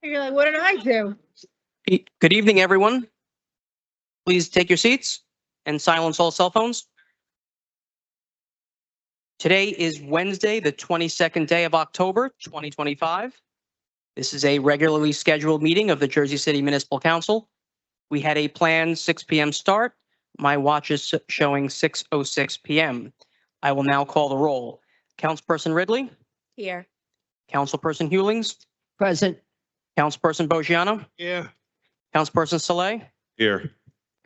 You're like, what did I do? Good evening, everyone. Please take your seats and silence all cell phones. Today is Wednesday, the 22nd day of October, 2025. This is a regularly scheduled meeting of the Jersey City Municipal Council. We had a planned 6 p.m. start. My watch is showing 6:06 p.m. I will now call the roll. Councilperson Ridley, Here. Councilperson Hewlings, Present. Councilperson Bogiano, Yeah. Councilperson Saleh, Here.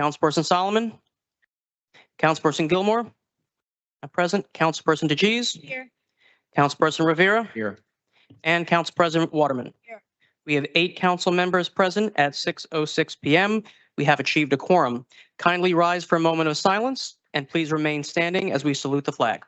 Councilperson Solomon, Councilperson Gilmore, not present, Councilperson DeGees, Here. Councilperson Rivera, Here. and Council President Waterman. Here. We have 8 council members present at 6:06 p.m. We have achieved a quorum. Kindly rise for a moment of silence and please remain standing as we salute the flag.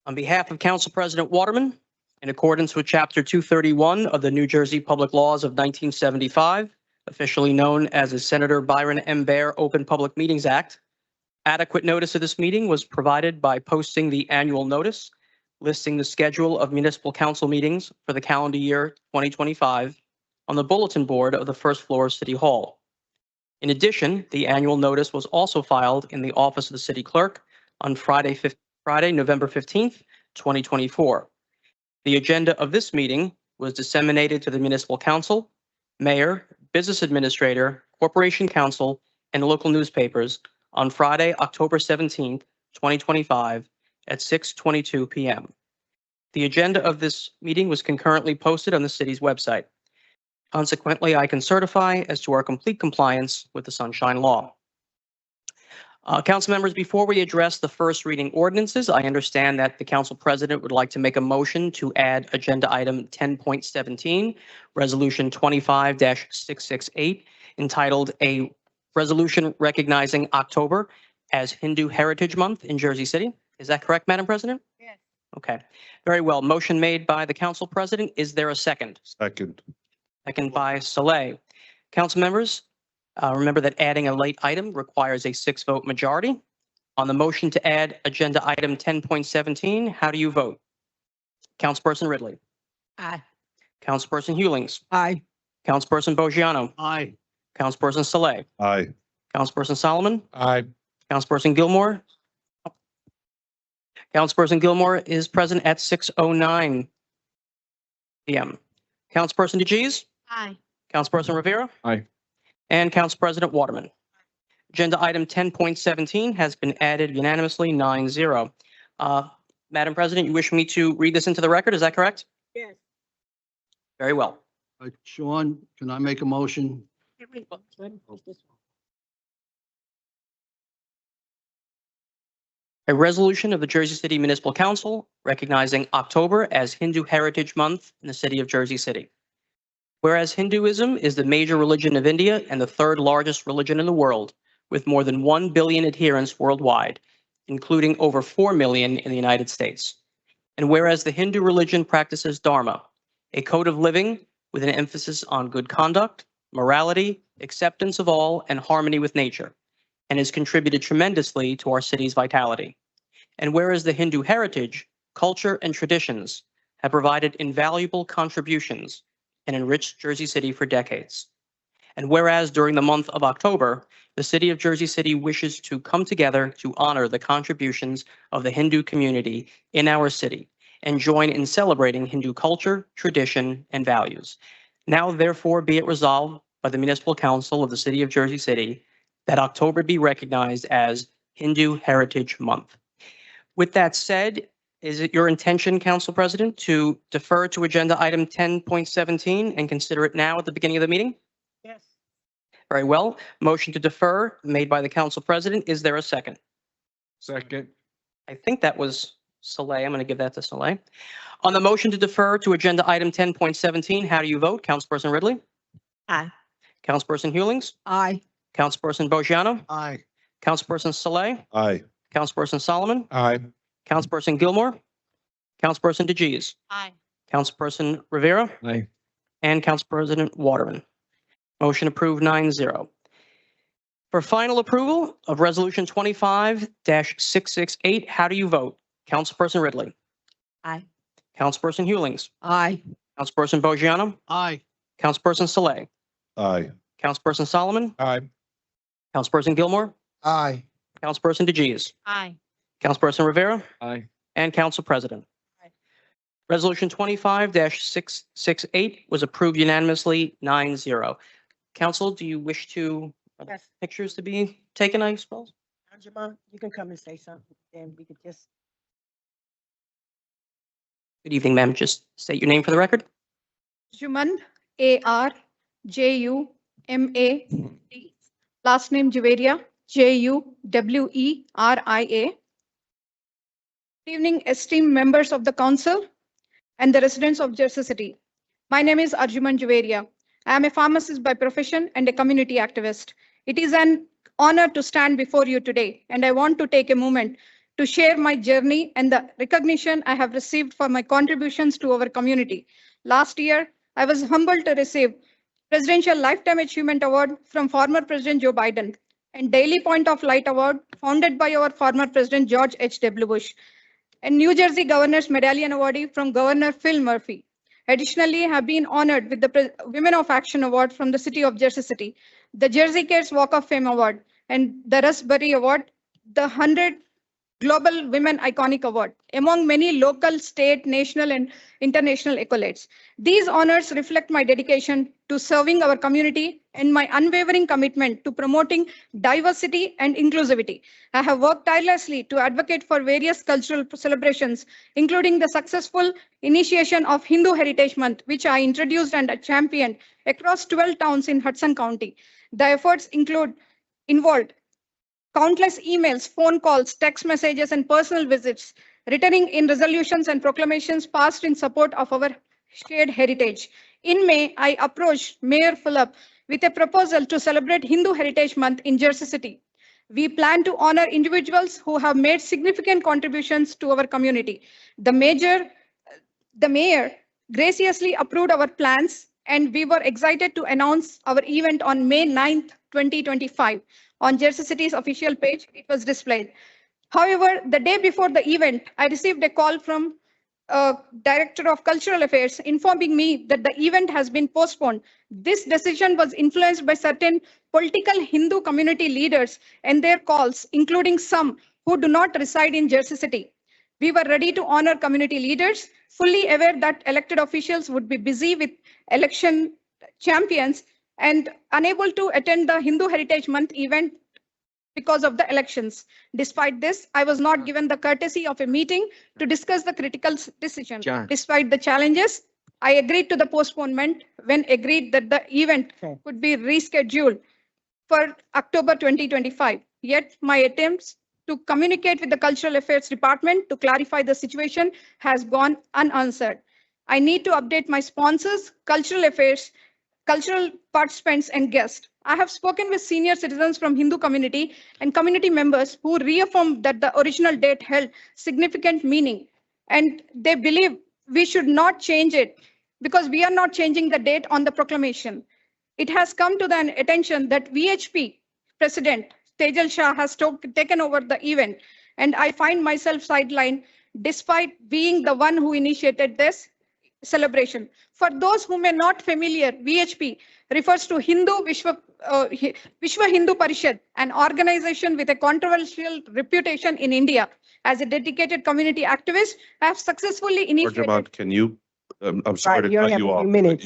On behalf of Council President Waterman, in accordance with Chapter 231 of the New Jersey Public Laws of 1975, officially known as the Senator Byron M. Baer Open Public Meetings Act, adequate notice of this meeting was provided by posting the annual notice listing the schedule of municipal council meetings for the calendar year 2025 on the bulletin board of the first floor of City Hall. In addition, the annual notice was also filed in the office of the city clerk on Friday, November 15th, 2024. The agenda of this meeting was disseminated to the municipal council, mayor, business administrator, corporation council, and local newspapers on Friday, October 17th, 2025 at 6:22 p.m. The agenda of this meeting was concurrently posted on the city's website. Consequently, I can certify as to our complete compliance with the Sunshine Law. Council members, before we address the first reading ordinances, I understand that the council president would like to make a motion to add agenda item 10.17, resolution 25-668, entitled A Resolution Recognizing October as Hindu Heritage Month in Jersey City. Is that correct, Madam President? Yes. Okay, very well. Motion made by the council president. Is there a second? Second. Second by Saleh. Council members, remember that adding a late item requires a 6-vote majority. On the motion to add agenda item 10.17, how do you vote? Councilperson Ridley. Aye. Councilperson Hewlings. Aye. Councilperson Bogiano. Aye. Councilperson Saleh. Aye. Councilperson Solomon. Aye. Councilperson Gilmore. Councilperson Gilmore is present at 6:09 p.m. Councilperson DeGees. Aye. Councilperson Rivera. Aye. And Council President Waterman. Agenda item 10.17 has been added unanimously 9-0. Madam President, you wish me to read this into the record, is that correct? Yes. Very well. Sean, can I make a motion? A resolution of the Jersey City Municipal Council recognizing October as Hindu Heritage Month in the city of Jersey City. Whereas Hinduism is the major religion of India and the third largest religion in the world, with more than 1 billion adherents worldwide, including over 4 million in the United States. And whereas the Hindu religion practices Dharma, a code of living with an emphasis on good conduct, morality, acceptance of all, and harmony with nature, and has contributed tremendously to our city's vitality. And whereas the Hindu heritage, culture, and traditions have provided invaluable contributions and enriched Jersey City for decades. And whereas during the month of October, the city of Jersey City wishes to come together to honor the contributions of the Hindu community in our city and join in celebrating Hindu culture, tradition, and values. Now, therefore, be it resolved by the Municipal Council of the City of Jersey City that October be recognized as Hindu Heritage Month. With that said, is it your intention, Council President, to defer to agenda item 10.17 and consider it now at the beginning of the meeting? Yes. Very well. Motion to defer made by the Council President. Is there a second? Second. I think that was Saleh. I'm going to give that to Saleh. On the motion to defer to agenda item 10.17, how do you vote? Councilperson Ridley? Aye. Councilperson Hewlings, Aye. Councilperson Bojano, Aye. Councilperson Saleh, Aye. Councilperson Solomon, Aye. Councilperson Gilmore, Councilperson DeGiz, Aye. Councilperson Rivera, Aye. and Council President Waterman. Motion approved 9-0. For final approval of Resolution 25-668, how do you vote? Councilperson Ridley, Aye. Councilperson Hewlings, Aye. Councilperson Bojano, Aye. Councilperson Saleh, Aye. Councilperson Solomon, Aye. Councilperson Gilmore, Aye. Councilperson DeGiz, Aye. Councilperson Rivera, Aye. and Council President. Aye. Resolution 25-668 was approved unanimously 9-0. Council, do you wish to Yes. pictures to be taken, I suppose? Angela, you can come and say something, then we could just. Good evening, ma'am. Just state your name for the record. Juman, ARJUMA. Last name Juveria, JUWERIA. Good evening, esteemed members of the council and the residents of Jersey City. My name is Arjuman Juveria. I am a pharmacist by profession and a community activist. It is an honor to stand before you today, and I want to take a moment to share my journey and the recognition I have received for my contributions to our community. Last year, I was humbled to receive Presidential Lifetime Achievement Award from former President Joe Biden and Daily Point of Light Award founded by our former President George H.W. Bush, and New Jersey Governor's Medallion Awardee from Governor Phil Murphy. Additionally, have been honored with the Women of Action Award from the City of Jersey City, the Jersey Cares Walk of Fame Award, and the Raspberry Award, the 100 Global Women Iconic Award, among many local, state, national, and international accolades. These honors reflect my dedication to serving our community and my unwavering commitment to promoting diversity and inclusivity. I have worked tirelessly to advocate for various cultural celebrations, including the successful initiation of Hindu Heritage Month, which I introduced and championed across 12 towns in Hudson County. The efforts involved countless emails, phone calls, text messages, and personal visits, returning in resolutions and proclamations passed in support of our shared heritage. In May, I approached Mayor Phillip with a proposal to celebrate Hindu Heritage Month in Jersey City. We plan to honor individuals who have made significant contributions to our community. The mayor graciously approved our plans, and we were excited to announce our event on May 9th, 2025. On Jersey City's official page, it was displayed. However, the day before the event, I received a call from Director of Cultural Affairs informing me that the event has been postponed. This decision was influenced by certain political Hindu community leaders and their calls, including some who do not reside in Jersey City. We were ready to honor community leaders, fully aware that elected officials would be busy with election champions and unable to attend the Hindu Heritage Month event because of the elections. Despite this, I was not given the courtesy of a meeting to discuss the critical decision. Despite the challenges, I agreed to the postponement when agreed that the event could be rescheduled for October 2025. Yet my attempts to communicate with the Cultural Affairs Department to clarify the situation has gone unanswered. I need to update my sponsors, cultural affairs, cultural participants, and guests. I have spoken with senior citizens from Hindu community and community members who reaffirmed that the original date held significant meaning, and they believe we should not change it because we are not changing the date on the proclamation. It has come to the attention that VHP President Tejal Shah has taken over the event, and I find myself sidelined despite being the one who initiated this celebration. For those who may not familiar, VHP refers to Vishwa Hindu Parishad, an organization with a controversial reputation in India. As a dedicated community activist, I have successfully initiated. Arjun, can you, I'm sorry Right, to you only cut have you a few off, but minutes.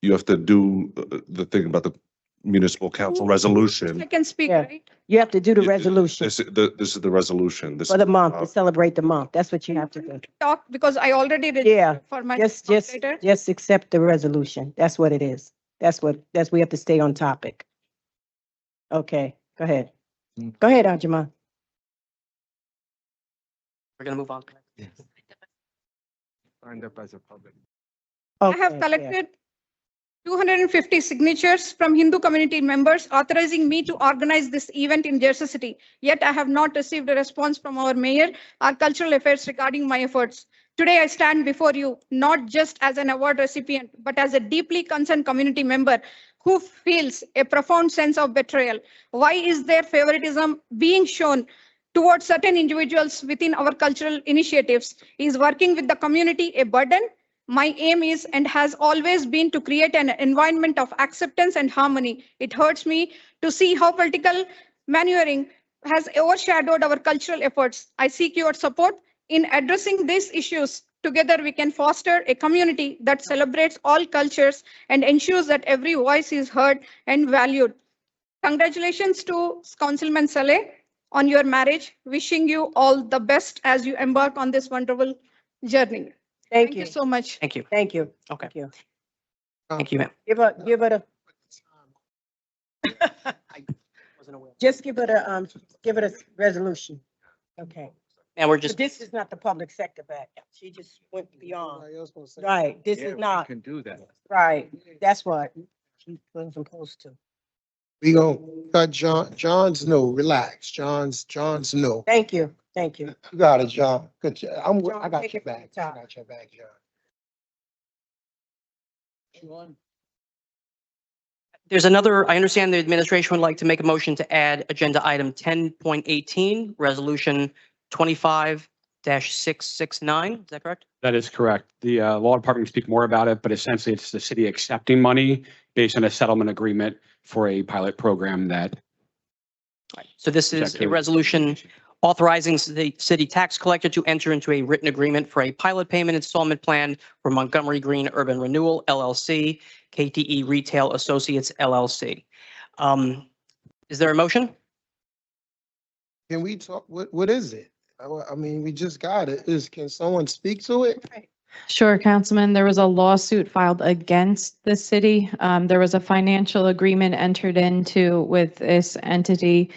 you have to do the thing about the municipal council I resolution. can speak, Yeah. right? You have to do the Yeah, resolution This is the resolution. This for the is, month, to celebrate the month. That's what you have to do. Talk because I already registered Yeah, for my Just later. accept the resolution. That's what it is. We have to stay on topic. Okay, go ahead. Go ahead, Ajima. We're going to move on. signed up as a public. I have Okay, yeah. collected 250 signatures from Hindu community members authorizing me to organize this event in Jersey City. Yet I have not received a response from our mayor or cultural affairs regarding my efforts. Today I stand before you not just as an award recipient, but as a deeply concerned community member who feels a profound sense of betrayal. Why is there favoritism being shown towards certain individuals within our cultural initiatives? Is working with the community a burden? My aim is and has always been to create an environment of acceptance and harmony. It hurts me to see how political maneuvering has overshadowed our cultural efforts. I seek your support in addressing these issues. Together, we can foster a community that celebrates all cultures and ensures that every voice is heard and valued. Congratulations to Councilman Saleh on your marriage. Wishing you all the best as you embark on this wonderful journey. Thank you. So much. Thank you. Thank you. Okay. Thank you. Thank you, ma'am. Give her the, Wasn't aware. just give her the resolution. Okay. And we're But just, this is not the public sector back. She just went beyond. Right, this is not, Can do that. right, that's what she wasn't supposed to. We gonna cut John's no, relax. John's no. Thank you, thank you. You got it, John. Good job. John, I got take your it from back. the I top. got your back, John. Sean, there's another, I understand the administration would like to make a motion to add agenda item 10.18, resolution 25-669. Is that correct? That is correct. The law department can speak more about it, but essentially it's the city accepting money based on a settlement agreement for a pilot program that. So this is a resolution authorizing the city tax collector to enter into a written agreement for a pilot payment installment plan for Montgomery Green Urban Renewal LLC, KTE Retail Associates LLC. Is there a motion? Can we talk, what is it? I mean, we just got it. Can someone speak to it? Sure, Councilman. There was a lawsuit filed against the city. There was a financial agreement entered into with this entity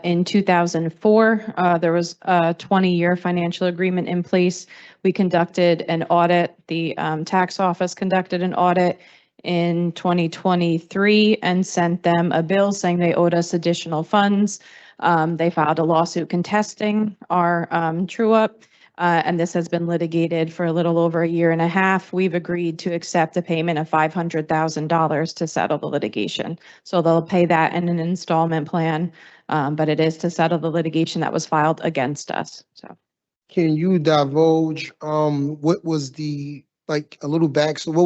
in 2004. There was a 20-year financial agreement in place. We conducted an audit. The tax office conducted an audit in 2023 and sent them a bill saying they owed us additional funds. They filed a lawsuit contesting our true-up. And this has been litigated for a little over a year and a half. We've agreed to accept a payment of $500,000 to settle the litigation. So they'll pay that in an installment plan, but it is to settle the litigation that was filed against us. So Can you divulge, what was the, like, a little back, so what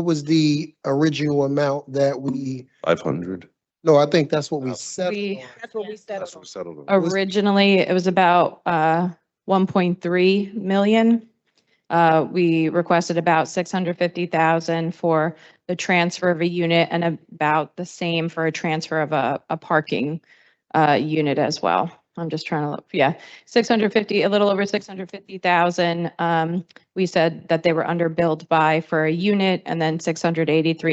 was the original amount that we, 500. no, I think that's what we settled We- on. That's what we That's settled what on. we settled on. originally, it was about 1.3 million. We requested about 650,000 for the transfer of a unit and about the same for a transfer of a parking unit as well. I'm just trying to look, yeah, 650, a little over 650,000. We said that they were underbilled for a unit and then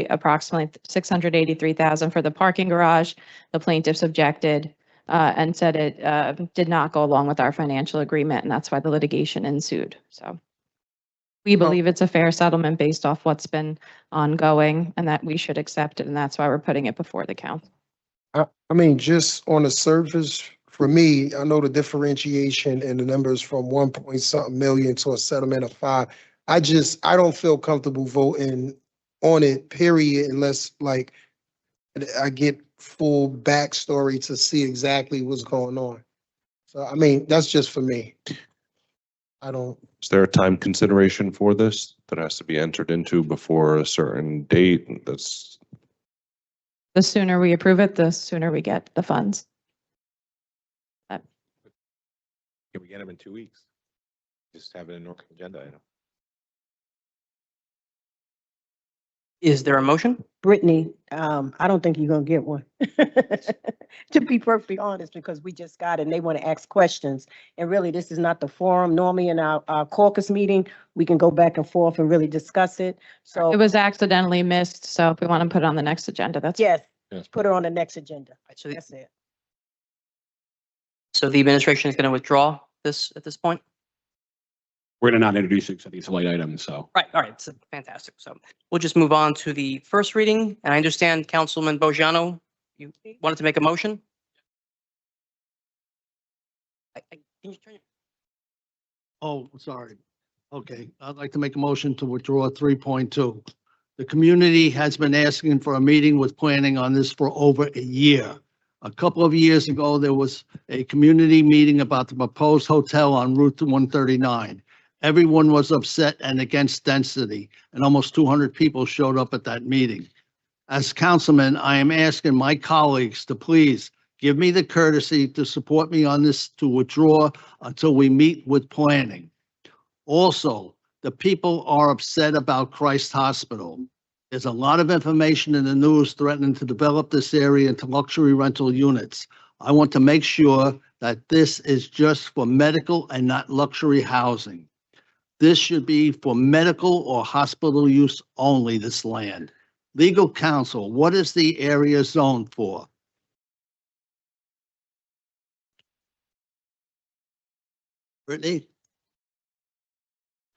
approximately 683,000 for the parking garage. The plaintiffs objected and said it did not go along with our financial agreement, and that's why the litigation ensued. So we believe it's a fair settlement based off what's been ongoing and that we should accept it, and that's why we're putting it before the council. I mean, just on the surface, for me, I know the differentiation in the numbers from 1 point something million to a settlement of 5. I don't feel comfortable voting on it, period, unless like I get full backstory to see exactly what's going on. So, I mean, that's just for me. I don't, Is there a time consideration for this that has to be entered into before a certain date? That's, The sooner we approve it, the sooner we get the funds. Can we get them in 2 weeks? Just have it in our agenda item. Is there a motion? Brittany, I don't think you're gonna get one. To be perfectly honest, because we just got it and they want to ask questions. And really, this is not the forum. Normally in our caucus meeting, we can go back and forth and really discuss it. It So, was accidentally missed, so if we want to put it on the next agenda, that's. yes, Yes. put it on the next agenda. So That's it. so the administration is going to withdraw this at this point? we're going to not introduce it because I think it's a light item, so. Right, all right, so fantastic. So we'll just move on to the first reading. And I understand Councilman Bojano, you wanted to make a motion? Can you turn your- Oh, sorry. Okay, I'd like to make a motion to withdraw 3.2. The community has been asking for a meeting with planning on this for over a year. A couple of years ago, there was a community meeting about the proposed hotel on Route 139. Everyone was upset and against density, and almost 200 people showed up at that meeting. As councilman, I am asking my colleagues to please give me the courtesy to support me on this to withdraw until we meet with planning. Also, the people are upset about Christ Hospital. There's a lot of information in the news threatening to develop this area into luxury rental units. I want to make sure that this is just for medical and not luxury housing. This should be for medical or hospital use only, this land. Legal counsel, what is the area zoned for? Brittany?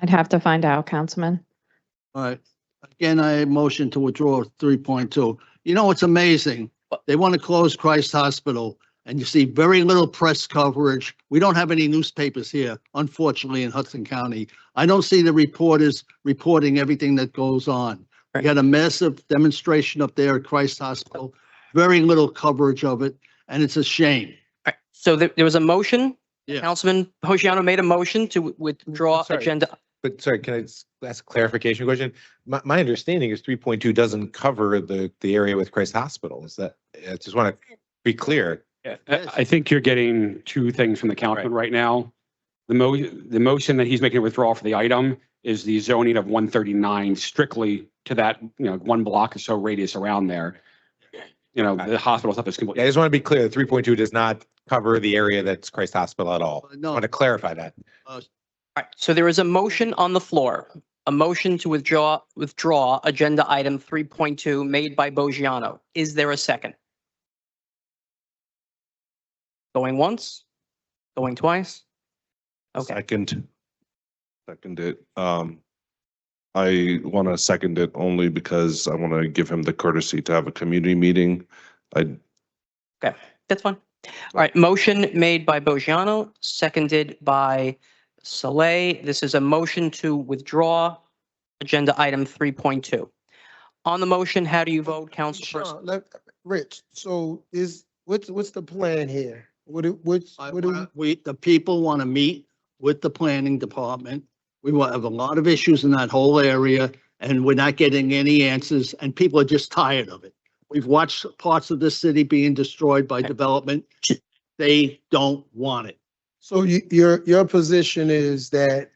I'd have to find out, Councilman. All right. Again, I motion to withdraw 3.2. You know, it's amazing. They want to close Christ Hospital and you see very little press coverage. We don't have any newspapers here, unfortunately, in Hudson County. I don't see the reporters reporting everything that goes on. We had a massive demonstration up there at Christ Hospital, very little coverage of it, and it's a shame. All right, so there was a motion. Yeah. Councilman Bojano made a motion to withdraw Sorry. agenda. But sorry, can I ask a clarification question? My understanding is 3.2 doesn't cover the area with Christ Hospital. Is that, I just want to be clear. Yeah, Yes. I think you're getting two things from the councilman right now. The motion that he's making a withdrawal for the item is the zoning of 139 strictly to that, one block or so radius around there. The hospital stuff is Yeah, I completely. just want to be clear, 3.2 does not cover the area that's Christ Hospital at all. I No. want to clarify that. All right, so there is a motion on the floor, a motion to withdraw agenda item 3.2 made by Bojano. Is there a second? Going once? Going twice? Okay, Second it. I want to second it only because I want to give him the courtesy to have a community meeting. that's fine. All right, motion made by Bojano, seconded by Saleh. This is a motion to withdraw agenda item 3.2. On the motion, how do you vote, Councilperson? Sean, Rich, so what's the plan here? The people want to meet with the planning department. We will have a lot of issues in that whole area and we're not getting any answers and people are just tired of it. We've watched parts of this city being destroyed by development. They don't want it. So your position is that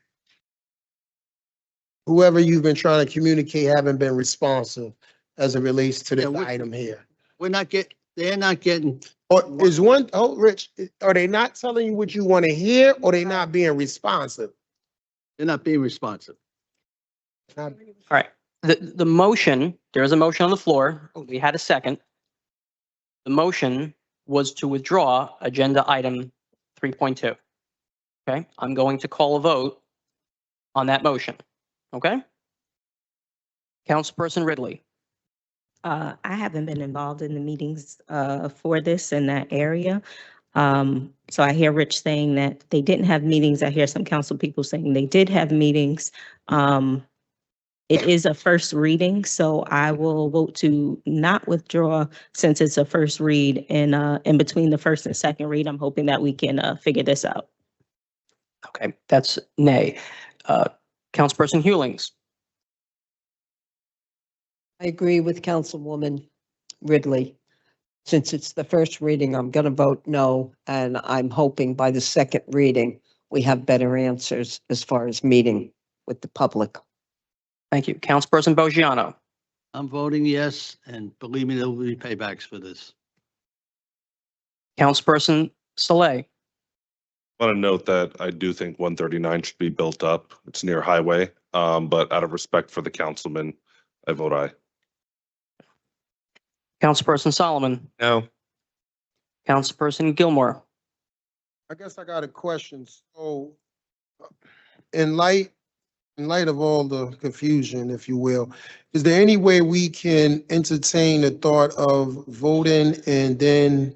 whoever you've been trying to communicate haven't been responsive as it relates to this Yeah, item here? They're not getting, Or Rich, are they not telling you what you want to hear or they not being responsive? they're not being responsive. All right, the motion, there is a motion on the floor. We had a second. The motion was to withdraw agenda item 3.2. Okay, I'm going to call a vote on that motion. Okay? Councilperson Ridley. I haven't been involved in the meetings for this in that area. So I hear Rich saying that they didn't have meetings. I hear some council people saying they did have meetings. It is a first reading, so I will vote to not withdraw since it's a first read. And in between the first and second read, I'm hoping that we can figure this out. Okay, that's nay. Councilperson Hewlings. I agree with Councilwoman Ridley. Since it's the first reading, I'm going to vote no, and I'm hoping by the second reading, we have better answers as far as meeting with the public. Thank you. Councilperson Bojano. I'm voting yes, and believe me, there will be paybacks for this. Councilperson Saleh. I want to note that I do think 139 should be built up. It's near highway. But out of respect for the councilman, I vote aye. Councilperson Solomon. No, Councilperson Gilmore. I guess I got a question. So in light of all the confusion, if you will, is there any way we can entertain the thought of voting and then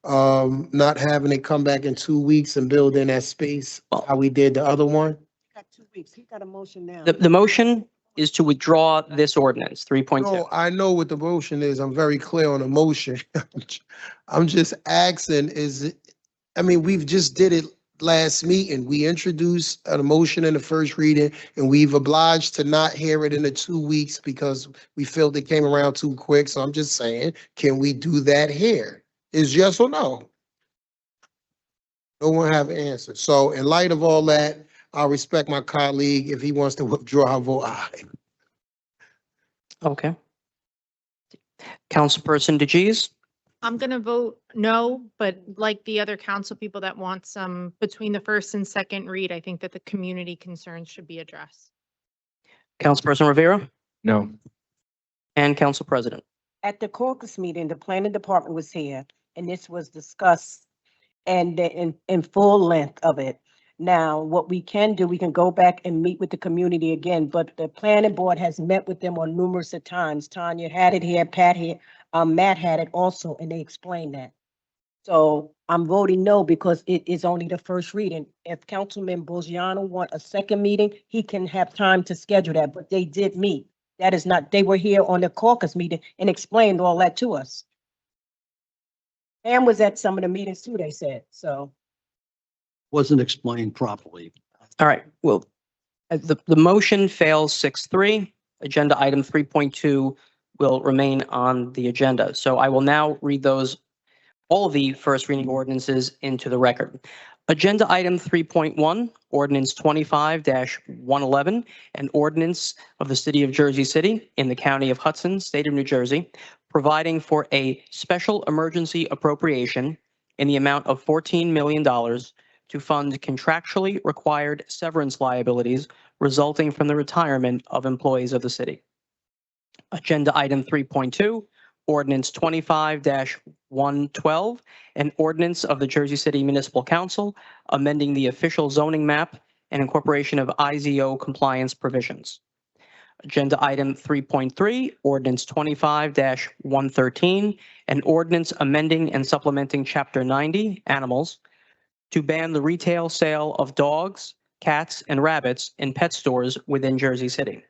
not having it come back in 2 weeks and build in that space how we did the other one? Got 2 weeks. He got a motion now. The motion is to withdraw this ordinance, 3.2. No, I know what the motion is. I'm very clear on the motion. I'm just asking, we've just did it last meeting. We introduced a motion in the first reading and we've obliged to not hear it in the 2 weeks because we felt it came around too quick. So I'm just saying, can we do that here? Is yes or no? No one have an answer. So in light of all that, I'll respect my colleague. If he wants to withdraw, I'll vote aye. Okay. Councilperson DeGise? I'm going to vote no, but like the other council people that want some between the first and second read, I think that the community concerns should be addressed. Councilperson Rivera? No. And Council President? At the caucus meeting, the planning department was here and this was discussed and in full length of it. Now, what we can do, we can go back and meet with the community again, but the planning board has met with them on numerous of times. Tanya had it here, Pat here, Matt had it also, and they explained that. So I'm voting no because it is only the first reading. If Councilman Bogiano want a second meeting, he can have time to schedule that, but they did meet. That is not, they were here on the caucus meeting and explained all that to us. And was at some of the meetings too, they said, so. Wasn't explained properly. All right, well, the motion fails 6-3. Agenda item 3.2 will remain on the agenda. So I will now read all the first reading ordinances into the record. Agenda item 3.1, ordinance 25-111, an ordinance of the city of Jersey City in the county of Hudson, state of New Jersey, providing for a special emergency appropriation in the amount of $14 million to fund contractually required severance liabilities resulting from the retirement of employees of the city. Agenda item 3.2, ordinance 25-112, an ordinance of the Jersey City Municipal Council amending the official zoning map and incorporation of IZO compliance provisions. Agenda item 3.3, ordinance 25-113, an ordinance amending and supplementing Chapter 90, Animals, to ban the retail sale of dogs, cats, and rabbits in pet stores within Jersey City.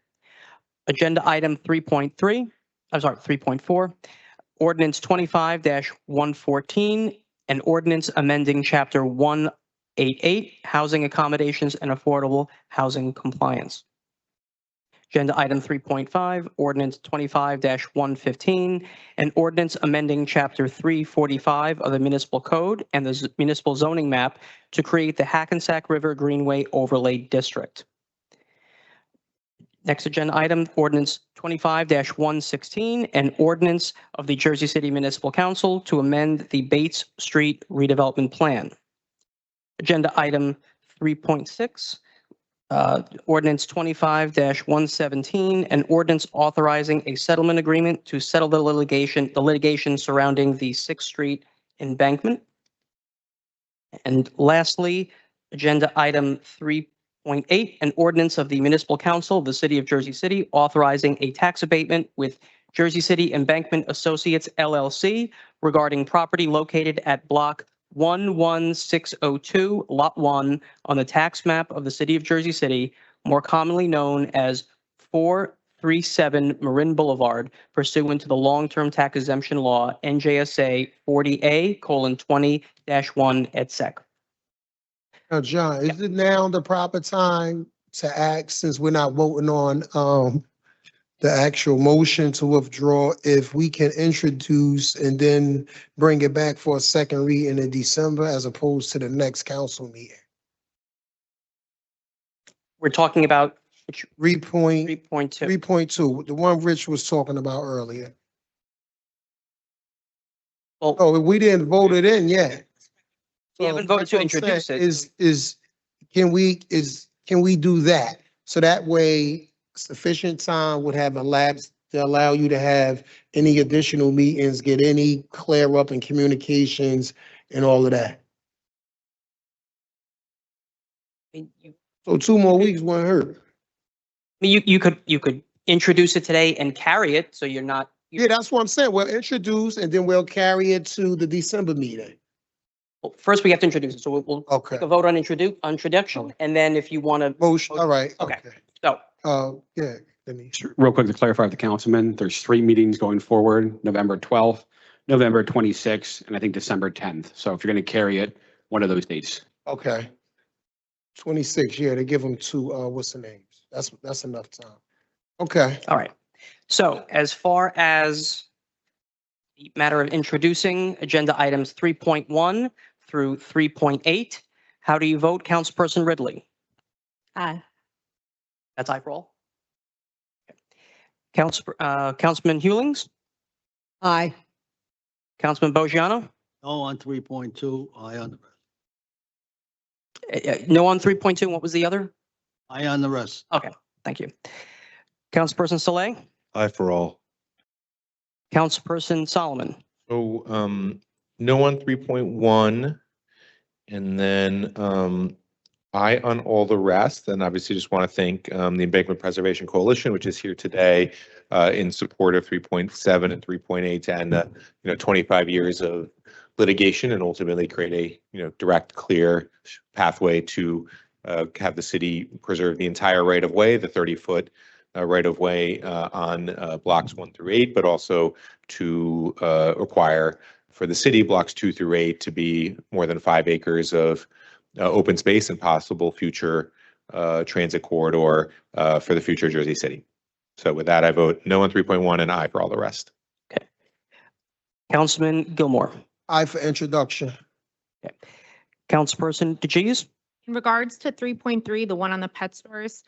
Agenda item 3.4, ordinance 25-114, an ordinance amending Chapter 188, Housing Accommodations and Affordable Housing Compliance. Agenda item 3.5, ordinance 25-115, an ordinance amending Chapter 345 of the Municipal Code and the municipal zoning map to create the Hackensack River Greenway Overlay District. Next agenda item, ordinance 25-116, an ordinance of the Jersey City Municipal Council to amend the Bates Street redevelopment plan. Agenda item 3.6, ordinance 25-117, an ordinance authorizing a settlement agreement to settle the litigation surrounding the 6th Street embankment. And lastly, agenda item 3.8, an ordinance of the Municipal Council of the City of Jersey City authorizing a tax abatement with Jersey City Embankment Associates LLC regarding property located at block 11602, Lot 1 on the tax map of the City of Jersey City, more commonly known as 437 Marin Boulevard, pursuant to the long-term tax exemption law, NJSA 40A:20-1 et sec. Now, John, is it now the proper time to ask, since we're not voting on the actual motion to withdraw, if we can introduce and then bring it back for a second reading in December as opposed to the next council meeting? We're talking about 3.2, 3.2. the one Rich was talking about earlier. Well, Oh, we didn't vote it in yet. We haven't voted to introduce it. Can we do that? So that way sufficient time would have elapsed to allow you to have any additional meetings, get any clear up in communications and all of that. So 2 more weeks won't hurt. I mean, you could introduce it today and carry it, so you're not. Yeah, that's what I'm saying. We'll introduce and then we'll carry it to the December meeting. Well, first, we have to introduce it, so we'll Okay. take a vote on introduction, and then if you want to, Motion, all right, Okay. okay. so, Yeah, let me. Real quick to clarify with the councilman, there's 3 meetings going forward, November 12th, November 26th, and I think December 10th. So if you're going to carry it, one of those dates. Okay. 26, yeah, they give them to, what's the names? That's enough time. Okay. all right. So as far as the matter of introducing agenda items 3.1 through 3.8, how do you vote, Councilperson Ridley? Aye. That's aye for all. Councilman Hewlings, Aye. Councilman Bogiano, No on 3.2, aye on the rest. no on 3.2, what was the other? Aye on the rest. Okay, thank you. Councilperson Saleh, Aye for all. Councilperson Solomon, So, no on 3.1, and then, aye on all the rest. And obviously just want to thank, the Embankment Preservation Coalition, which is here today, in support of 3.7 and 3.8 and, 25 years of litigation and ultimately create a, direct, clear pathway to, have the city preserve the entire right of way, the 30-foot right of way on blocks 1 through 8, but also to require for the city blocks 2 through 8 to be more than 5 acres of open space and possible future transit corridor for the future Jersey City. So with that, I vote no on 3.1 and aye for all the rest. Councilman Gilmore, Aye for introduction. Councilperson DeGise, In regards to 3.3, the one on the pet stores,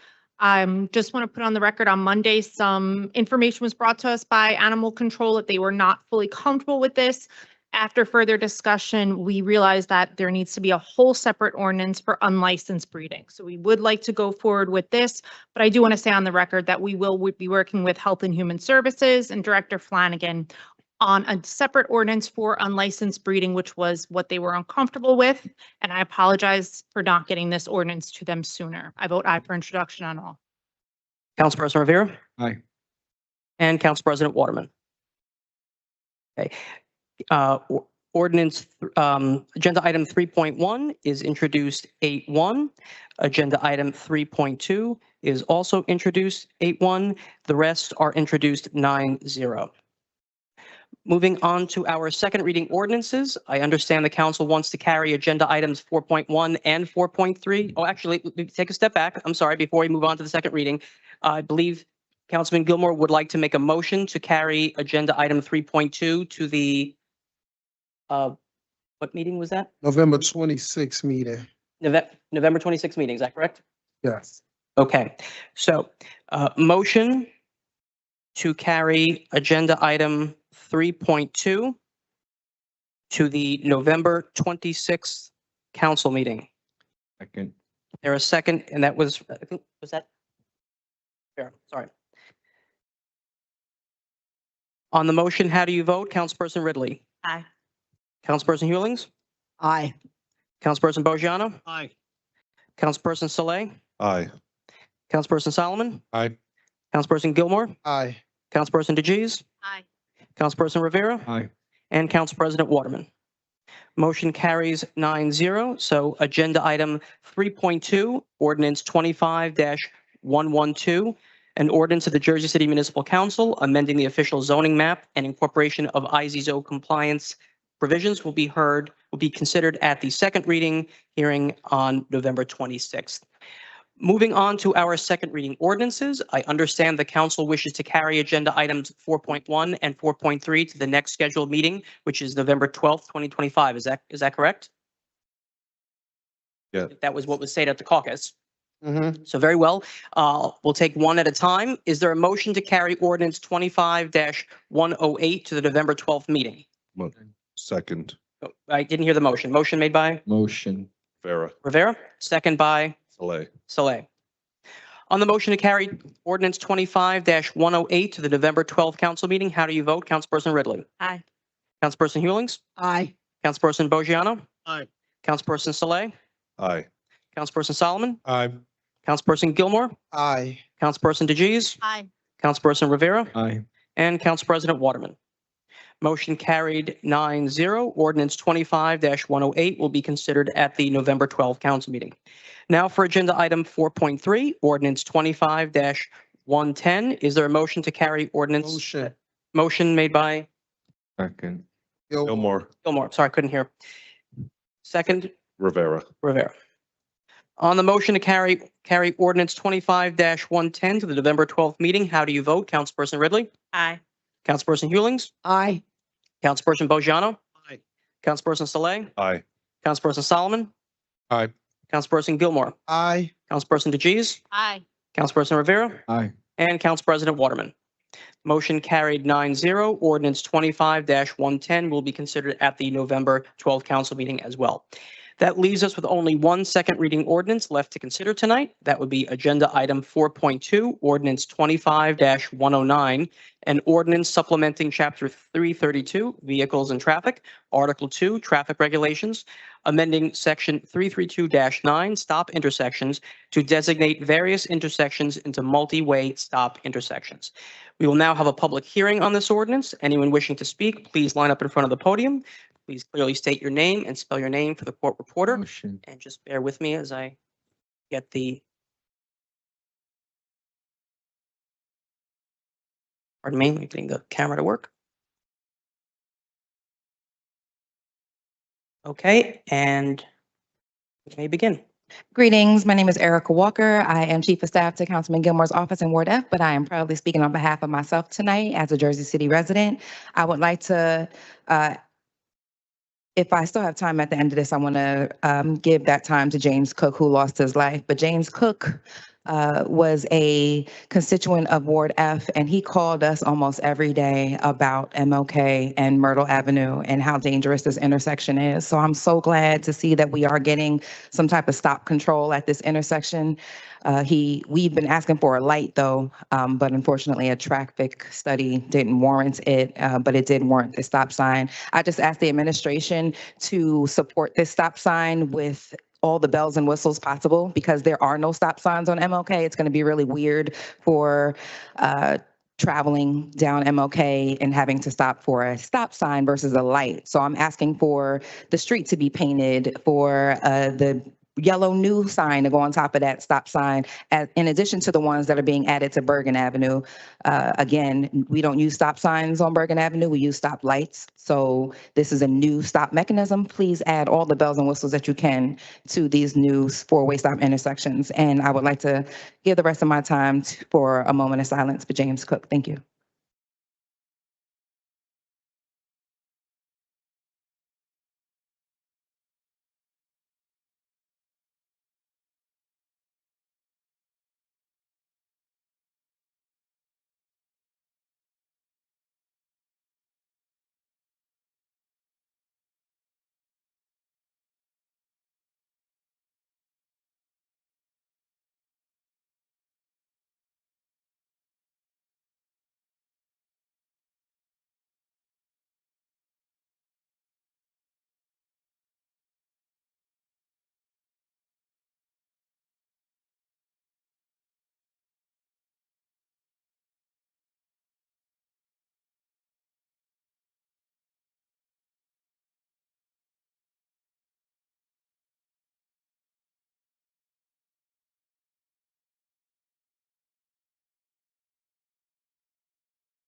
just want to put on the record on Monday, some information was brought to us by animal control that they were not fully comfortable with this. After further discussion, we realized that there needs to be a whole separate ordinance for unlicensed breeding. So we would like to go forward with this, but I do want to say on the record that we will be working with Health and Human Services and Director Flanagan on a separate ordinance for unlicensed breeding, which was what they were uncomfortable with. And I apologize for not getting this ordinance to them sooner. I vote aye for introduction on all. Councilperson Rivera. Aye. And Council President Waterman. Okay. Ordinance, agenda item 3.1 is introduced 8-1. Agenda item 3.2 is also introduced 8-1. The rest are introduced 9-0. Moving on to our second reading ordinances, I understand the council wants to carry agenda items 4.1 and 4.3. Oh, actually, let me take a step back. I'm sorry, before we move on to the second reading. I believe Councilman Gilmore would like to make a motion to carry agenda item 3.2 to the, what meeting was that? November 26th meeting. November 26th meeting, is that correct? Yes. Okay, so, motion to carry agenda item 3.2 to the November 26th council meeting. Second. There a second, and that was, I think, was that? Fair, sorry. On the motion, how do you vote? Councilperson Ridley? Aye. Councilperson Hewlings? Aye. Councilperson Bogiano? Aye. Councilperson Saleh? Aye. Councilperson Solomon? Aye. Councilperson Gilmore? Aye. Councilperson DeGise? Aye. Councilperson Rivera? Aye. And Council President Waterman. Motion carries 9-0. So agenda item 3.2, ordinance 25-112, an ordinance of the Jersey City Municipal Council amending the official zoning map and incorporation of IZO compliance provisions will be considered at the second reading hearing on November 26th. Moving on to our second reading ordinances, I understand the council wishes to carry agenda items 4.1 and 4.3 to the next scheduled meeting, which is November 12th, 2025. Is that correct? Yeah. That was what was stated at the caucus. Mm-hmm. So very well. We'll take one at a time. Is there a motion to carry ordinance 25-108 to the November 12th meeting? Second. Oh, I didn't hear the motion. Motion made by Motion. Vera. Rivera, second by Saleh. Saleh. On the motion to carry ordinance 25-108 to the November 12th council meeting, how do you vote? Councilperson Ridley? Aye. Councilperson Hewlings? Aye. Councilperson Bogiano? Aye. Councilperson Saleh? Aye. Councilperson Solomon? Aye. Councilperson Gilmore, Aye. Councilperson DeGees, Aye. Councilperson Rivera, Aye. and Council President Waterman. Motion carried 9-0. Ordinance 25-108 will be considered at the November 12th council meeting. Now for agenda item 4.3, ordinance 25-110. Is there a motion to carry ordinance? Motion. Motion made by Second. Gilmore. Gilmore, Gilmore. Sorry, couldn't hear. Second, Rivera. Rivera. On the motion to carry ordinance 25-110 to the November 12th meeting, how do you vote? Councilperson Ridley? Aye. Councilperson Hewlings? Aye. Councilperson Bojano? Aye. Councilperson Saleh? Aye. Councilperson Solomon? Aye. Councilperson Gilmore? Aye. Councilperson DeGees? Aye. Councilperson Rivera? Aye. And Council President Waterman. Motion carried 9-0. Ordinance 25-110 will be considered at the November 12th council meeting as well. That leaves us with only one second reading ordinance left to consider tonight. That would be agenda item 4.2, ordinance 25-109, an ordinance supplementing chapter 332, vehicles and traffic, article 2, traffic regulations, amending section 332-9, stop intersections to designate various intersections into multi-way stop intersections. We will now have a public hearing on this ordinance. Anyone wishing to speak, please line up in front of the podium. Please clearly state your name and spell your name for the court reporter. Motion. And just bear with me as I get the. Pardon me, getting the camera to work. Okay, and we may begin. Greetings. My name is Erica Walker. I am Chief of Staff to Councilman Gilmore's office in Ward F, but I am proudly speaking on behalf of myself tonight as a Jersey City resident. I would like to, if I still have time at the end of this, I want to give that time to James Cook, who lost his life. But James Cook was a constituent of Ward F, and he called us almost every day about MLK and Myrtle Avenue and how dangerous this intersection is. So I'm so glad to see that we are getting some type of stop control at this intersection. We've been asking for a light though, but unfortunately a traffic study didn't warrant it, but it did warrant a stop sign. I just asked the administration to support this stop sign with all the bells and whistles possible because there are no stop signs on MLK. It's going to be really weird for traveling down MLK and having to stop for a stop sign versus a light. So I'm asking for the street to be painted, for the yellow new sign to go on top of that stop sign, in addition to the ones that are being added to Bergen Avenue. Again, we don't use stop signs on Bergen Avenue, we use stop lights. So this is a new stop mechanism. Please add all the bells and whistles that you can to these new four-way stop intersections. And I would like to give the rest of my time for a moment of silence for James Cook. Thank you.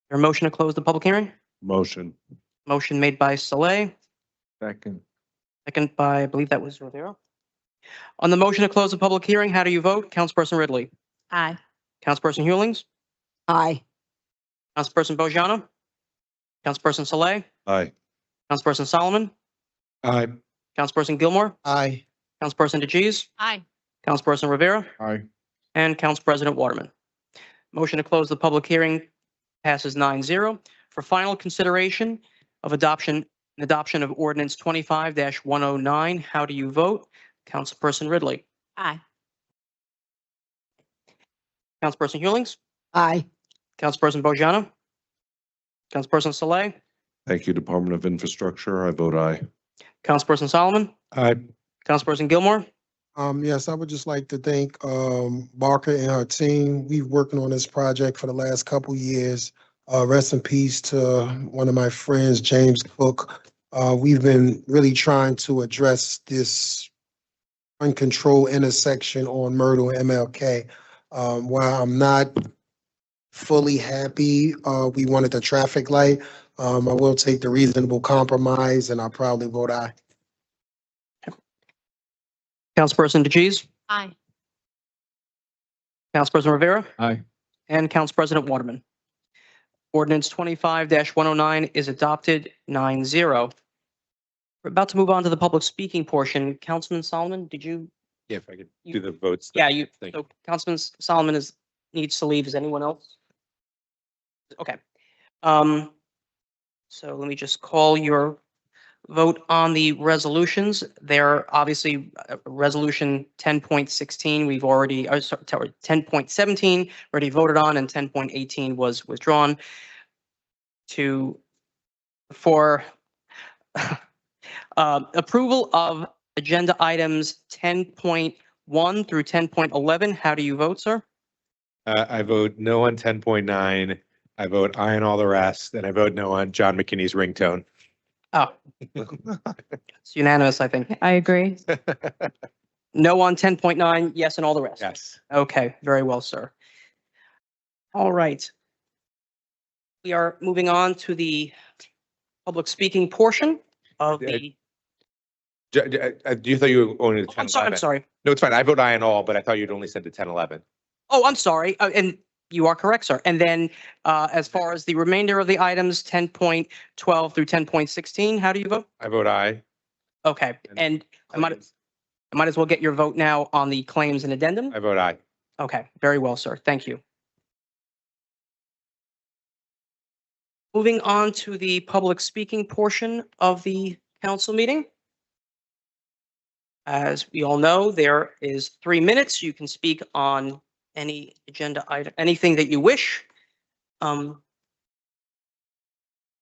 Your motion to close the public hearing? Motion. Motion made by Saleh, Second. second by, I believe that was Rivera. On the motion to close the public hearing, how do you vote? Councilperson Ridley. Aye. Councilperson Hewlings. Aye. Councilperson Bojano. Councilperson Saleh. Aye. Councilperson Solomon. Aye. Councilperson Gilmore. Aye. Councilperson DeGees. Aye. Councilperson Rivera. Aye. And Council President Waterman. Motion to close the public hearing passes 9-0. For final consideration of adoption of ordinance 25-109, how do you vote? Councilperson Ridley. Aye. Councilperson Hewlings. Aye. Councilperson Bojano. Councilperson Saleh. Thank you, Department of Infrastructure. I vote aye. Councilperson Solomon. Aye. Councilperson Gilmore. Yes, I would just like to thank, Barker and her team. We've working on this project for the last couple years. Rest in peace to one of my friends, James Cook. We've been really trying to address this uncontrolled intersection on Myrtle and MLK. While I'm not fully happy, we wanted the traffic light. I will take the reasonable compromise and I'll probably vote aye. Councilperson DeGise, Aye. Councilperson Rivera, Aye. and Council President Waterman. Ordinance 25-109 is adopted 9-0. We're about to move on to the public speaking portion. Councilman Solomon, did you? Yeah, if I could do the votes. Yeah, you, Thank so Councilman Solomon needs to leave. Is anyone else? Okay. So let me just call your vote on the resolutions. They're obviously resolution 10.16, we've already, sorry, 10.17 already voted on, and 10.18 was withdrawn. For approval of agenda items 10.1 through 10.11, how do you vote, sir? I vote no on 10.9. I vote aye on all the rest, and I vote no on John McKinney's ringtone. Oh, it's unanimous, I think. I agree. No on 10.9, yes on all the rest. Yes. Okay, very well, sir. All right. We are moving on to the public speaking portion of the, Do you thought you were only to 10, I'm sorry, 11? I'm sorry. No, it's fine. I vote aye on all, but I thought you'd only said to 10, 11. Oh, I'm sorry. And you are correct, sir. And then as far as the remainder of the items, 10.12 through 10.16, how do you vote? I vote aye. Okay, and I might as well get your vote now on the claims and addendum. I vote aye. Okay, very well, sir. Thank you. Moving on to the public speaking portion of the council meeting. As we all know, there is 3 minutes. You can speak on any agenda item, anything that you wish. And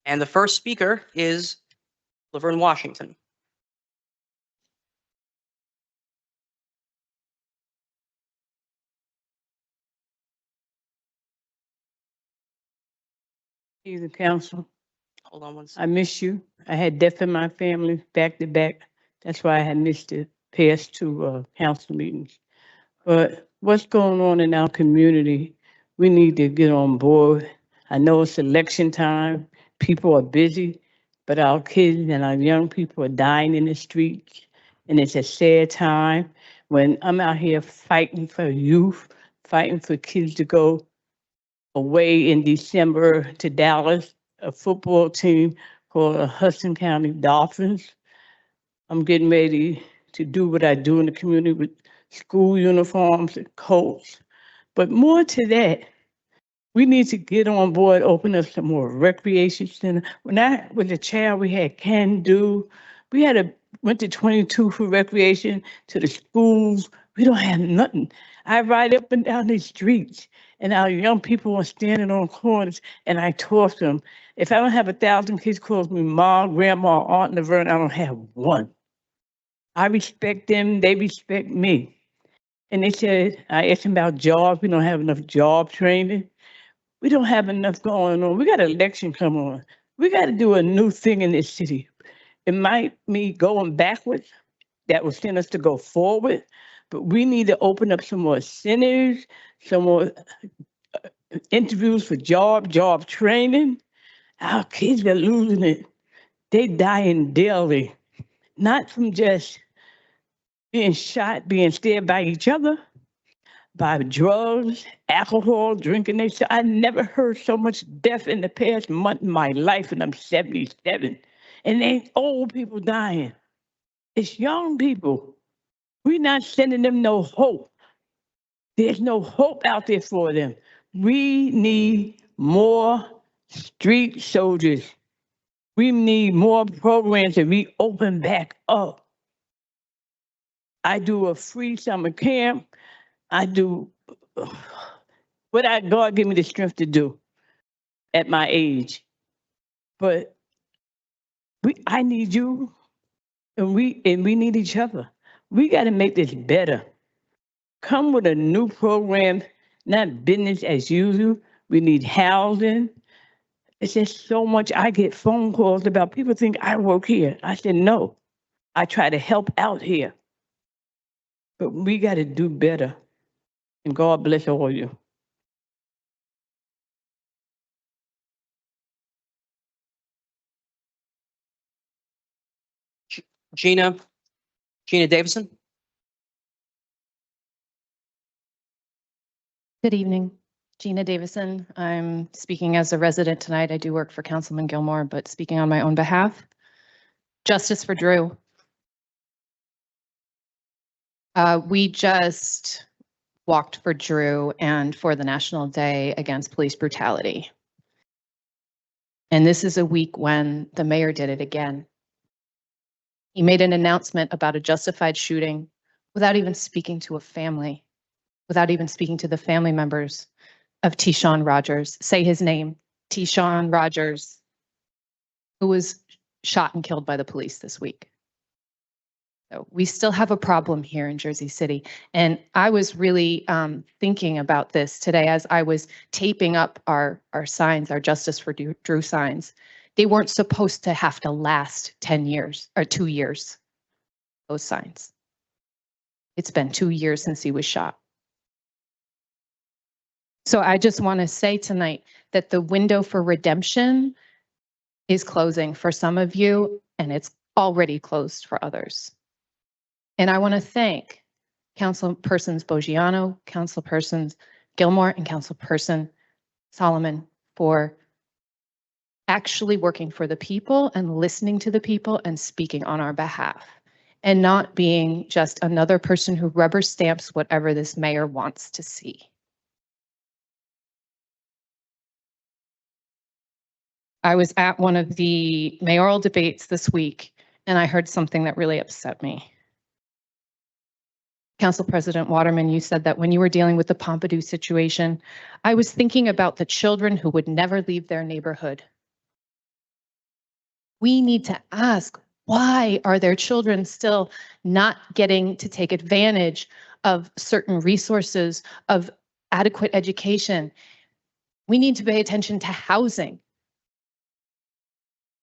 the first speaker is Laverne Washington. You, the council, Hold on one I second. miss you. I had death in my family back to back. That's why I had missed the past two council meetings. But what's going on in our community, we need to get on board. I know it's election time, people are busy, but our kids and our young people are dying in the streets. And it's a sad time when I'm out here fighting for youth, fighting for kids to go away in December to Dallas, a football team called the Hudson County Dolphins. I'm getting ready to do what I do in the community with school uniforms and coats. But more to that, we need to get on board, open up some more recreation center. When I was a child, we had Can Do. We went to 22 for recreation, to the schools. We don't have nothing. I ride up and down these streets and our young people are standing on corners and I talk to them. If I don't have 1,000 kids calls me mom, grandma, aunt Laverne, I don't have one. I respect them, they respect me. And they said, I asked them about jobs. We don't have enough job training. We don't have enough going on. We got an election coming on. We got to do a new thing in this city. It might be going backwards. That will send us to go forward. But we need to open up some more centers, some more interviews for job training. Our kids are losing it. They dying daily, not from just being shot, being stabbed by each other, by drugs, alcohol, drinking. I never heard so much death in the past month in my life, and I'm 77. And ain't old people dying. It's young people. We're not sending them no hope. There's no hope out there for them. We need more street soldiers. We need more programs to reopen back up. I do a free summer camp. I do what God give me the strength to do at my age. But I need you, and we need each other. We got to make this better. Come with a new program, not business as usual. We need housing. It's just so much. I get phone calls about people think I work here. I said, no, I try to help out here. But we got to do better. And God bless all of you. Gina Davison. Good evening, Gina Davison. I'm speaking as a resident tonight. I do work for Councilman Gilmore, but speaking on my own behalf. Justice for Drew. We just walked for Drew and for the National Day Against Police Brutality. And this is a week when the mayor did it again. He made an announcement about a justified shooting without even speaking to a family, without even speaking to the family members of Tyshawn Rogers. Say his name, Tyshawn Rogers, who was shot and killed by the police this week. So we still have a problem here in Jersey City. And I was really thinking about this today as I was taping up our signs, our Justice for Drew signs. They weren't supposed to have to last 10 years or 2 years, those signs. It's been 2 years since he was shot. So I just want to say tonight that the window for redemption is closing for some of you, and it's already closed for others. And I want to thank Councilpersons Boggiano, Councilpersons Gilmore, and Councilperson Solomon for actually working for the people and listening to the people and speaking on our behalf, and not being just another person who rubber stamps whatever this mayor wants to see. I was at one of the mayoral debates this week, and I heard something that really upset me. Council President Waterman, you said that when you were dealing with the Pompidou situation, I was thinking about the children who would never leave their neighborhood. We need to ask, why are their children still not getting to take advantage of certain resources, of adequate education? We need to pay attention to housing.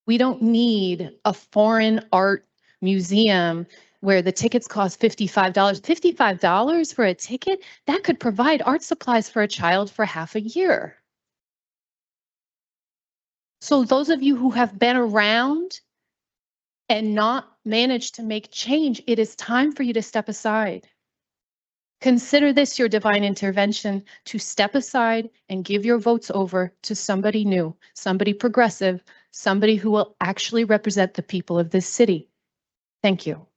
We don't need a foreign art museum where the tickets cost $55. $55 for a ticket? That could provide art supplies for a child for half a year. So those of you who have been around and not managed to make change, it is time for you to step aside. Consider this your divine intervention to step aside and give your votes over to somebody new, somebody progressive, somebody who will actually represent the people of this city. Thank you.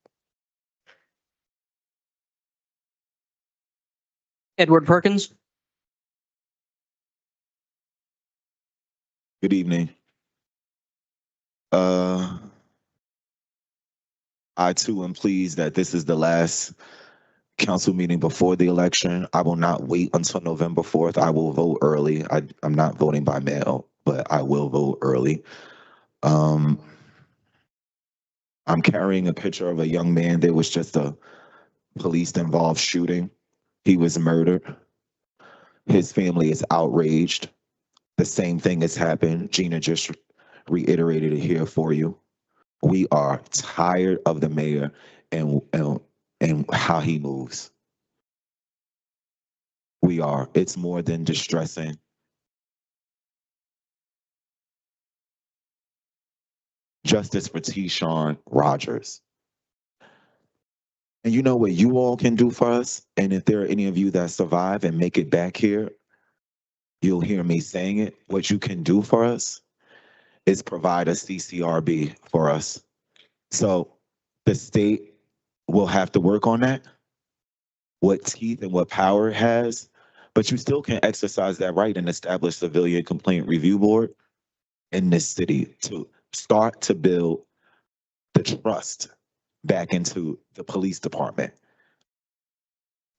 Edward Perkins. Good evening. I too am pleased that this is the last council meeting before the election. I will not wait until November 4th. I will vote early. I'm not voting by mail, but I will vote early. I'm carrying a picture of a young man. There was just a police-involved shooting. He was murdered. His family is outraged. The same thing has happened. Gina just reiterated it here for you. We are tired of the mayor and how he moves. We are. It's more than distressing. Justice for Tyshawn Rogers. And you know what you all can do for us? And if there are any of you that survive and make it back here, you'll hear me saying it. What you can do for us is provide a CCRB for us. So the state will have to work on that, what teeth and what power it has, but you still can exercise that right and establish civilian complaint review board in this city to start to build the trust back into the police department.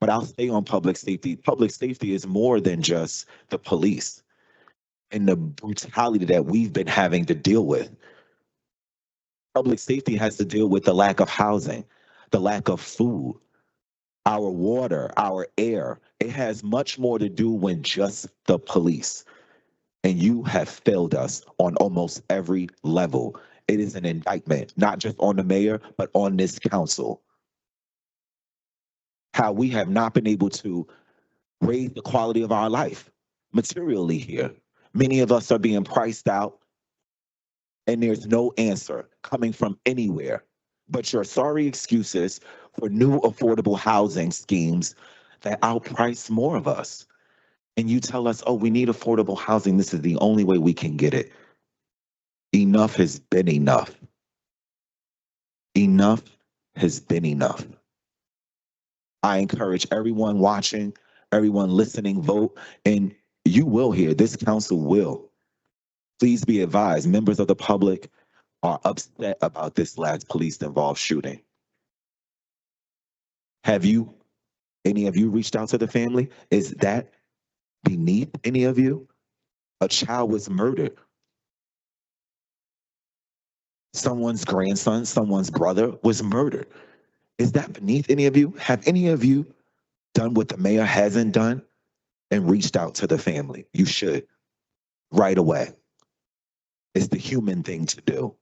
But I'll stay on public safety. Public safety is more than just the police and the brutality that we've been having to deal with. Public safety has to deal with the lack of housing, the lack of food, our water, our air. It has much more to do with just the police. And you have failed us on almost every level. It is an indictment, not just on the mayor, but on this council. How we have not been able to raise the quality of our life materially here. Many of us are being priced out, and there's no answer coming from anywhere but your sorry excuses for new affordable housing schemes that outprice more of us. And you tell us, oh, we need affordable housing. This is the only way we can get it. Enough has been enough. Enough has been enough. I encourage everyone watching, everyone listening, vote, and you will hear, this council will. Please be advised, members of the public are upset about this last police-involved shooting. Have you, any of you reached out to the family? Is that beneath any of you? A child was murdered. Someone's grandson, someone's brother was murdered. Is that beneath any of you? Have any of you done what the mayor hasn't done and reached out to the family? You should, right away. It's the human thing to do.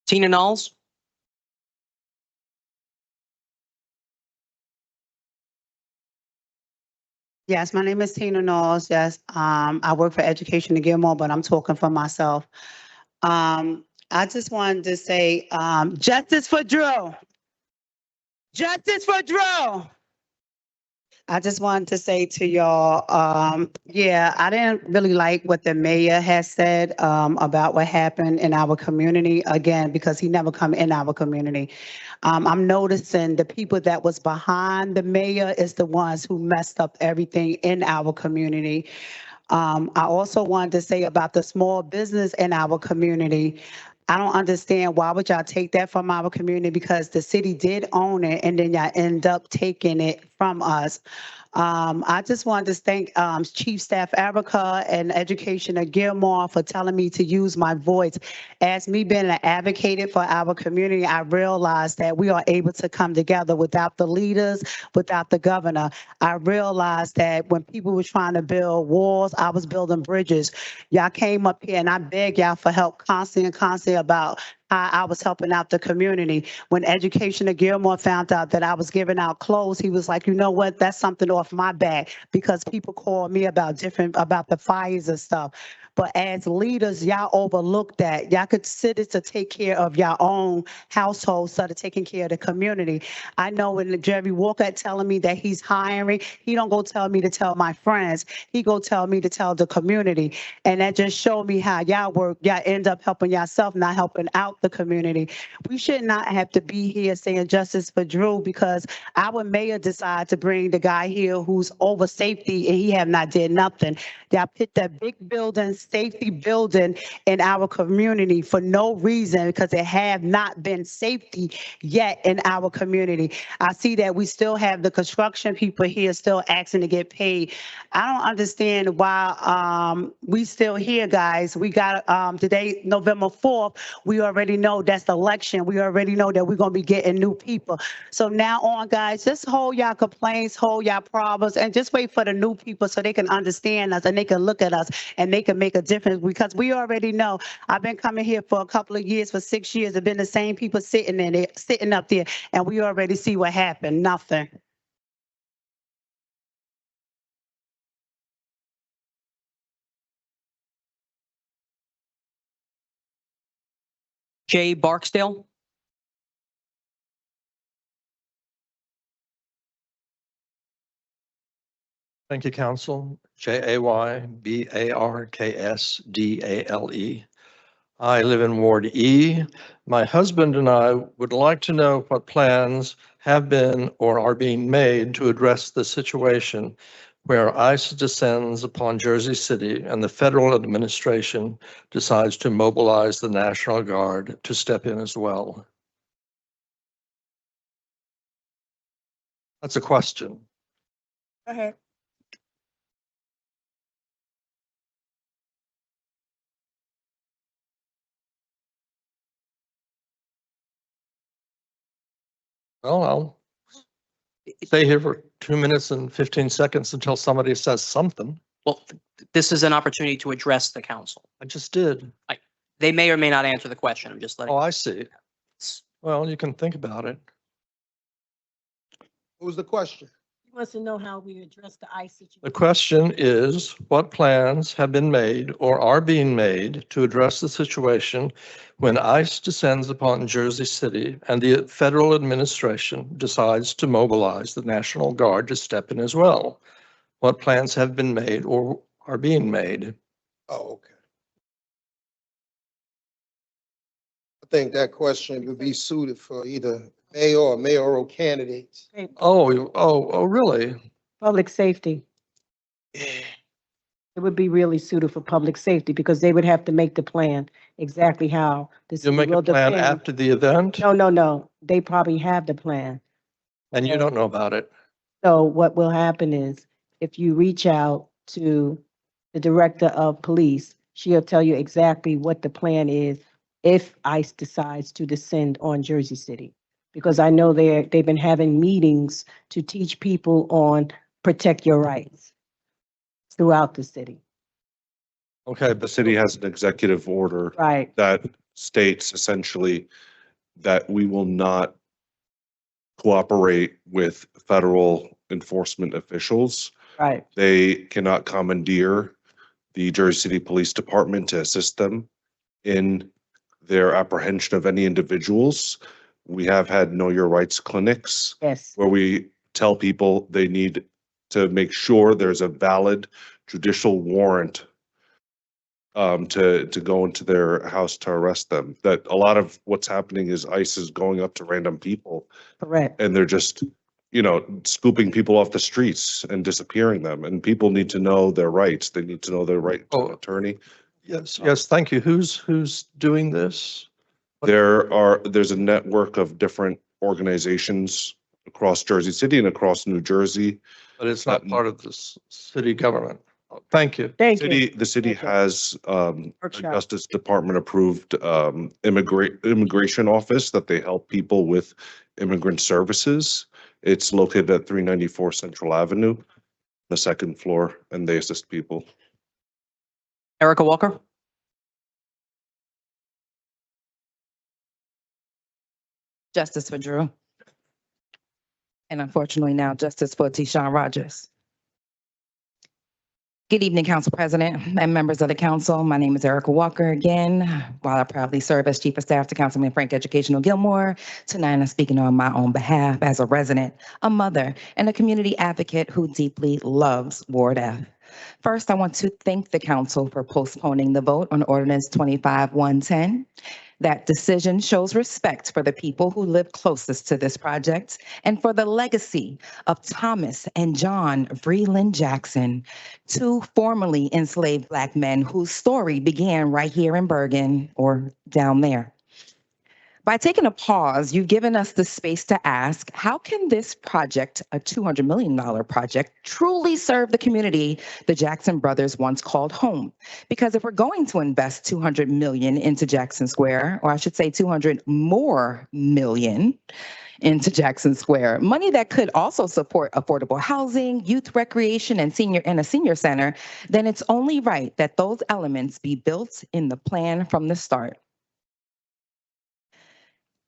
Tina Knowles? Yes, my name is Tina Knowles. Yes, I work for Education in Gilmore, but I'm talking for myself. I just wanted to say, justice for Drew. Justice for Drew. I just wanted to say to y'all, yeah, I didn't really like what the mayor has said about what happened in our community, again, because he never come in our community. I'm noticing the people that was behind the mayor is the ones who messed up everything in our community. I also wanted to say about the small business in our community. I don't understand why would y'all take that from our community, because the city did own it and then y'all end up taking it from us. I just wanted to thank Chief Staff Erica and Educator Gilmore for telling me to use my voice. As me being an advocate for our community, I realized that we are able to come together without the leaders, without the governor. I realized that when people were trying to build walls, I was building bridges. Y'all came up here and I begged y'all for help constantly about how I was helping out the community. When Educator Gilmore found out that I was giving out clothes, he was like, you know what, that's something off my back, because people call me about the fires and stuff. But as leaders, y'all overlook that. Y'all consider to take care of your own household instead of taking care of the community. I know when Jerry Walker telling me that he's hiring, he don't go tell me to tell my friends. He go tell me to tell the community. And that just showed me how y'all work. Y'all end up helping yourself, not helping out the community. We should not have to be here saying justice for Drew, because our mayor decided to bring the guy here who's over safety and he have not did nothing. Y'all put that big building, safety building in our community for no reason, because it have not been safety yet in our community. I see that we still have the construction people here still asking to get paid. I don't understand why we still here, guys. We got today, November 4th. We already know that's the election. We already know that we're going to be getting new people. So now on, guys, just hold y'all complaints, hold y'all problems, and just wait for the new people so they can understand us and they can look at us and they can make a difference, because we already know. I've been coming here for a couple of years, for 6 years. It's been the same people sitting in there, sitting up there, and we already see what happened. Nothing. Jay Barksdale? Thank you, Council. Jaybarksdale. I live in Ward E. My husband and I would like to know what plans have been or are being made to address the situation where ICE descends upon Jersey City and the federal administration decides to mobilize the National Guard to step in as well. That's a question. Go ahead. Well, I'll stay here for 2 minutes and 15 seconds until somebody says something. Well, this is an opportunity to address the council. I just did. They may or may not answer the question. I'm just letting. Oh, I see. Well, you can think about it. What was the question? He wants to know how we address the ICE situation. The question is, what plans have been made or are being made to address the situation when ICE descends upon Jersey City and the federal administration decides to mobilize the National Guard to step in as well? What plans have been made or are being made? Oh, okay. I think that question would be suited for either mayor or mayoral candidates. Oh, really? Public safety. It would be really suited for public safety because they would have to make the plan exactly how this You make a will plan depend. after the event No. They probably have the plan. and you don't know about it. So what will happen is if you reach out to the director of police, she'll tell you exactly what the plan is if ICE decides to descend on Jersey City. Because I know they've been having meetings to teach people on protect your rights throughout the city. Okay, The but city has an executive order Right. that states essentially that we will not cooperate with federal enforcement officials. Right. They cannot commandeer the Jersey City Police Department to assist them in their apprehension of any individuals. We have had Know Your Rights clinics Yes. where we tell people they need to make sure there's a valid judicial warrant to go into their house to arrest them. That a lot of what's happening is ICE is going up to random people Correct. and they're just, scooping people off the streets and disappearing them. And people need to know their rights. They need to know their right to an attorney. yes, thank you. Who's doing this? There's a network of different organizations across Jersey City and across New Jersey. But it's not part of the city government. Thank you. Thank you. The city has a Workshop. Justice Department approved immigration office that they help people with immigrant services. It's located at 394 Central Avenue, the second floor, and they assist people. Erica Walker? Justice for Drew. And unfortunately now justice for Tishawn Rogers. Good evening, Council President and members of the council. My name is Erica Walker again. While I proudly serve as Chief of Staff to Councilman Frank Educational Gilmore, tonight I'm speaking on my own behalf as a resident, a mother, and a community advocate who deeply loves Ward F. First, I want to thank the council for postponing the vote on Ordinance 25-110. That decision shows respect for the people who live closest to this project and for the legacy of Thomas and John Vreeland Jackson, two formerly enslaved Black men whose story began right here in Bergen or down there. By taking a pause, you've given us the space to ask, how can this project, a $200 million project, truly serve the community the Jackson brothers once called home? Because if we're going to invest $200 million into Jackson Square, or I should say 200 more million into Jackson Square, money that could also support affordable housing, youth recreation, and a senior center, then it's only right that those elements be built in the plan from the start.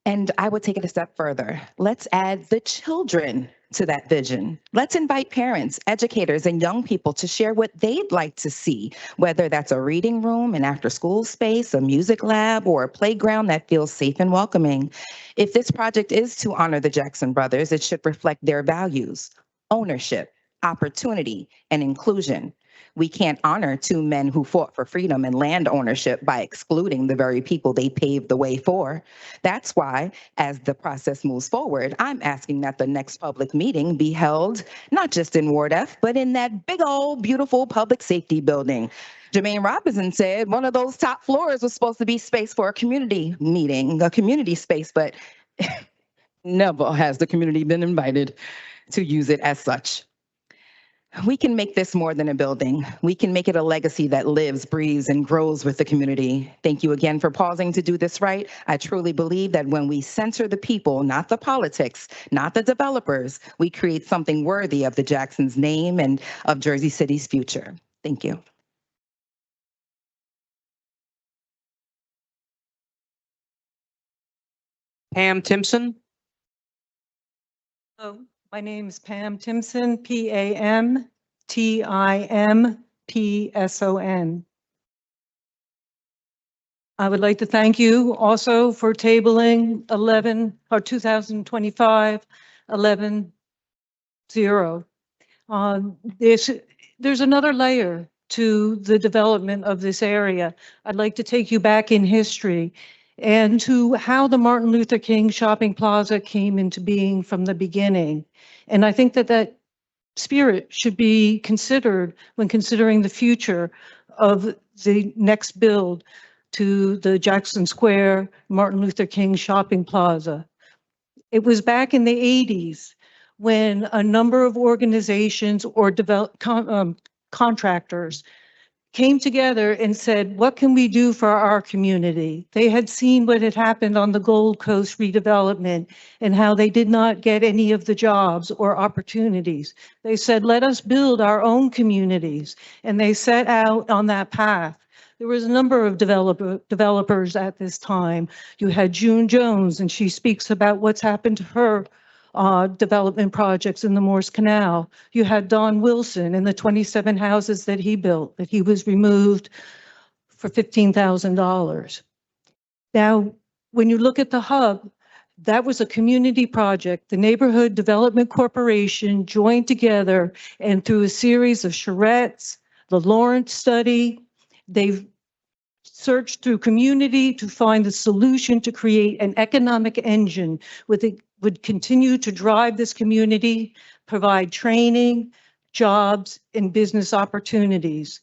And I would take it a step further. Let's add the children to that vision. Let's invite parents, educators, and young people to share what they'd like to see, whether that's a reading room, an after-school space, a music lab, or a playground that feels safe and welcoming. If this project is to honor the Jackson brothers, it should reflect their values, ownership, opportunity, and inclusion. We can't honor two men who fought for freedom and land ownership by excluding the very people they paved the way for. That's why, as the process moves forward, I'm asking that the next public meeting be held not just in Ward F, but in that big old beautiful public safety building. Jermaine Robinson said one of those top floors was supposed to be space for a community meeting, a community space, but never has the community been invited to use it as such. We can make this more than a building. We can make it a legacy that lives, breathes, and grows with the community. Thank you again for pausing to do this right. I truly believe that when we center the people, not the politics, not the developers, we create something worthy of the Jackson's name and of Jersey City's future. Thank you. Pam Timpson. Hello, my name is Pam Timpson, Pamtimpson. I would like to thank you also for tabling 2025 11-0. There's another layer to the development of this area. I'd like to take you back in history and to how the Martin Luther King Shopping Plaza came into being from the beginning. And I think that that spirit should be considered when considering the future of the next build to the Jackson Square Martin Luther King Shopping Plaza. It was back in the 80s when a number of organizations or contractors came together and said, what can we do for our community? They had seen what had happened on the Gold Coast redevelopment and how they did not get any of the jobs or opportunities. They said, let us build our own communities. And they set out on that path. There was a number of developers at this time. You had June Jones, and she speaks about what's happened to her development projects in the Morse Canal. You had Don Wilson and the 27 houses that he built, that he was removed for $15,000. Now, when you look at the hub, that was a community project. The Neighborhood Development Corporation joined together, and through a series of charrettes, the Lawrence study, they've searched through community to find the solution to create an economic engine would continue to drive this community, provide training, jobs, and business opportunities.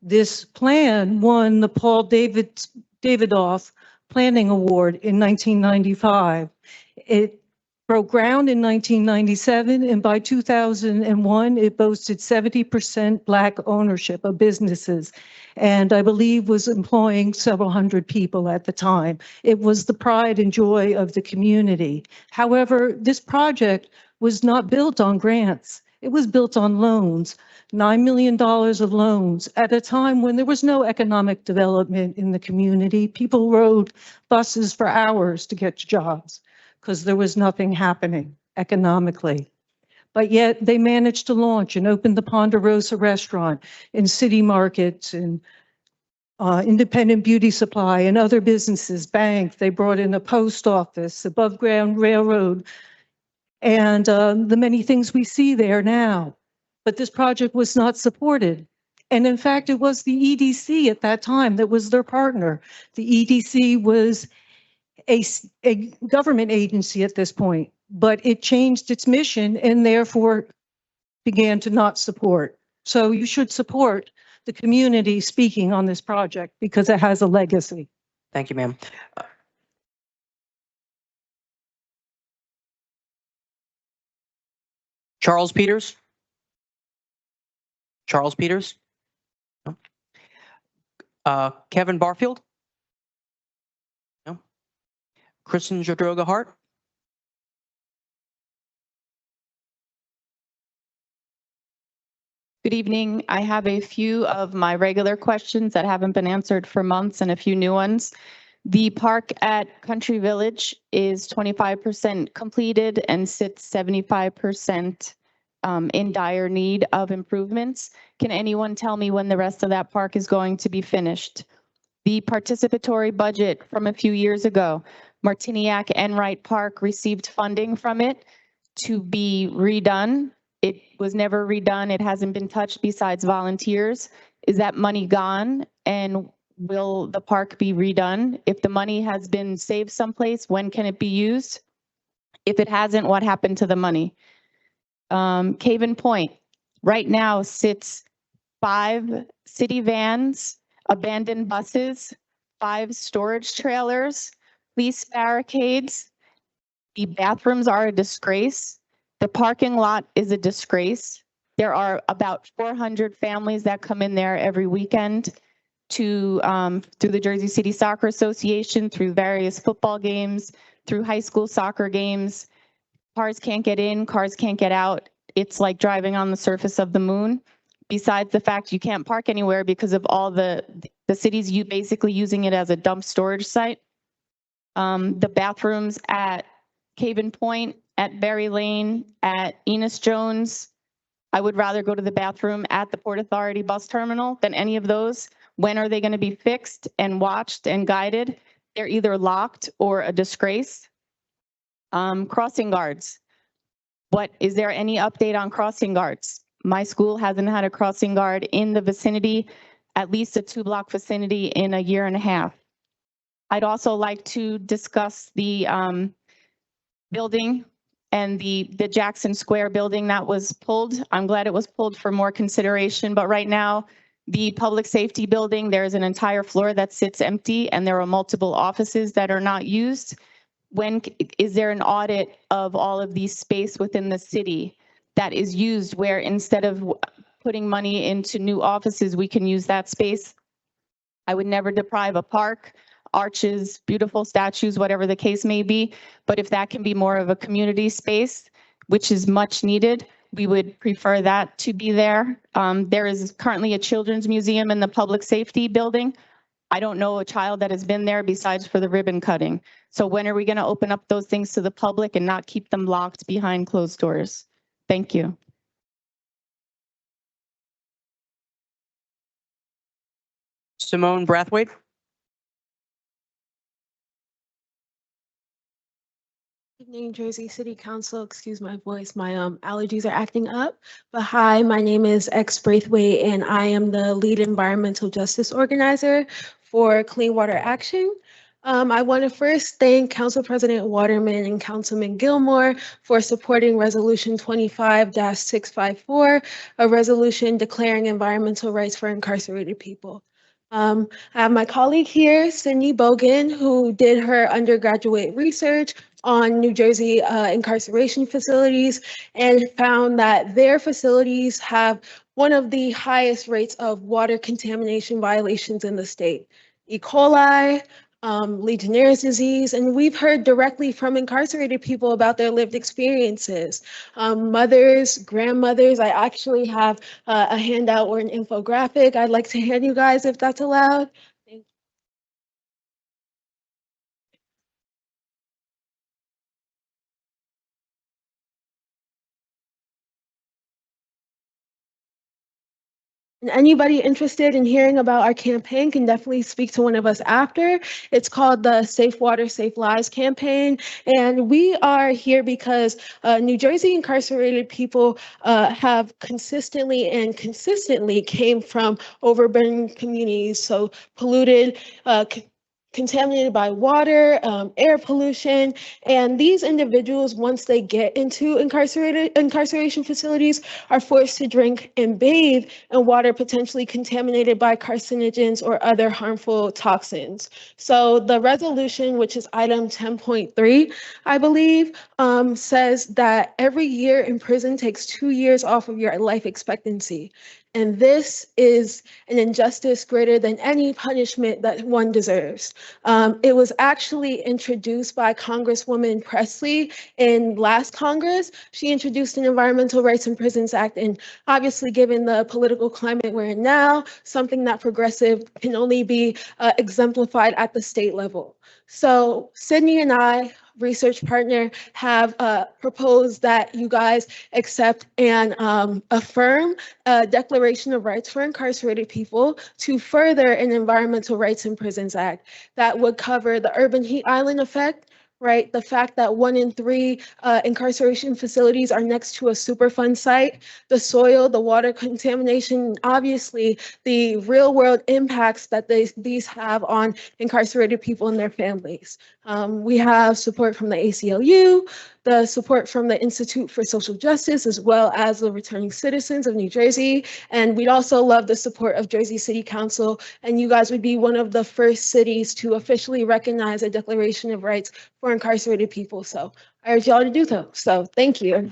This plan won the Paul Davidoff Planning Award in 1995. It broke ground in 1997, and by 2001, it boasted 70% Black ownership of businesses, and I believe was employing several hundred people at the time. It was the pride and joy of the community. However, this project was not built on grants. It was built on loans, $9 million of loans at a time when there was no economic development in the community. People rode buses for hours to get jobs because there was nothing happening economically. But yet they managed to launch and open the Ponderosa restaurant in city markets and Independent Beauty Supply and other businesses, bank. They brought in a post office, above ground railroad, and the many things we see there now. But this project was not supported. And in fact, it was the EDC at that time that was their partner. The EDC was a government agency at this point, but it changed its mission and therefore began to not support. So you should support the community speaking on this project because it has a legacy. Thank you, ma'am. Charles Peters? Charles Peters? No. Kevin Barfield? No. Kristen Jadroga Hart? Good evening. I have a few of my regular questions that haven't been answered for months and a few new ones. The park at Country Village is 25% completed and sits 75% in dire need of improvements. Can anyone tell me when the rest of that park is going to be finished? The participatory budget from a few years ago, Martiniac and Wright Park received funding from it to be redone. It was never redone. It hasn't been touched besides volunteers. Is that money gone? And will the park be redone? If the money has been saved someplace, when can it be used? If it hasn't, what happened to the money? Caven Point right now sits 5 city vans, abandoned buses, 5 storage trailers, police barricades. The bathrooms are a disgrace. The parking lot is a disgrace. There are about 400 families that come in there every weekend to, through the Jersey City Soccer Association, through various football games, through high school soccer games. Cars can't get in, cars can't get out. It's like driving on the surface of the moon. Besides the fact you can't park anywhere because of all the city's basically using it as a dump storage site. The bathrooms at Caven Point, at Berry Lane, at Enos Jones. I would rather go to the bathroom at the Port Authority bus terminal than any of those. When are they going to be fixed and watched and guided? They're either locked or a disgrace. Crossing guards. Is there any update on crossing guards? My school hasn't had a crossing guard in the vicinity, at least a 2-block vicinity, in a year and a half. I'd also like to discuss the building and the Jackson Square building that was pulled. I'm glad it was pulled for more consideration, but right now, the public safety building, there's an entire floor that sits empty and there are multiple offices that are not used. When is there an audit of all of these space within the city that is used where instead of putting money into new offices, we can use that space? I would never deprive a park, arches, beautiful statues, whatever the case may be. But if that can be more of a community space, which is much needed, we would prefer that to be there. There is currently a children's museum in the public safety building. I don't know a child that has been there besides for the ribbon cutting. So when are we going to open up those things to the public and not keep them locked behind closed doors? Thank you. Simone Brathwaite. Evening, Jersey City Council. Excuse my voice, my allergies are acting up. But hi, my name is X Braithwaite, and I am the lead environmental justice organizer for Clean Water Action. I want to first thank Council President Waterman and Councilman Gilmore for supporting Resolution 25-654, a resolution declaring environmental rights for incarcerated people. I have my colleague here, Sydney Bogan, who did her undergraduate research on New Jersey incarceration facilities and found that their facilities have one of the highest rates of water contamination violations in the state. E. coli, Legionnaire's disease, and we've heard directly from incarcerated people about their lived experiences. Mothers, grandmothers, I actually have a handout or an infographic I'd like to hand you guys if that's allowed. And anybody interested in hearing about our campaign can definitely speak to one of us after. It's called the Safe Water, Safe Lives campaign. And we are here because New Jersey incarcerated people have consistently came from overburdened communities, so polluted, contaminated by water, air pollution, and these individuals, once they get into incarceration facilities, are forced to drink and bathe in water potentially contaminated by carcinogens or other harmful toxins. So the resolution, which is item 10.3, I believe, says that every year in prison takes 2 years off of your life expectancy. And this is an injustice greater than any punishment that one deserves. It was actually introduced by Congresswoman Presley in last Congress. She introduced an Environmental Rights in Prisons Act, and obviously given the political climate we're in now, something that progressive can only be exemplified at the state level. So Sydney and I, research partner, have proposed that you guys accept and affirm a Declaration of Rights for Incarcerated People to further an Environmental Rights in Prisons Act that would cover the urban heat island effect, right? The fact that 1 in 3 incarceration facilities are next to a Superfund site, the soil, the water contamination, obviously the real world impacts that these have on incarcerated people and their families. We have support from the ACLU, the support from the Institute for Social Justice, as well as the returning citizens of New Jersey. And we'd also love the support of Jersey City Council. And you guys would be one of the first cities to officially recognize a Declaration of Rights for incarcerated people. So I urge y'all to do so. So thank you.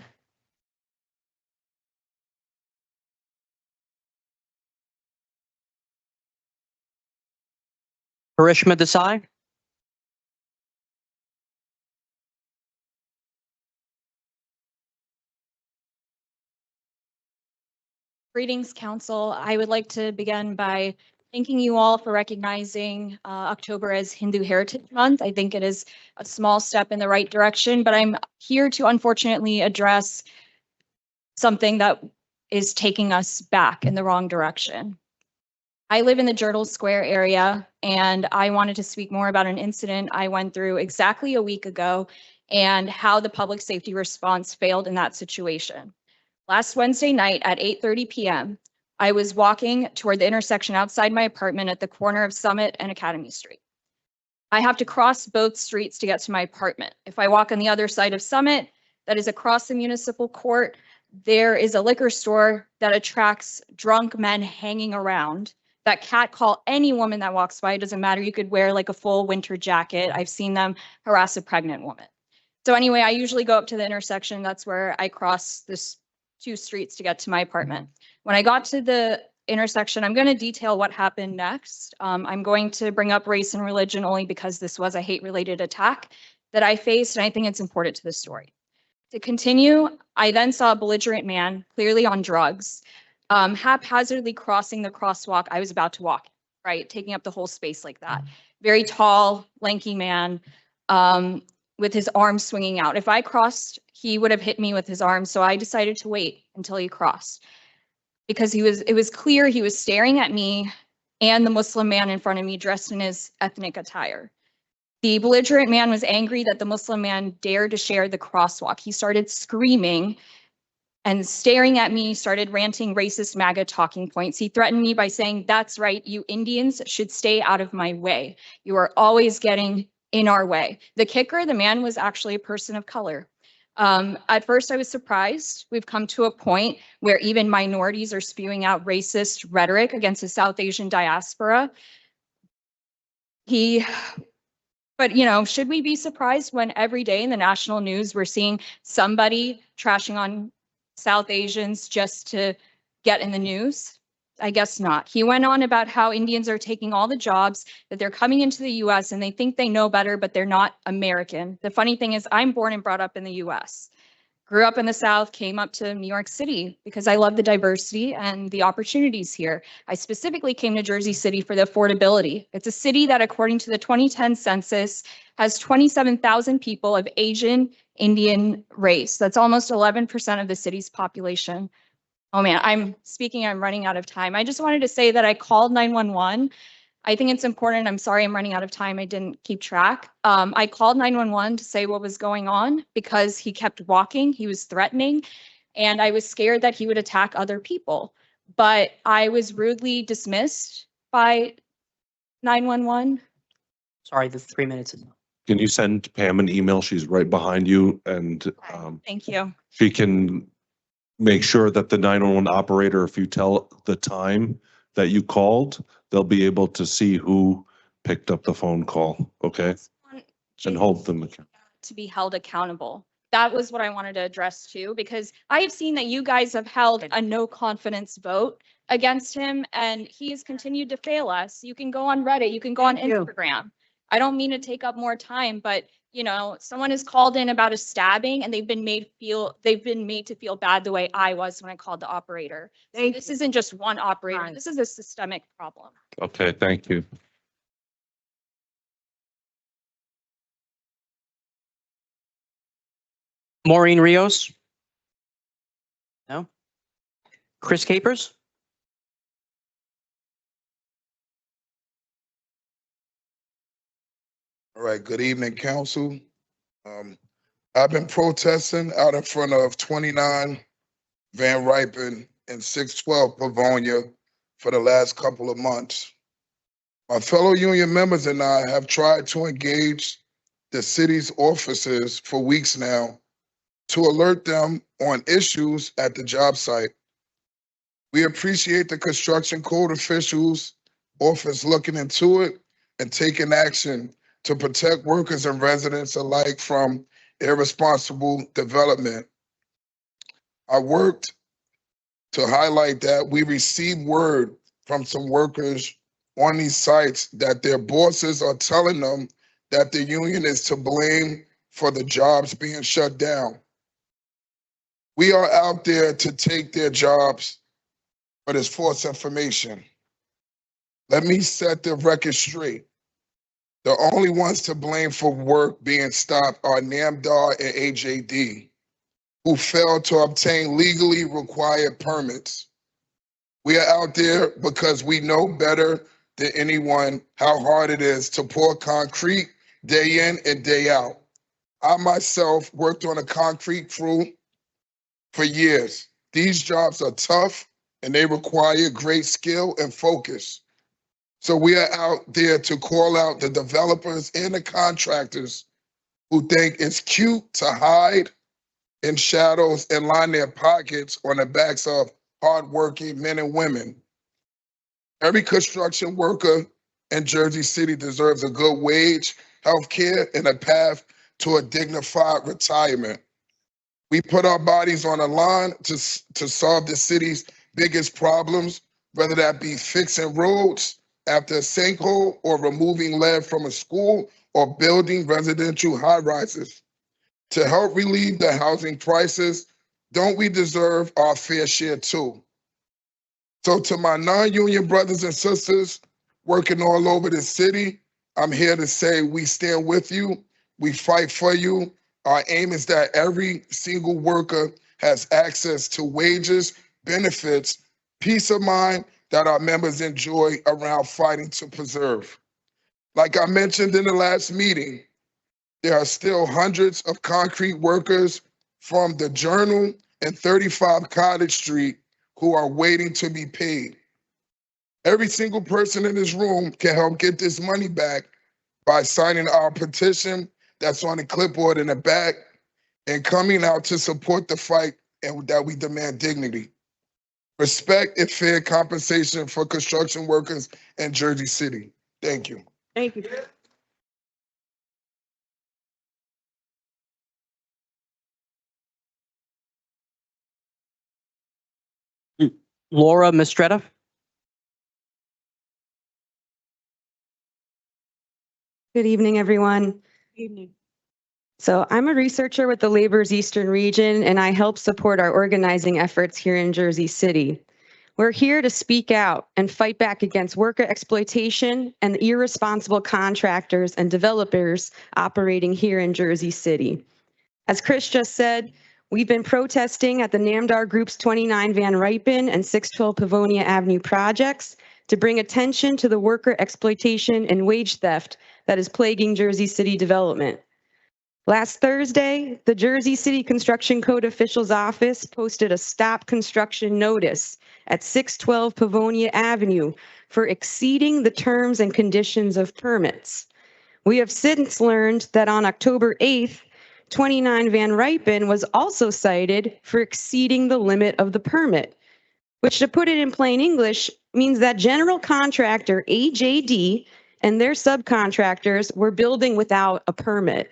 Karishma Desai. Greetings, Council. I would like to begin by thanking you all for recognizing October as Hindu Heritage Month. I think it is a small step in the right direction, but I'm here to unfortunately address something that is taking us back in the wrong direction. I live in the Journal Square area, and I wanted to speak more about an incident I went through exactly a week ago and how the public safety response failed in that situation. Last Wednesday night at 8:30 p.m., I was walking toward the intersection outside my apartment at the corner of Summit and Academy Street. I have to cross both streets to get to my apartment. If I walk on the other side of Summit, that is across the municipal court, there is a liquor store that attracts drunk men hanging around that catcall any woman that walks by. It doesn't matter. You could wear like a full winter jacket. I've seen them harass a pregnant woman. So anyway, I usually go up to the intersection. That's where I cross this 2 streets to get to my apartment. When I got to the intersection, I'm going to detail what happened next. I'm going to bring up race and religion only because this was a hate-related attack that I faced, and I think it's important to the story. To continue, I then saw a belligerent man, clearly on drugs, haphazardly crossing the crosswalk I was about to walk, right, taking up the whole space like that. Very tall, lanky man, with his arms swinging out. If I crossed, he would have hit me with his arms, so I decided to wait until he crossed. Because it was clear he was staring at me and the Muslim man in front of me dressed in his ethnic attire. The belligerent man was angry that the Muslim man dared to share the crosswalk. He started screaming and staring at me, started ranting racist MAGA talking points. He threatened me by saying, "That's right, you Indians should stay out of my way. You are always getting in our way." The kicker, the man was actually a person of color. At first, I was surprised. We've come to a point where even minorities are spewing out racist rhetoric against the South Asian diaspora. But, you know, should we be surprised when every day in the national news we're seeing somebody trashing on South Asians just to get in the news? I guess not. He went on about how Indians are taking all the jobs, that they're coming into the US and they think they know better, but they're not American. The funny thing is I'm born and brought up in the US. Grew up in the South, came up to New York City because I love the diversity and the opportunities here. I specifically came to Jersey City for the affordability. It's a city that, according to the 2010 census, has 27,000 people of Asian Indian race. That's almost 11% of the city's population. Oh man, I'm running out of time. I just wanted to say that I called 911. I think it's important. I'm sorry, I'm running out of time. I didn't keep track. I called 911 to say what was going on because he kept walking. He was threatening, and I was scared that he would attack other people. But I was rudely dismissed by 911. Sorry, the 3 minutes is up. Can you send Pam an email? She's right behind you, and Thank you. she can make sure that the 911 operator, if you tell the time that you called, they'll be able to see who picked up the phone call, okay? And hold them accountable. To be held accountable. That was what I wanted to address too, because I have seen that you guys have held a no confidence vote against him, and he has continued to fail us. You can go on Reddit, you can go on Instagram. I don't mean to take up more time, but you know, someone is called in about a stabbing and they've been made to feel bad the way I was when I called the operator. So this isn't just one operator. This is a systemic problem. Okay, thank you. Maureen Rios? No? Chris Capers? All right, good evening, council. I've been protesting out in front of 29 Van Ripen and 612 Pavonia for the last couple of months. My fellow union members and I have tried to engage the city's officers for weeks now to alert them on issues at the job site. We appreciate the construction code officials' office looking into it and taking action to protect workers and residents alike from irresponsible development. I worked to highlight that we received word from some workers on these sites that their bosses are telling them that the union is to blame for the jobs being shut down. We are out there to take their jobs, but it's false information. Let me set the record straight. The only ones to blame for work being stopped are NAMDAR and AJD, who failed to obtain legally required permits. We are out there because we know better than anyone how hard it is to pour concrete day in and day out. I myself worked on a concrete crew for years. These jobs are tough and they require great skill and focus. So we are out there to call out the developers and the contractors who think it's cute to hide in shadows and line their pockets on the backs of hardworking men and women. Every construction worker in Jersey City deserves a good wage, health care, and a path to a dignified retirement. We put our bodies on the line to solve the city's biggest problems, whether that be fixing roads after a sinkhole or removing lead from a school or building residential high-rises. To help relieve the housing crisis, don't we deserve our fair share too? So to my non-union brothers and sisters working all over the city, I'm here to say we stand with you, we fight for you. Our aim is that every single worker has access to wages, benefits, peace of mind that our members enjoy around fighting to preserve. Like I mentioned in the last meeting, there are still hundreds of concrete workers from the Journal and 35 Cottage Street who are waiting to be paid. Every single person in this room can help get this money back by signing our petition that's on the clipboard in the back and coming out to support the fight and that we demand dignity, respect, and fair compensation for construction workers in Jersey City. Thank you. Thank you. Laura Mistretta. Good evening, everyone. Evening. So I'm a researcher with the Labor's Eastern Region, and I help support our organizing efforts here in Jersey City. We're here to speak out and fight back against worker exploitation and the irresponsible contractors and developers operating here in Jersey City. As Chris just said, we've been protesting at the NAMDAR Group's 29 Van Ruypen and 612 Pavonia Avenue projects to bring attention to the worker exploitation and wage theft that is plaguing Jersey City development. Last Thursday, the Jersey City Construction Code Official's Office posted a stop construction notice at 612 Pavonia Avenue for exceeding the terms and conditions of permits. We have since learned that on October 8th, 29 Van Ruypen was also cited for exceeding the limit of the permit, which, to put it in plain English, means that general contractor AJD and their subcontractors were building without a permit.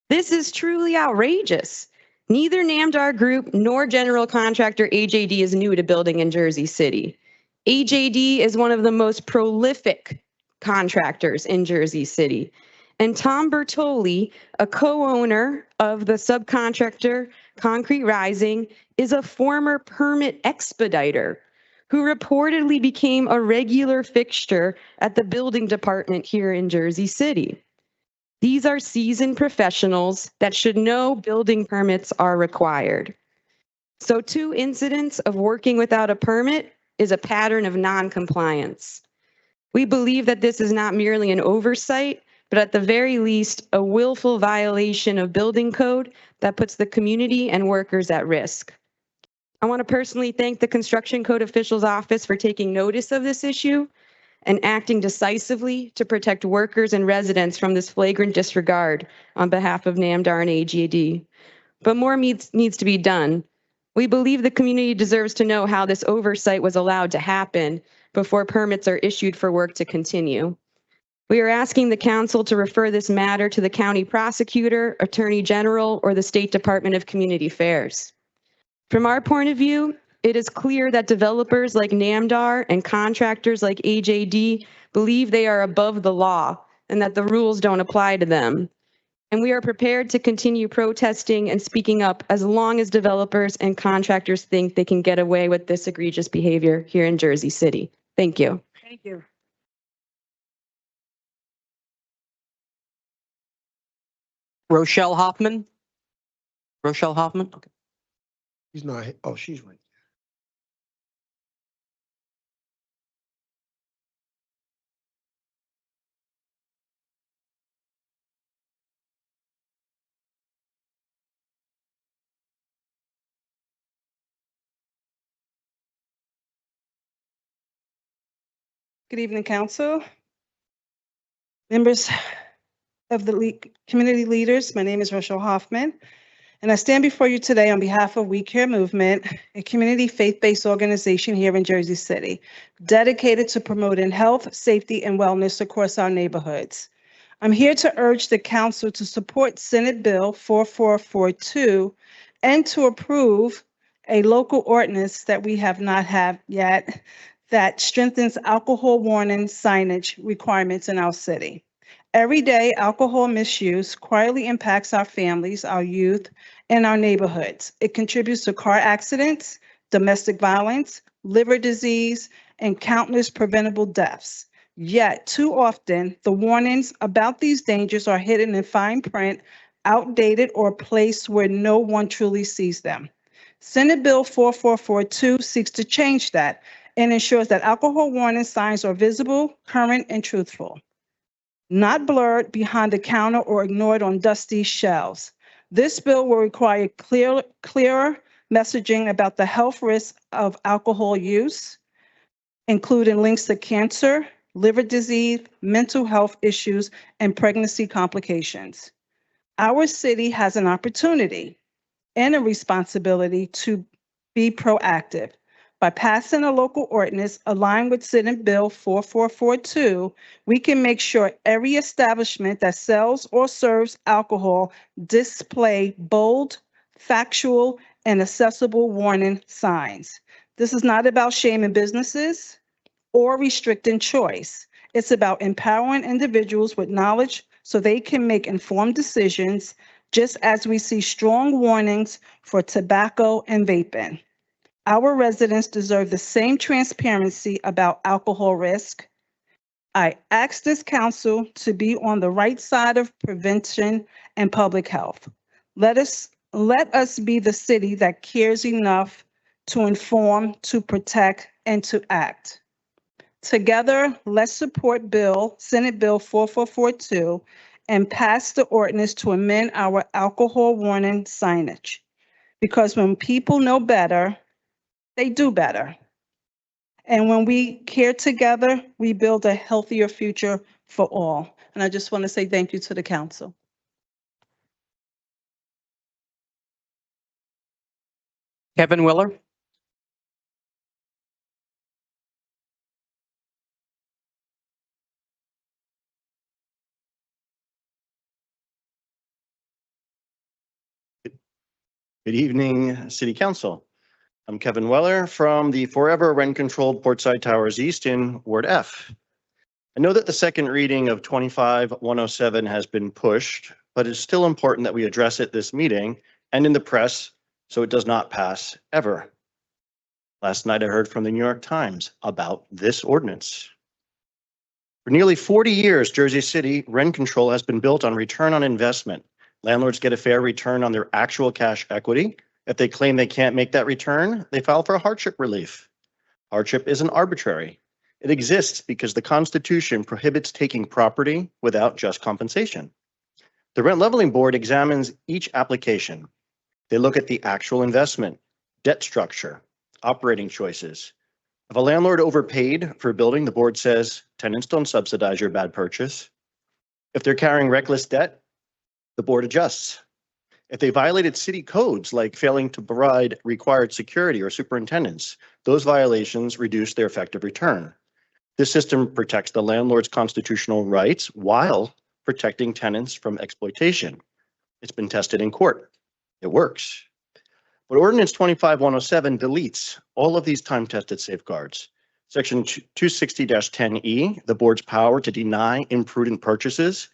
This is truly outrageous. Neither NAMDAR Group nor general contractor AJD is new to building in Jersey City. AJD is one of the most prolific contractors in Jersey City. And Tom Bertoli, a co-owner of the subcontractor Concrete Rising, is a former permit expediter who reportedly became a regular fixture at the building department here in Jersey City. These are seasoned professionals that should know building permits are required. So 2 incidents of working without a permit is a pattern of non-compliance. We believe that this is not merely an oversight, but at the very least, a willful violation of building code that puts the community and workers at risk. I want to personally thank the Construction Code Official's Office for taking notice of this issue and acting decisively to protect workers and residents from this flagrant disregard on behalf of NAMDAR and AJD. But more needs to be done. We believe the community deserves to know how this oversight was allowed to happen before permits are issued for work to continue. We are asking the council to refer this matter to the county prosecutor, attorney general, or the State Department of Community Affairs. From our point of view, it is clear that developers like NAMDAR and contractors like AJD believe they are above the law and that the rules don't apply to them. And we are prepared to continue protesting and speaking up as long as developers and contractors think they can get away with this egregious behavior here in Jersey City. Thank you. Thank you. Rochelle Hoffman? Rochelle Hoffman? Okay. He's not, oh, she's right. Good evening, council. Members of the community leaders, my name is Rochelle Hoffman, and I stand before you today on behalf of We Care Movement, a community faith-based organization here in Jersey City, dedicated to promoting health, safety, and wellness across our neighborhoods. I'm here to urge the council to support Senate Bill 4442 and to approve a local ordinance that we have not had yet that strengthens alcohol warning signage requirements in our city. Every day, alcohol misuse quietly impacts our families, our youth, and our neighborhoods. It contributes to car accidents, domestic violence, liver disease, and countless preventable deaths. Yet, too often, the warnings about these dangers are hidden in fine print, outdated, or placed where no one truly sees them. Senate Bill 4442 seeks to change that and ensures that alcohol warning signs are visible, current, and truthful, not blurred behind the counter or ignored on dusty shelves. This bill will require clearer messaging about the health risks of alcohol use, including links to cancer, liver disease, mental health issues, and pregnancy complications. Our city has an opportunity and a responsibility to be proactive. By passing a local ordinance aligned with Senate Bill 4442, we can make sure every establishment that sells or serves alcohol display bold, factual, and accessible warning signs. This is not about shaming businesses or restricting choice. It's about empowering individuals with knowledge so they can make informed decisions, just as we see strong warnings for tobacco and vaping. Our residents deserve the same transparency about alcohol risk. I ask this council to be on the right side of prevention and public health. Let us be the city that cares enough to inform, to protect, and to act. Together, let's support Senate Bill 4442 and pass the ordinance to amend our alcohol warning signage. Because when people know better, they do better. And when we care together, we build a healthier future for all. And I just want to say thank you to the council. Kevin Willer? Good evening, City Council. I'm Kevin Weller from the forever rent-controlled Portside Towers East in Ward F. I know that the second reading of 25-107 has been pushed, but it's still important that we address it this meeting and in the press so it does not pass ever. Last night, I heard from the New York Times about this ordinance. For nearly 40 years, Jersey City rent control has been built on return on investment. Landlords get a fair return on their actual cash equity. If they claim they can't make that return, they file for hardship relief. Hardship isn't arbitrary. It exists because the Constitution prohibits taking property without just compensation. The Rent Leveling Board examines each application. They look at the actual investment, debt structure, operating choices. If a landlord overpaid for a building, the board says, tenants don't subsidize your bad purchase. If they're carrying reckless debt, the board adjusts. If they violated city codes like failing to provide required security or superintendents, those violations reduce their effective return. This system protects the landlord's constitutional rights while protecting tenants from exploitation. It's been tested in court. It works. But Ordinance 25-107 deletes all of these time-tested safeguards. Section 260-10E, the board's power to deny imprudent purchases,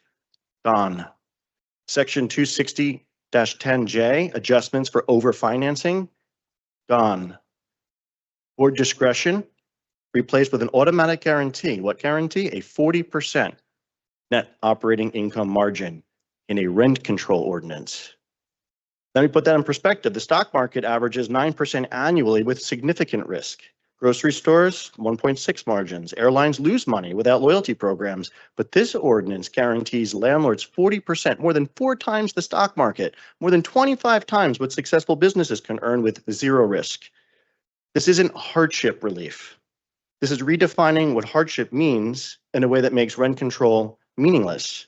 gone. Section 260-10J, adjustments for overfinancing, gone. Board discretion, replaced with an automatic guarantee. What guarantee? A 40% net operating income margin in a rent control ordinance. Let me put that in perspective. The stock market averages 9% annually with significant risk. Grocery stores, 1.6 margins. Airlines lose money without loyalty programs. But this ordinance guarantees landlords 40%, more than 4 times the stock market, more than 25 times what successful businesses can earn with zero risk. This isn't hardship relief. This is redefining what hardship means in a way that makes rent control meaningless.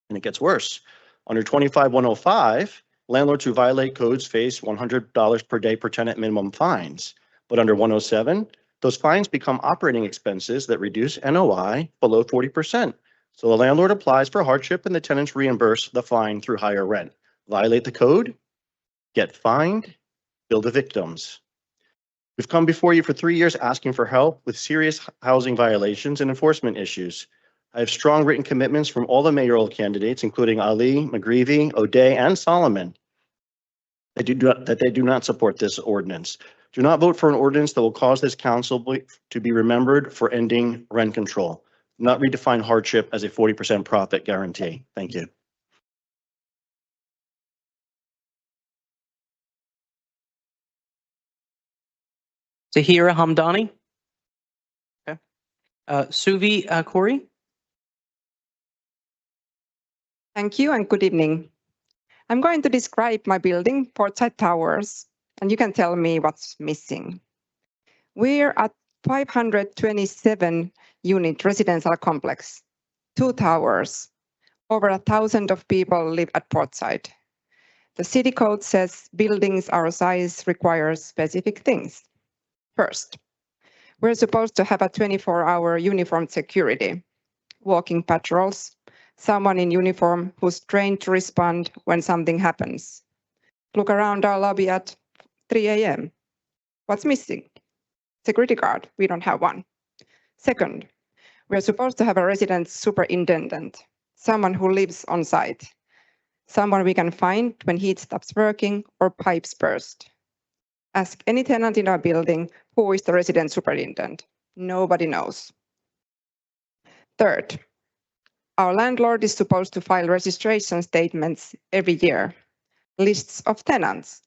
And it gets worse. Under 25-105, landlords who violate codes face $100 per day per tenant minimum fines. But under 107, those fines become operating expenses that reduce NOI below 40%. So the landlord applies for hardship and the tenants reimburse the fine through higher rent. Violate the code, get fined, bill the victims. We've come before you for 3 years asking for help with serious housing violations and enforcement issues. I have strong written commitments from all the mayoral candidates, including Ali, McGreevy, O'Day, and Solomon, that they do not support this ordinance. Do not vote for an ordinance that will cause this council to be remembered for ending rent control. Do not redefine hardship as a 40% profit guarantee. Thank you. Tahira Hamdani. Okay. Suvi Khoury. Thank you and good evening. I'm going to describe my building, Portside Towers, and you can tell me what's missing. We're at 527 unit residential complex, 2 towers. Over 1,000 of people live at Portside. The city code says buildings our size require specific things. First, we're supposed to have a 24-hour uniformed security, walking patrols, someone in uniform who's trained to respond when something happens. Look around our lobby at 3 a.m. What's missing? Security guard, we don't have one. Second, we're supposed to have a resident superintendent, someone who lives on site, someone we can find when heat stops working or pipes burst. Ask any tenant in our building who is the resident superintendent. Nobody knows. Third, our landlord is supposed to file registration statements every year, lists of tenants,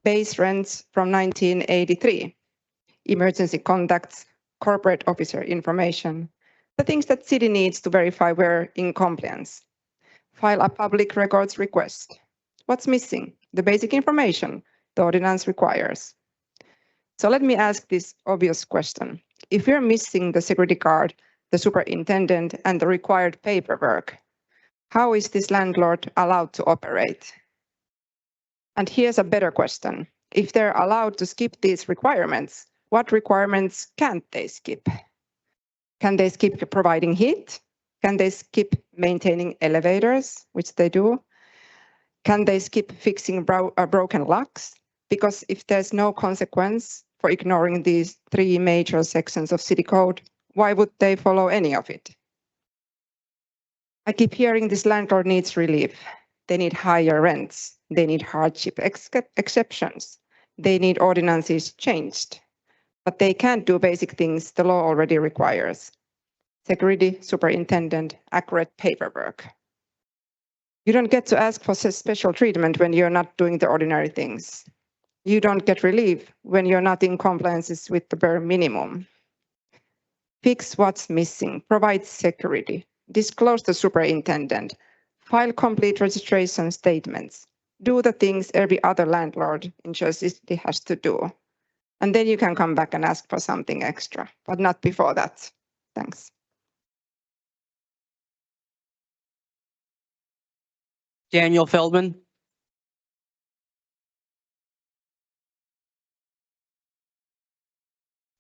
base rents from 1983, emergency contacts, corporate officer information, the things that city needs to verify we're in compliance. File a public records request. What's missing? The basic information the ordinance requires. So let me ask this obvious question. If you're missing the security guard, the superintendent, and the required paperwork, how is this landlord allowed to operate? And here's a better question. If they're allowed to skip these requirements, what requirements can't they skip? Can they skip providing heat? Can they skip maintaining elevators, which they do? Can they skip fixing broken locks? Because if there's no consequence for ignoring these 3 major sections of city code, why would they follow any of it? I keep hearing this landlord needs relief. They need higher rents. They need hardship exceptions. They need ordinances changed. But they can't do basic things the law already requires. Security, superintendent, accurate paperwork. You don't get to ask for special treatment when you're not doing the ordinary things. You don't get relief when you're not in compliance with the bare minimum. Fix what's missing, provide security, disclose the superintendent, file complete registration statements, do the things every other landlord in Jersey City has to do. And then you can come back and ask for something extra, but not before that. Thanks. Daniel Feldman.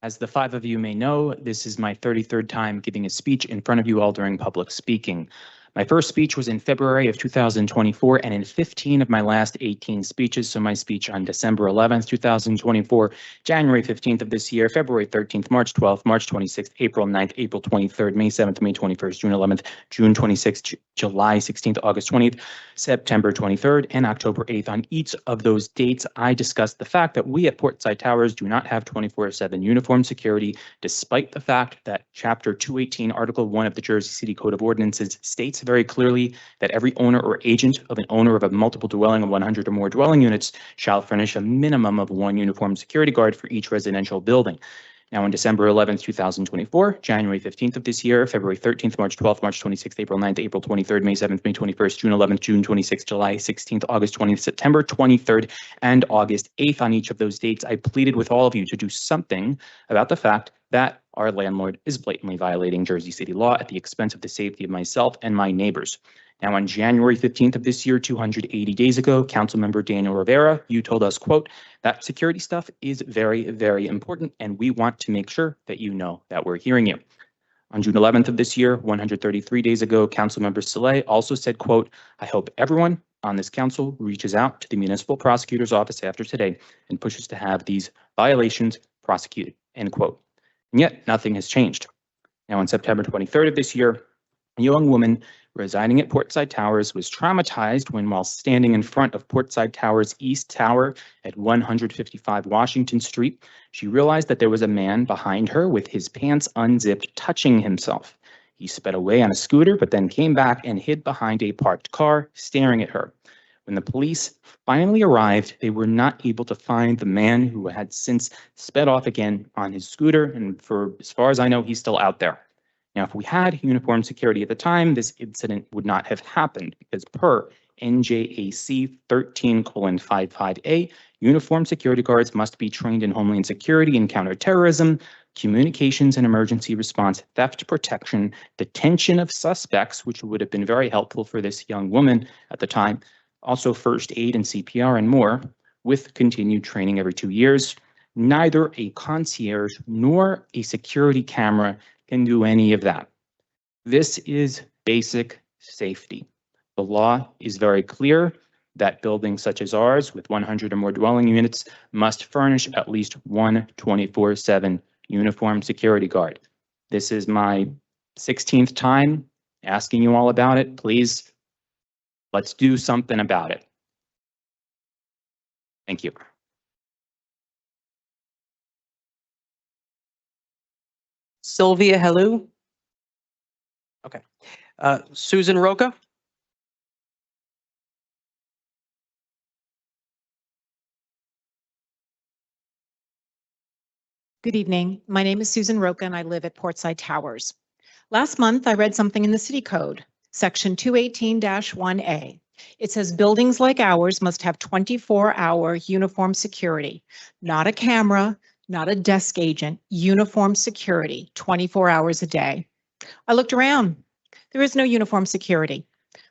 As the 5 of you may know, this is my 33rd time giving a speech in front of you all during public speaking. My first speech was in February of 2024, and in 15 of my last 18 speeches, so my speech on December 11th, 2024, January 15th of this year, February 13th, March 12th, March 26th, April 9th, April 23rd, May 7th, May 21st, June 11th, June 26th, July 16th, August 20th, September 23rd, and October 8th. On each of those dates, I discussed the fact that we at Portside Towers do not have 24/7 uniform security, despite the fact that Chapter 218, Article 1 of the Jersey City Code of Ordinances states very clearly that every owner or agent of an owner of a multiple dwelling of 100 or more dwelling units shall furnish a minimum of 1 uniformed security guard for each residential building. Now, on December 11th, 2024, January 15th of this year, February 13th, March 12th, March 26th, April 9th, April 23rd, May 7th, May 21st, June 11th, June 26th, July 16th, August 20th, September 23rd, and August 8th. On each of those dates, I pleaded with all of you to do something about the fact that our landlord is blatantly violating Jersey City law at the expense of the safety of myself and my neighbors. Now, on January 15th of this year, 280 days ago, Councilmember Daniel Rivera, you told us, quote, that security stuff is very, very important, and we want to make sure that you know that we're hearing you. On June 11th of this year, 133 days ago, Councilmember Saleh also said, quote, I hope everyone on this council reaches out to the municipal prosecutor's office after today and pushes to have these violations prosecuted, end quote. And yet nothing has changed. Now, on September 23rd of this year, a young woman residing at Portside Towers was traumatized when, while standing in front of Portside Towers East Tower at 155 Washington Street, she realized that there was a man behind her with his pants unzipped, touching himself. He sped away on a scooter, but then came back and hid behind a parked car, staring at her. When the police finally arrived, they were not able to find the man, who had since sped off again on his scooter, and for as far as I know, he's still out there. Now, if we had uniformed security at the time, this incident would not have happened, because per NJAC 13:55A, uniformed security guards must be trained in Homeland Security and counterterrorism, communications and emergency response, theft protection, detention of suspects, which would have been very helpful for this young woman at the time, also first aid and CPR and more, with continued training every 2 years. Neither a concierge nor a security camera can do any of that. This is basic safety. The law is very clear that buildings such as ours with 100 or more dwelling units must furnish at least one 24/7 uniformed security guard. This is my 16th time asking you all about it. Please, let's do something about it. Thank you. Sylvia Hello. Okay. Susan Roca. Good evening. My name is Susan Roca and I live at Portside Towers. Last month, I read something in the city code, section 218-1A. It says buildings like ours must have 24-hour uniform security, not a camera, not a desk agent, uniform security, 24 hours a day. I looked around. There is no uniform security.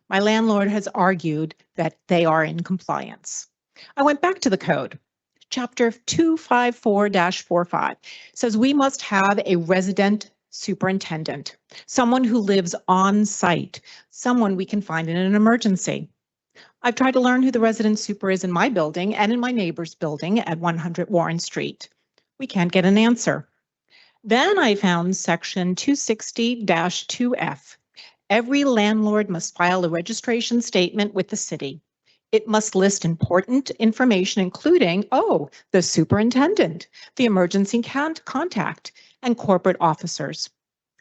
My landlord has argued that they are in compliance. I went back to the code. Chapter 254-45 says we must have a resident superintendent, someone who lives on site, someone we can find in an emergency. I've tried to learn who the resident super is in my building and in my neighbor's building at 100 Warren Street. We can't get an answer. Then I found section 260-2F. Every landlord must file a registration statement with the city. It must list important information, including, the superintendent, the emergency contact, and corporate officers.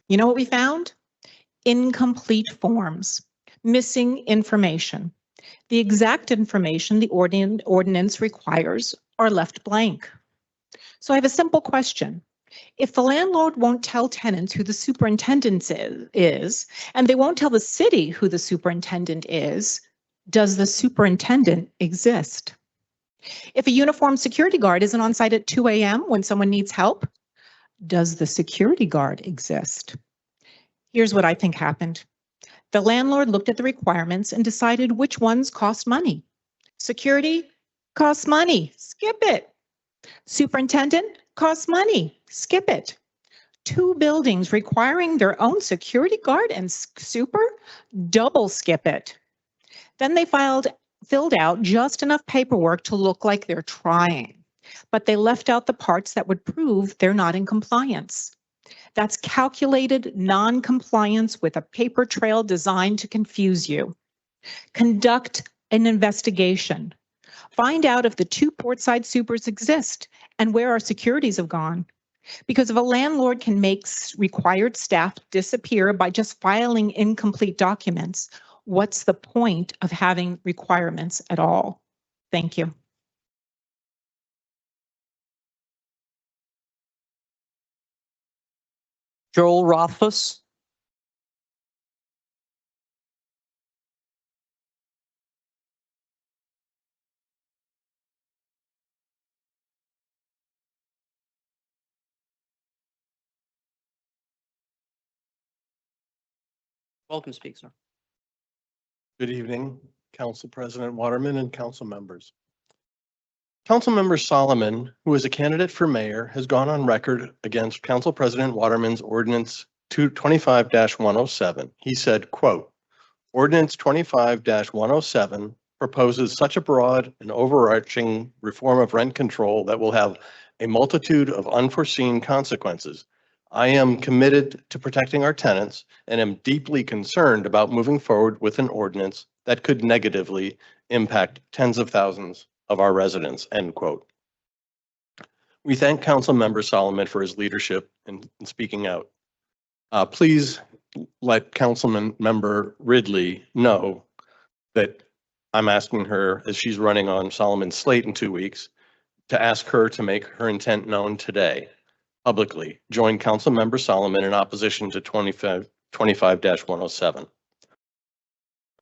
You know what we found? Incomplete forms, missing information. The exact information the ordinance requires are left blank. So I have a simple question. If the landlord won't tell tenants who the superintendent is, and they won't tell the city who the superintendent is, does the superintendent exist? If a uniformed security guard isn't on site at 2 a.m. when someone needs help, does the security guard exist? Here's what I think happened. The landlord looked at the requirements and decided which ones cost money. Security costs money, skip it. Superintendent costs money, skip it. 2 buildings requiring their own security guard and super? Double skip it. Then they filled out just enough paperwork to look like they're trying, but they left out the parts that would prove they're not in compliance. That's calculated non-compliance with a paper trail designed to confuse you. Conduct an investigation. Find out if the 2 portside supers exist and where our securities have gone. Because if a landlord can make required staff disappear by just filing incomplete documents, what's the point of having requirements at all? Thank you. Joel Rothfuss. Welcome, to speak, sir. Good evening, Council President Waterman and council members. Councilmember Solomon, who is a candidate for mayor, has gone on record against Council President Waterman's Ordinance 225-107. He said, quote, Ordinance 25-107 proposes such a broad and overarching reform of rent control that will have a multitude of unforeseen consequences. I am committed to protecting our tenants and am deeply concerned about moving forward with an ordinance that could negatively impact tens of thousands of our residents, end quote. We thank Councilmember Solomon for his leadership in speaking out. Please let Councilmember Ridley know that I'm asking her, as she's running on Solomon's slate in 2 weeks, to ask her to make her intent known today, publicly. Join Councilmember Solomon in opposition to 25-107.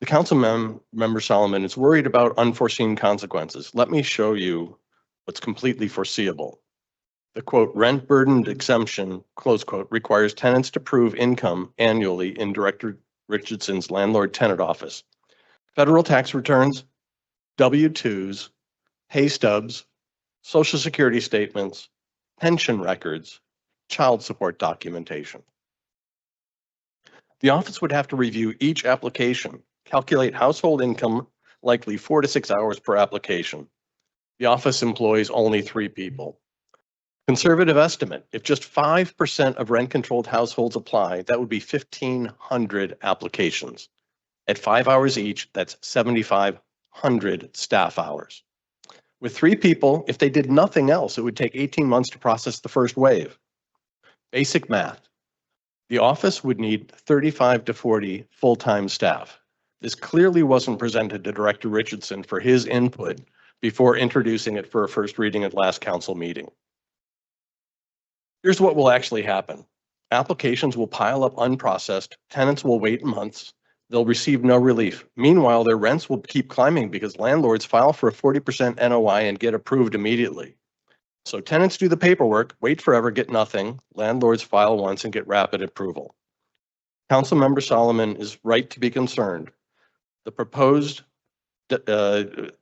The Councilmember Solomon is worried about unforeseen consequences. Let me show you what's completely foreseeable. The quote, rent burdened exemption, close quote, requires tenants to prove income annually in Director Richardson's landlord tenant office. Federal tax returns, W-2s, pay stubs, social security statements, pension records, child support documentation. The office would have to review each application, calculate household income, likely 4 to 6 hours per application. The office employs only 3 people. Conservative estimate, if just 5% of rent-controlled households apply, that would be 1,500 applications. At 5 hours each, that's 7,500 staff hours. With 3 people, if they did nothing else, it would take 18 months to process the first wave. Basic math. The office would need 35 to 40 full-time staff. This clearly wasn't presented to Director Richardson for his input before introducing it for a first reading at last council meeting. Here's what will actually happen. Applications will pile up unprocessed, tenants will wait months, they'll receive no relief. Meanwhile, their rents will keep climbing because landlords file for a 40% NOI and get approved immediately. So tenants do the paperwork, wait forever, get nothing. Landlords file once and get rapid approval. Councilmember Solomon is right to be concerned. The proposed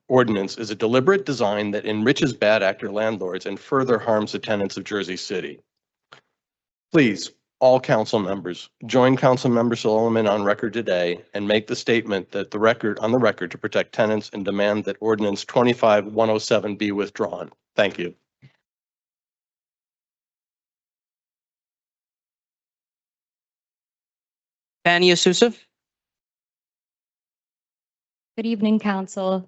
ordinance is a deliberate design that enriches bad actor landlords and further harms the tenants of Jersey City. Please, all council members, join Councilmember Solomon on record today and make the statement that on the record to protect tenants and demand that Ordinance 25-107 be withdrawn. Thank you. Tanya Sousa. Good evening, Council.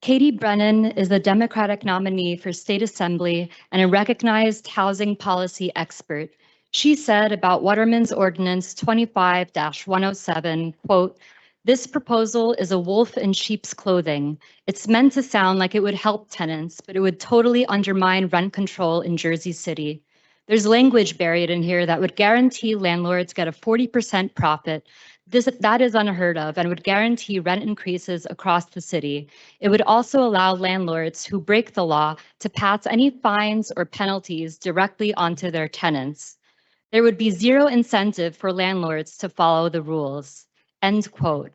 Katie Brennan is the Democratic nominee for State Assembly and a recognized housing policy expert. She said about Waterman's Ordinance 25-107, quote, "This proposal is a wolf in sheep's clothing. It's meant to sound like it would help tenants, but it would totally undermine rent control in Jersey City. There's language buried in here that would guarantee landlords get a 40% profit. That is unheard of and would guarantee rent increases across the city. It would also allow landlords who break the law to pass any fines or penalties directly onto their tenants. There would be zero incentive for landlords to follow the rules." End quote.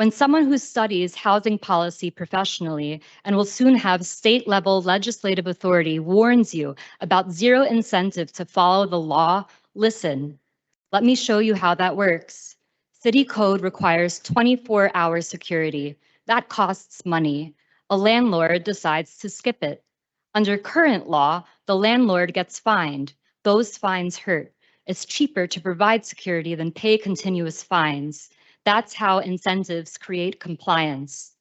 When someone who studies housing policy professionally and will soon have state-level legislative authority warns you about zero incentive to follow the law, listen. Let me show you how that works. City code requires 24-hour security. That costs money. A landlord decides to skip it. Under current law, the landlord gets fined. Those fines hurt. It's cheaper to provide security than pay continuous fines. That's how incentives create compliance.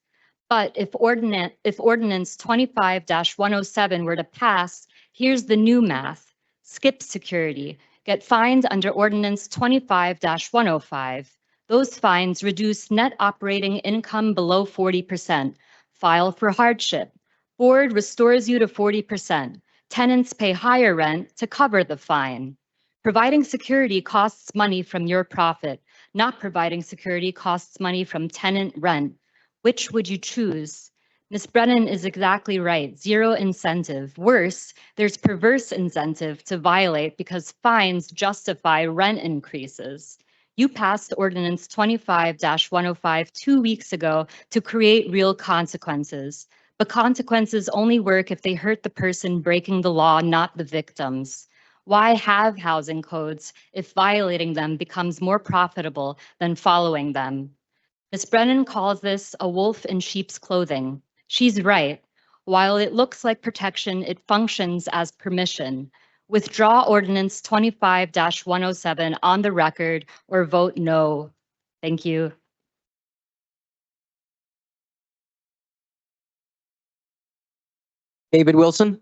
But if Ordinance 25-107 were to pass, here's the new math. Skip security. Get fined under Ordinance 25-105. Those fines reduce net operating income below 40%. File for hardship. Board restores you to 40%. Tenants pay higher rent to cover the fine. Providing security costs money from your profit. Not providing security costs money from tenant rent. Which would you choose? Ms. Brennan is exactly right. Zero incentive. Worse, there's perverse incentive to violate because fines justify rent increases. You passed Ordinance 25-105 2 weeks ago to create real consequences. But consequences only work if they hurt the person breaking the law, not the victims. Why have housing codes if violating them becomes more profitable than following them? Ms. Brennan calls this a wolf in sheep's clothing. She's right. While it looks like protection, it functions as permission. Withdraw Ordinance 25-107 on the record or vote no. Thank you. David Wilson.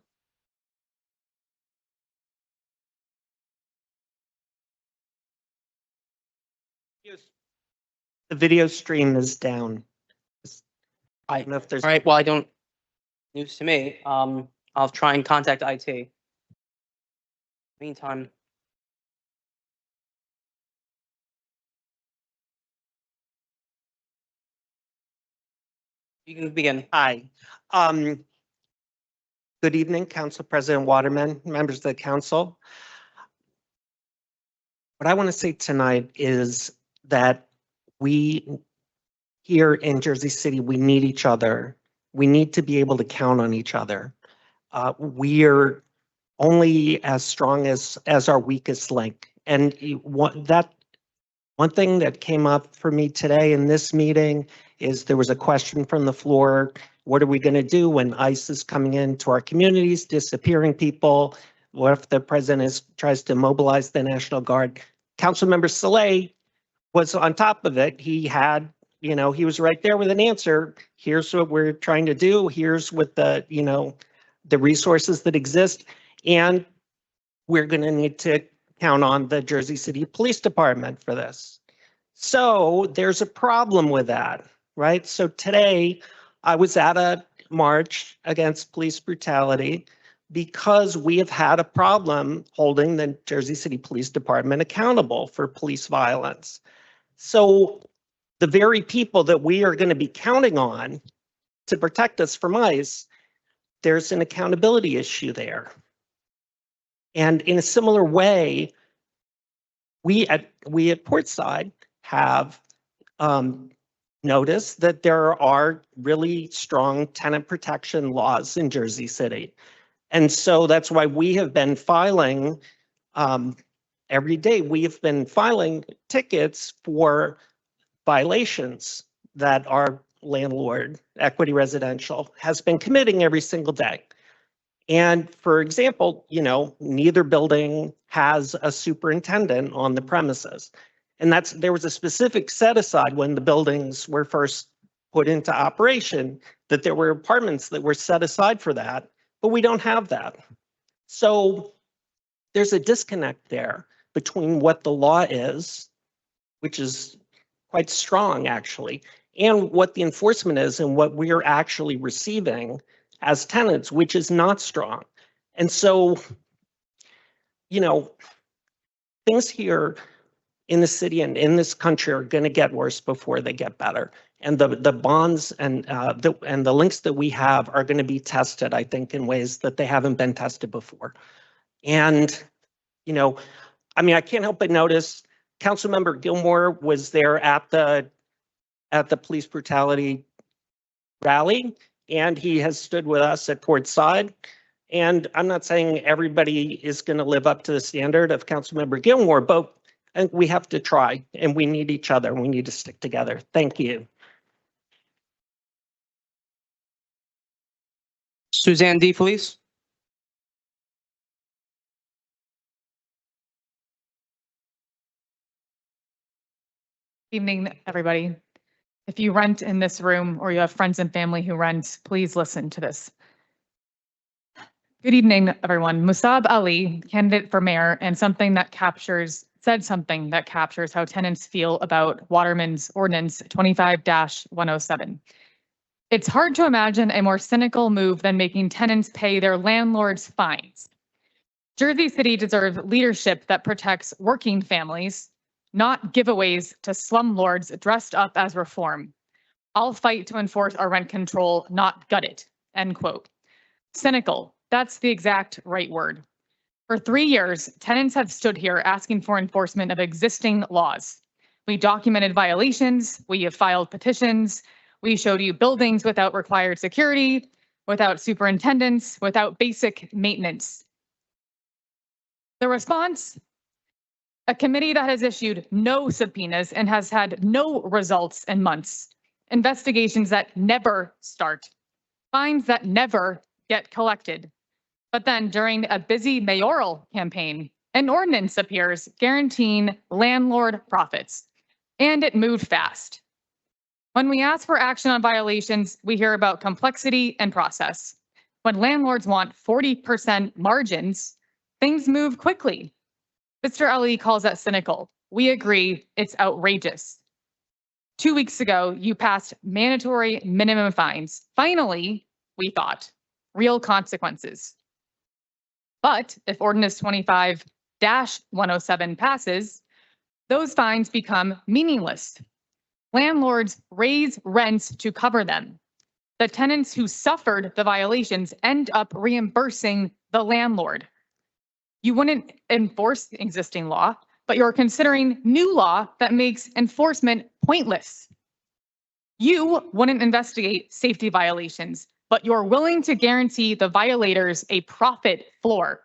The video stream is down. I don't know if there's. All right, well, I don't, news to me. I'll try and contact IT. Meantime. You can begin. Hi. Good evening, Council President Waterman, members of the council. What I want to say tonight is that we here in Jersey City, we need each other. We need to be able to count on each other. We're only as strong as our weakest link. And one thing that came up for me today in this meeting is there was a question from the floor. What are we going to do when ICE is coming into our communities, disappearing people? What if the president tries to mobilize the National Guard? Councilmember Saleh was on top of it. He had, he was right there with an answer. Here's what we're trying to do. Here's what the resources that exist. And we're going to need to count on the Jersey City Police Department for this. So there's a problem with that, right? So today I was at a march against police brutality because we have had a problem holding the Jersey City Police Department accountable for police violence. So the very people that we are going to be counting on to protect us from ICE, there's an accountability issue there. And in a similar way, we at Portside have noticed that there are really strong tenant protection laws in Jersey City. And so that's why we have been filing every day. We have been filing tickets for violations that our landlord, Equity Residential, has been committing every single day. And for example, neither building has a superintendent on the premises. And there was a specific set aside when the buildings were first put into operation that there were apartments that were set aside for that, but we don't have that. So there's a disconnect there between what the law is, which is quite strong actually, and what the enforcement is and what we are actually receiving as tenants, which is not strong. And so, things here in the city and in this country are going to get worse before they get better. And the bonds and the links that we have are going to be tested, I think, in ways that they haven't been tested before. And, I can't help but notice Councilmember Gilmore was there at the at the police brutality rally, and he has stood with us at Port Side. And I'm not saying everybody is going to live up to the standard of Councilmember Gilmore, but I think we have to try, and we need each other. We need to stick together. Thank you. Suzanne DeFelice. Evening, everybody. If you rent in this room or you have friends and family who rent, please listen to this. Good evening, everyone. Musab Ali, candidate for mayor, and said something that captures how tenants feel about Waterman's Ordinance 25-107. It's hard to imagine a more cynical move than making tenants pay their landlords fines. Jersey City deserves leadership that protects working families, not giveaways to slumlords dressed up as reform. I'll fight to enforce our rent control, not gut it, end quote. Cynical, that's the exact right word. For 3 years, tenants have stood here asking for enforcement of existing laws. We documented violations, we have filed petitions, we showed you buildings without required security, without superintendents, without basic maintenance. The response? A committee that has issued no subpoenas and has had no results in months. Investigations that never start. Fines that never get collected. But then during a busy mayoral campaign, an ordinance appears guaranteeing landlord profits. And it moved fast. When we ask for action on violations, we hear about complexity and process. When landlords want 40% margins, things move quickly. Mr. Ali calls that cynical. We agree, it's outrageous. 2 weeks ago, you passed mandatory minimum fines. Finally, we thought, real consequences. But if Ordinance 25-107 passes, those fines become meaningless. Landlords raise rents to cover them. The tenants who suffered the violations end up reimbursing the landlord. You wouldn't enforce the existing law, but you're considering new law that makes enforcement pointless. You wouldn't investigate safety violations, but you're willing to guarantee the violators a profit floor.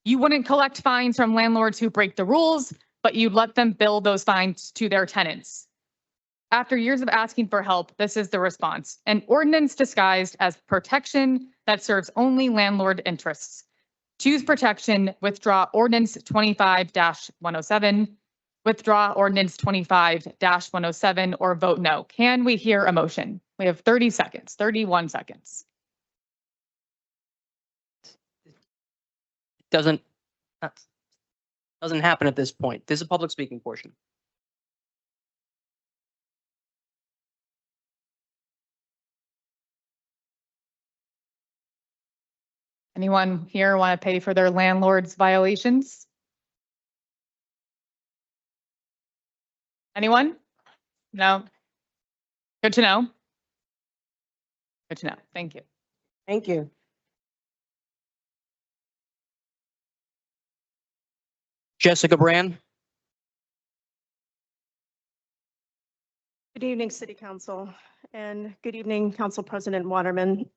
You wouldn't collect fines from landlords who break the rules, but you'd let them bill those fines to their tenants. After years of asking for help, this is the response: an ordinance disguised as protection that serves only landlord interests. Choose protection, withdraw Ordinance 25-107, withdraw Ordinance 25-107, or vote no. Can we hear a motion? We have 30 seconds, 31 seconds. Doesn't happen at this point. This is a public speaking portion. Anyone here want to pay for their landlord's violations? Anyone? No? Good to know. Good to know. Thank you. Thank you. Jessica Brand. Good evening, City Council, and good evening, Council President Waterman.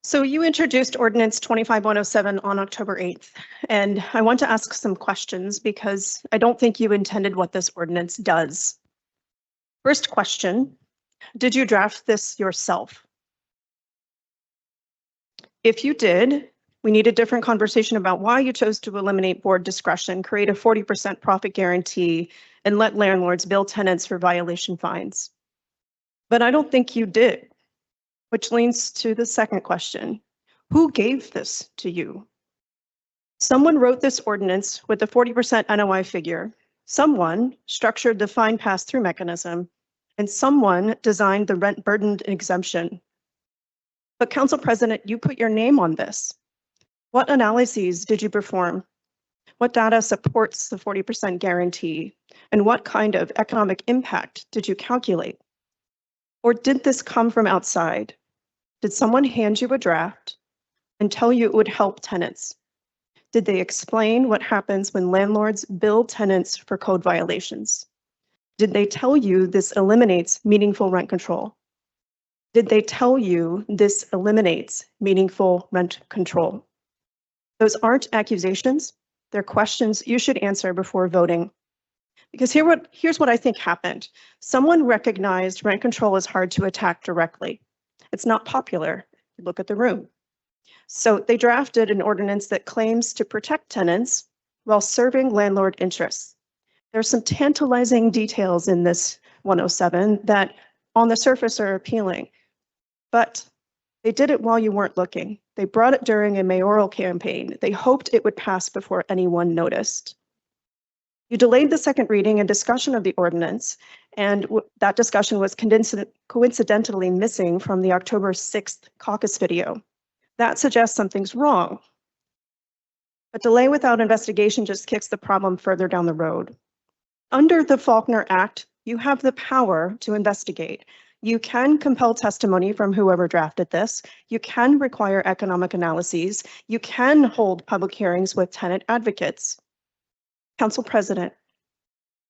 So you introduced Ordinance 25-107 on October 8th, and I want to ask some questions because I don't think you intended what this ordinance does. First question, did you draft this yourself? If you did, we need a different conversation about why you chose to eliminate board discretion, create a 40% profit guarantee, and let landlords bill tenants for violation fines. But I don't think you did, which leads to the second question. Who gave this to you? Someone wrote this ordinance with a 40% NOI figure. Someone structured the fine pass-through mechanism, and someone designed the rent burden exemption. But Council President, you put your name on this. What analyses did you perform? What data supports the 40% guarantee? And what kind of economic impact did you calculate? Or did this come from outside? Did someone hand you a draft and tell you it would help tenants? Did they explain what happens when landlords bill tenants for code violations? Did they tell you this eliminates meaningful rent control? Did they tell you this eliminates meaningful rent control? Those aren't accusations. They're questions you should answer before voting. Because here's what I think happened. Someone recognized rent control is hard to attack directly. It's not popular. Look at the room. So they drafted an ordinance that claims to protect tenants while serving landlord interests. There's some tantalizing details in this 107 that on the surface are appealing, but they did it while you weren't looking. They brought it during a mayoral campaign. They hoped it would pass before anyone noticed. You delayed the second reading and discussion of the ordinance, and that discussion was coincidentally missing from the October 6th caucus video. That suggests something's wrong. But delay without investigation just kicks the problem further down the road. Under the Faulkner Act, you have the power to investigate. You can compel testimony from whoever drafted this. You can require economic analyses. You can hold public hearings with tenant advocates. Council President,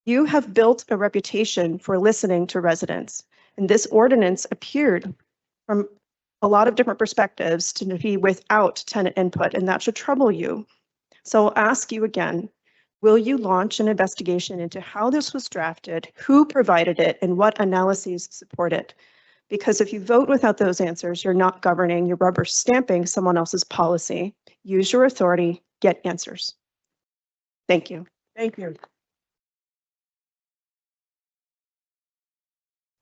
you have built a reputation for listening to residents, and this ordinance appeared from a lot of different perspectives to be without tenant input, and that should trouble you. So I'll ask you again, will you launch an investigation into how this was drafted, who provided it, and what analyses support it? Because if you vote without those answers, you're not governing, you're rubber stamping someone else's policy. Use your authority, get answers. Thank you. Thank you.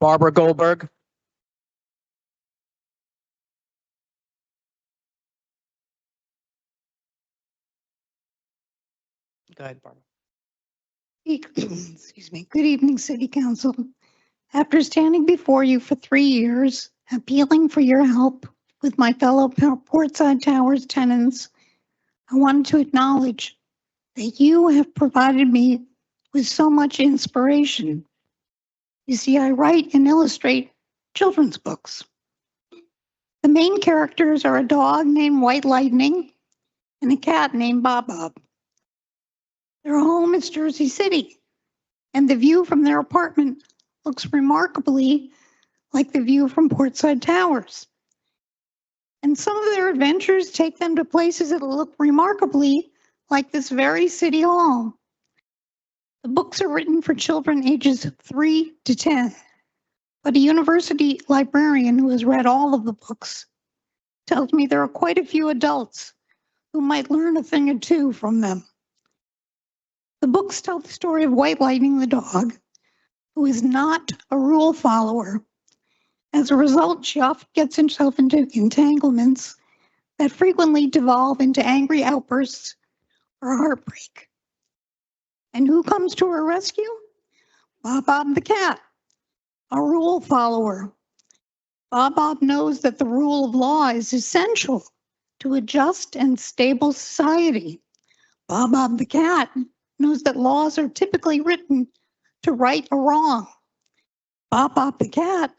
Barbara Goldberg. Go ahead, Barbara. Excuse me. Good evening, City Council. After standing before you for 3 years, appealing for your help with my fellow Portside Towers tenants, I wanted to acknowledge that you have provided me with so much inspiration. You see, I write and illustrate children's books. The main characters are a dog named White Lightning and a cat named Bob Bob. Their home is Jersey City, and the view from their apartment looks remarkably like the view from Portside Towers. And some of their adventures take them to places that look remarkably like this very City Hall. The books are written for children ages 3 to 10, but a university librarian who has read all of the books tells me there are quite a few adults who might learn a thing or two from them. The books tell the story of White Lightning the dog, who is not a rule follower. As a result, she often gets herself into entanglements that frequently devolve into angry outbursts or heartbreak. And who comes to her rescue? Bob Bob the cat, a rule follower. Bob Bob knows that the rule of law is essential to a just and stable society. Bob Bob the cat knows that laws are typically written to right a wrong. Bob Bob the cat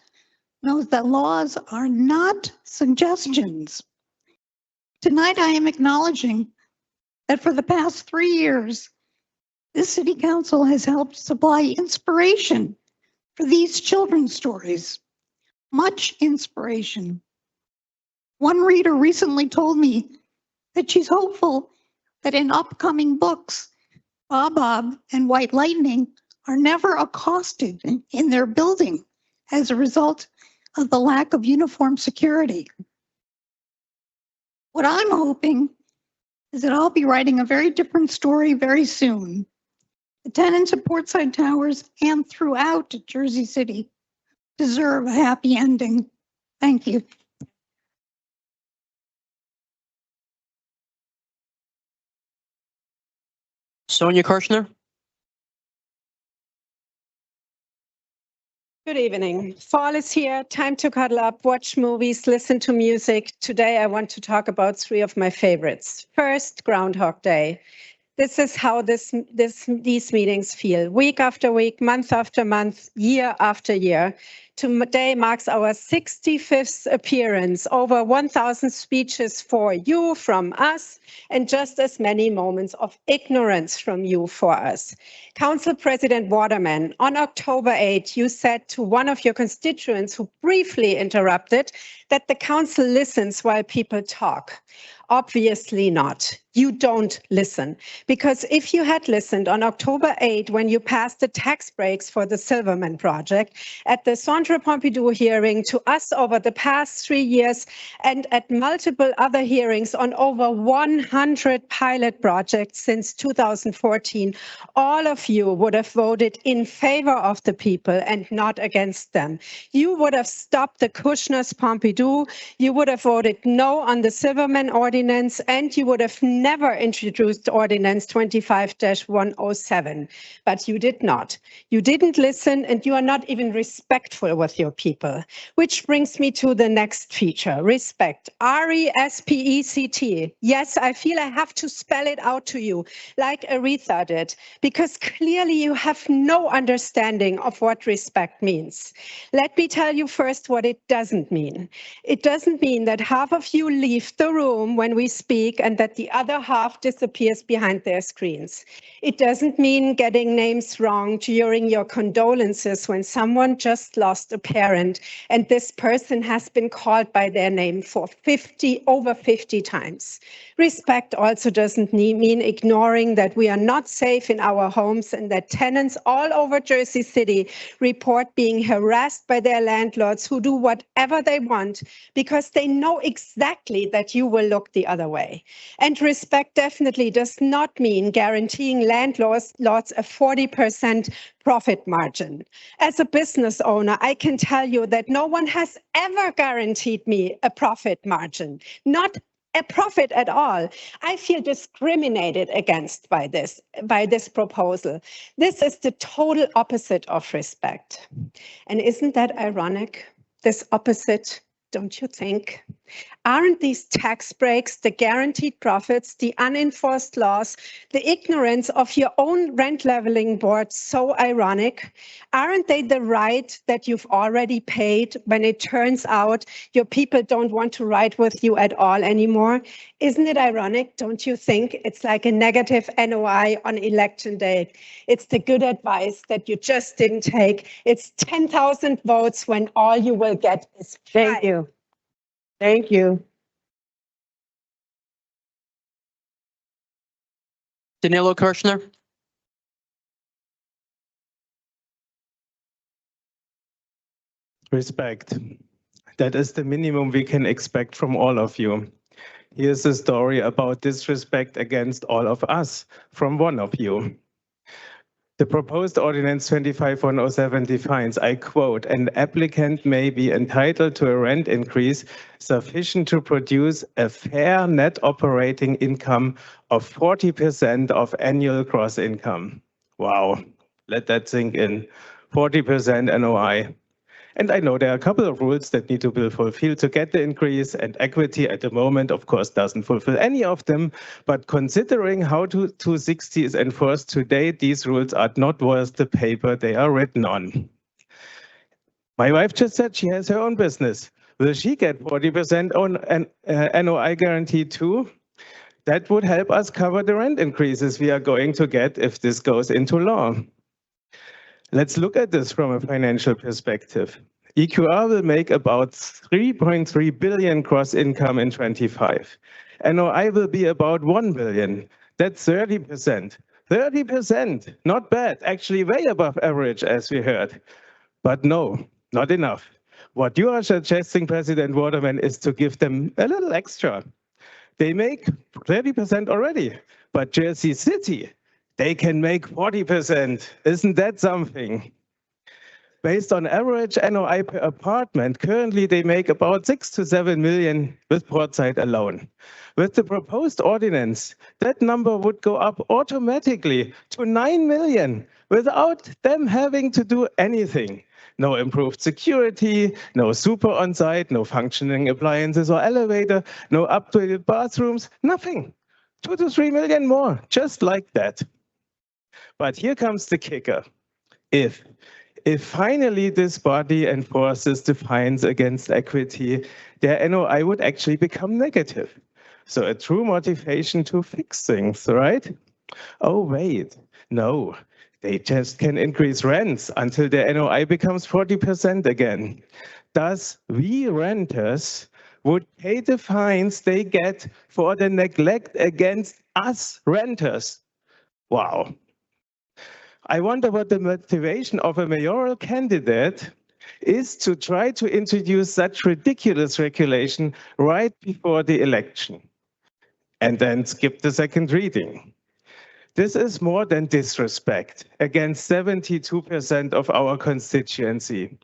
knows that laws are not suggestions. Tonight I am acknowledging that for the past 3 years, this City Council has helped supply inspiration for these children's stories. Much inspiration. One reader recently told me that she's hopeful that in upcoming books, Bob Bob and White Lightning are never accosted in their building as a result of the lack of uniform security. What I'm hoping is that I'll be writing a very different story very soon. The tenants of Portside Towers and throughout Jersey City deserve a happy ending. Thank you. Sonia Kirshner. Good evening. Fall is here. Time to cuddle up, watch movies, listen to music. Today I want to talk about 3 of my favorites. First, Groundhog Day. This is how these meetings feel, week after week, month after month, year after year. Today marks our 65th appearance, over 1,000 speeches for you from us, and just as many moments of ignorance from you for us. Council President Waterman, on October 8, you said to one of your constituents who briefly interrupted that the council listens while people talk. Obviously not. You don't listen. Because if you had listened on October 8, when you passed the tax breaks for the Silverman project, at the Centre Pompidou hearing, to us over the past 3 years, and at multiple other hearings on over 100 pilot projects since 2014, all of you would have voted in favor of the people and not against them. You would have stopped the Kushner's Pompidou, you would have voted no on the Silverman ordinance, and you would have never introduced Ordinance 25-107. But you did not. You didn't listen, and you are not even respectful with your people. Which brings me to the next feature, respect. R-E-S-P-E-C-T. Yes, I feel I have to spell it out to you, like Aretha did, because clearly you have no understanding of what respect means. Let me tell you first what it doesn't mean. It doesn't mean that half of you leave the room when we speak and that the other half disappears behind their screens. It doesn't mean getting names wrong during your condolences when someone just lost a parent and this person has been called by their name for over 50 times. Respect also doesn't mean ignoring that we are not safe in our homes and that tenants all over Jersey City report being harassed by their landlords who do whatever they want because they know exactly that you will look the other way. And respect definitely does not mean guaranteeing landlords a 40% profit margin. As a business owner, I can tell you that no one has ever guaranteed me a profit margin, not a profit at all. I feel discriminated against by this proposal. This is the total opposite of respect. And isn't that ironic? This opposite, don't you think? Aren't these tax breaks, the guaranteed profits, the unenforced laws, the ignorance of your own rent leveling board so ironic? Aren't they the right that you've already paid when it turns out your people don't want to ride with you at all anymore? Isn't it ironic, don't you think? It's like a negative NOI on election day. It's the good advice that you just didn't take. It's 10,000 votes when all you will get is 5. Thank you. Thank you. Danilo Kirshner. Respect. That is the minimum we can expect from all of you. Here's a story about disrespect against all of us from one of you. The proposed ordinance 25-107 defines, I quote, an applicant may be entitled to a rent increase sufficient to produce a fair net operating income of 40% of annual gross income. Wow, let that sink in. 40% NOI. And I know there are a couple of rules that need to be fulfilled to get the increase, and equity at the moment, of course, doesn't fulfill any of them. But considering how 260 is enforced today, these rules are not worth the paper they are written on. My wife just said she has her own business. Will she get 40% on an NOI guarantee too? That would help us cover the rent increases we are going to get if this goes into law. Let's look at this from a financial perspective. EQR will make about 3.3 billion gross income in 25. NOI will be about 1 billion. That's 30%. 30%, not bad, actually way above average as we heard. But no, not enough. What you are suggesting, President Waterman, is to give them a little extra. They make 30% already, but Jersey City, they can make 40%. Isn't that something? Based on average NOI per apartment, currently they make about 6 to 7 million with Portside alone. With the proposed ordinance, that number would go up automatically to 9 million without them having to do anything. No improved security, no super on-site, no functioning appliances or elevator, no upgraded bathrooms, nothing. 2 to 3 million more, just like that. But here comes the kicker. If finally this body enforces the fines against equity, their NOI would actually become negative. So a true motivation to fix things, right? Oh, wait, no, they just can increase rents until their NOI becomes 40% again. Thus, we renters would pay the fines they get for the neglect against us renters. Wow. I wonder what the motivation of a mayoral candidate is to try to introduce such ridiculous regulation right before the election and then skip the second reading. This is more than disrespect against 72% of our constituency.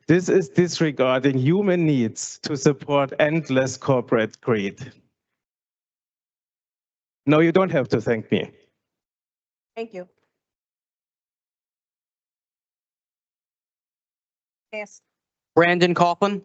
This is disregarding human needs to support endless corporate greed. No, you don't have to thank me. Thank you. Yes. Brandon Coughlin.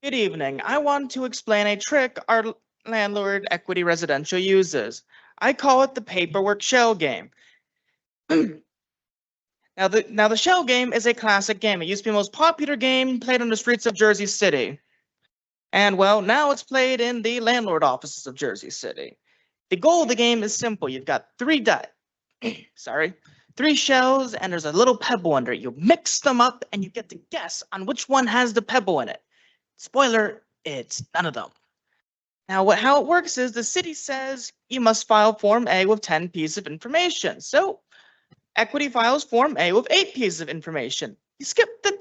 Good evening. I want to explain a trick our landlord equity residential uses. I call it the paperwork shell game. Now the shell game is a classic game. It used to be the most popular game played on the streets of Jersey City. And well, now it's played in the landlord offices of Jersey City. The goal of the game is simple. You've got three shells, and there's a little pebble under it. You mix them up and you get to guess on which one has the pebble in it. Spoiler, it's none of them. Now, how it works is the city says you must file Form A with 10 pieces of information. So equity files Form A with 8 pieces of information. You skip the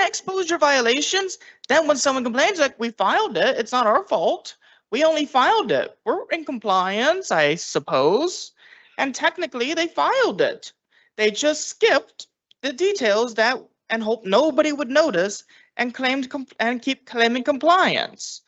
exposure violations. Then when someone complains, like, we filed it, it's not our fault. We only filed it. We're in compliance, I suppose. And technically, they filed it. They just skipped the details and hope nobody would notice and keep claiming compliance.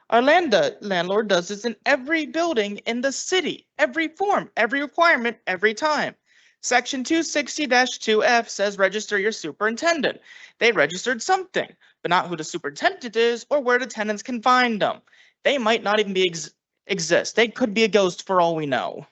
Our landlord does this in every building in the city, every form, every requirement, every time. Section 260-2F says register your superintendent. They registered something, but not who the superintendent is or where the tenants can find them. They might not even exist. They could be a ghost for all we know.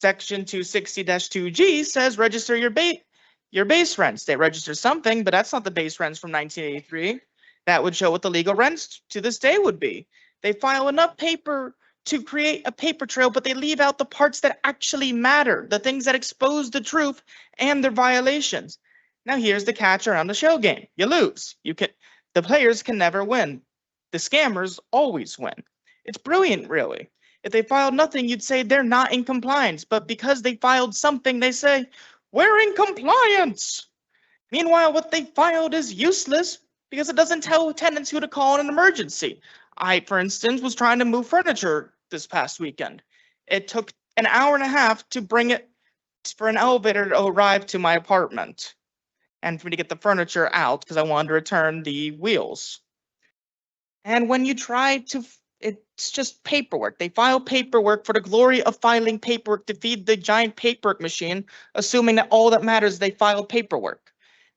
Section 260-2G says register your base rents. They register something, but that's not the base rents from 1983. That would show what the legal rents to this day would be. They file enough paper to create a paper trail, but they leave out the parts that actually matter, the things that expose the truth and their violations. Now here's the catch around the shell game. You lose. The players can never win. The scammers always win. It's brilliant, really. If they filed nothing, you'd say they're not in compliance, but because they filed something, they say, we're in compliance. Meanwhile, what they filed is useless because it doesn't tell tenants who to call in an emergency. I, for instance, was trying to move furniture this past weekend. It took an hour and a half to bring it for an elevator to arrive to my apartment and for me to get the furniture out because I wanted to return the wheels. And when you try to, it's just paperwork. They file paperwork for the glory of filing paperwork to feed the giant paperwork machine, assuming that all that matters is they filed paperwork.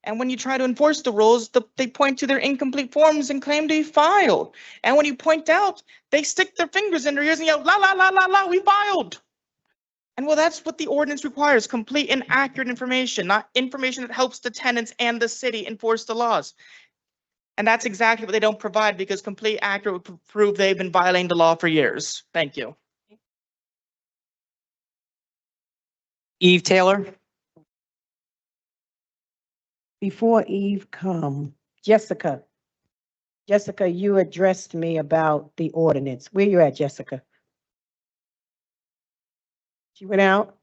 And when you try to enforce the rules, they point to their incomplete forms and claim to be filed. And when you point out, they stick their fingers in their ears and yell, la, la, la, la, la, we filed. And well, that's what the ordinance requires, complete and accurate information, not information that helps the tenants and the city enforce the laws. And that's exactly what they don't provide because complete accurate would prove they've been violating the law for years. Thank you. Eve Taylor. Before Eve come, Jessica. Jessica, you addressed me about the ordinance. Where you at, Jessica? She went out?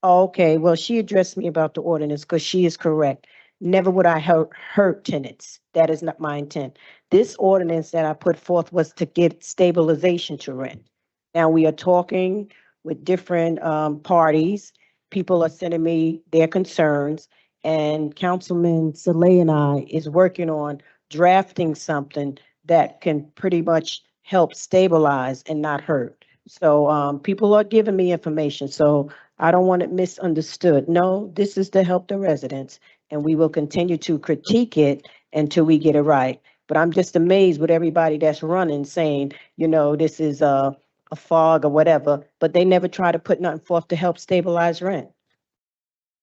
Okay, well, she addressed me about the ordinance because she is correct. Never would I hurt tenants. That is not my intent. This ordinance that I put forth was to get stabilization to rent. Now we are talking with different parties. People are sending me their concerns, and Councilman Saleh and I is working on drafting something that can pretty much help stabilize and not hurt. So people are giving me information, so I don't want it misunderstood. No, this is to help the residents, and we will continue to critique it until we get it right. But I'm just amazed with everybody that's running saying, this is a fog or whatever, but they never try to put nothing forth to help stabilize rent.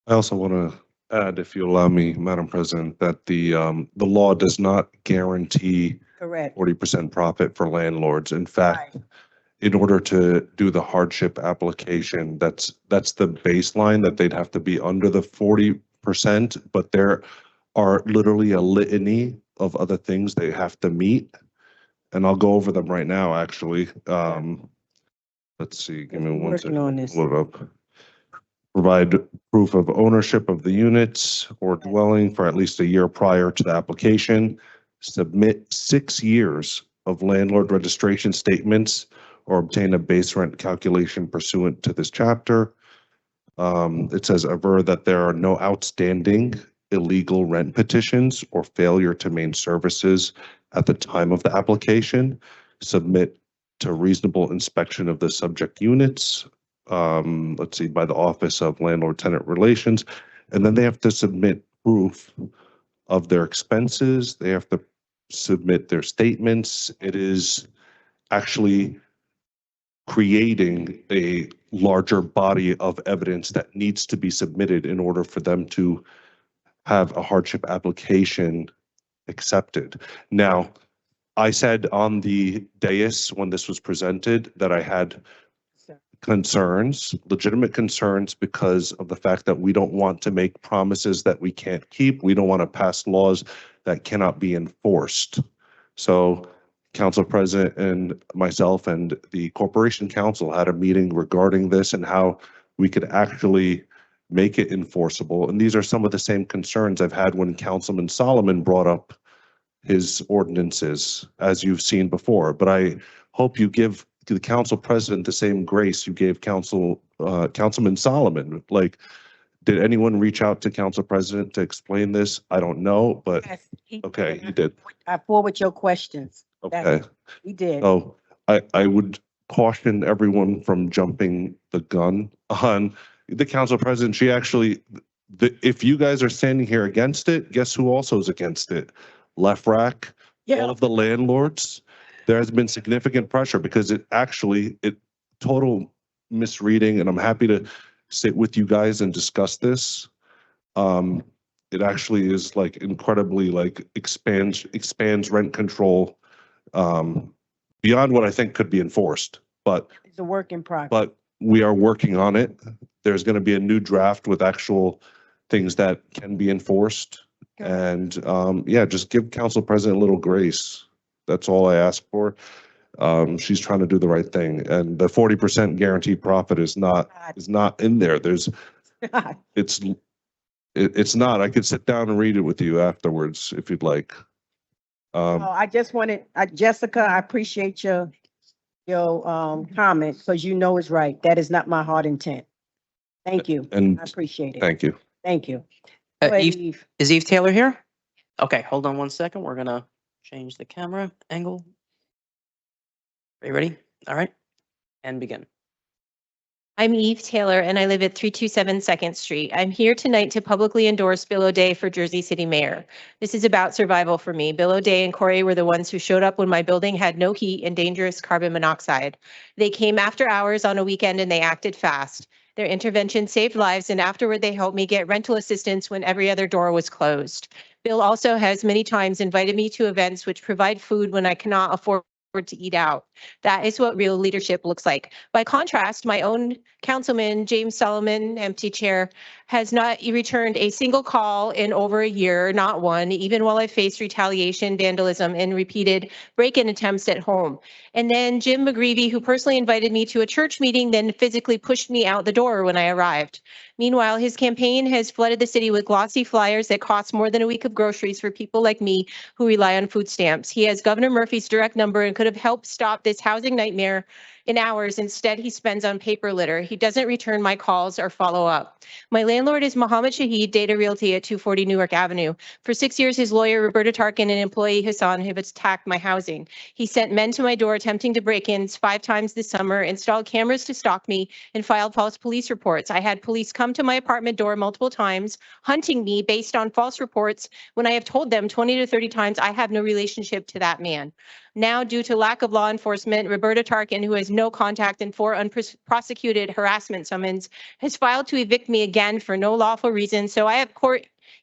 I also want to add, if you allow me, Madam President, that the law does not guarantee Correct. 40% profit for landlords. In fact, in order to do the hardship application, that's the baseline, that they'd have to be under the 40%, but there are literally a litany of other things they have to meet. And I'll go over them right now, actually. Let's see, give me one second. On this. Load up. Provide proof of ownership of the units or dwelling for at least a year prior to the application. Submit 6 years of landlord registration statements or obtain a base rent calculation pursuant to this chapter. It says aver that there are no outstanding illegal rent petitions or failure to maintain services at the time of the application. Submit to reasonable inspection of the subject units, let's see, by the Office of Landlord-Tenant Relations. And then they have to submit proof of their expenses. They have to submit their statements. It is actually creating a larger body of evidence that needs to be submitted in order for them to have a hardship application accepted. Now, I said on the dais when this was presented that I had concerns, legitimate concerns, because of the fact that we don't want to make promises that we can't keep. We don't want to pass laws that cannot be enforced. So Council President and myself and the Corporation Council had a meeting regarding this and how we could actually make it enforceable. And these are some of the same concerns I've had when Councilman Solomon brought up his ordinances, as you've seen before. But I hope you give the Council President the same grace you gave Councilman Solomon. Like, did anyone reach out to Council President to explain this? I don't know, but okay, he did. I forward your questions. Okay. He did. So I would caution everyone from jumping the gun on the Council President. She actually, if you guys are standing here against it, guess who also is against it? LEFRAC, all of the landlords. There has been significant pressure because it total misreading, and I'm happy to sit with you guys and discuss this. It actually is like incredibly expands rent control beyond what I think could be enforced. But it's a work in progress. But we are working on it. There's going to be a new draft with actual things that can be enforced. And yeah, just give Council President a little grace. That's all I ask for. She's trying to do the right thing, and the 40% guaranteed profit is not in there. It's not. I could sit down and read it with you afterwards if you'd like. I just wanted, Jessica, I appreciate your comment because it's right. That is not my hard intent. Thank you. And I appreciate it. Thank you. Thank you. Go ahead, Eve. Is Eve Taylor here? Okay, hold on one second. We're gonna change the camera angle. Are you ready? All right, and begin. I'm Eve Taylor, and I live at 327 2nd Street. I'm here tonight to publicly endorse Bill O'Day for Jersey City Mayor. This is about survival for me. Bill O'Day and Corey were the ones who showed up when my building had no heat and dangerous carbon monoxide. They came after hours on a weekend and they acted fast. Their intervention saved lives, and afterward they helped me get rental assistance when every other door was closed. Bill also has many times invited me to events which provide food when I cannot afford to eat out. That is what real leadership looks like. By contrast, my own councilman, James Solomon, empty chair, has not returned a single call in over a year, not one, even while I faced retaliation, vandalism, and repeated break-in attempts at home. And then Jim McGreevy, who personally invited me to a church meeting, then physically pushed me out the door when I arrived. Meanwhile, his campaign has flooded the city with glossy flyers that cost more than a week of groceries for people like me who rely on food stamps. He has Governor Murphy's direct number and could have helped stop this housing nightmare in hours. Instead, he spends on paper litter. He doesn't return my calls or follow up. My landlord is Mohammed Shahid, Data Realty at 240 Newark Avenue. For 6 years, his lawyer, Roberta Tarkin, and employee Hassan have attacked my housing. He sent men to my door attempting to break in 5 times this summer, installed cameras to stalk me, and filed false police reports. I had police come to my apartment door multiple times, hunting me based on false reports when I have told them 20 to 30 times I have no relationship to that man. Now, due to lack of law enforcement, Roberta Tarkin, who has no contact and 4 unprosecuted harassment summons, has filed to evict me again for no lawful reason. So I have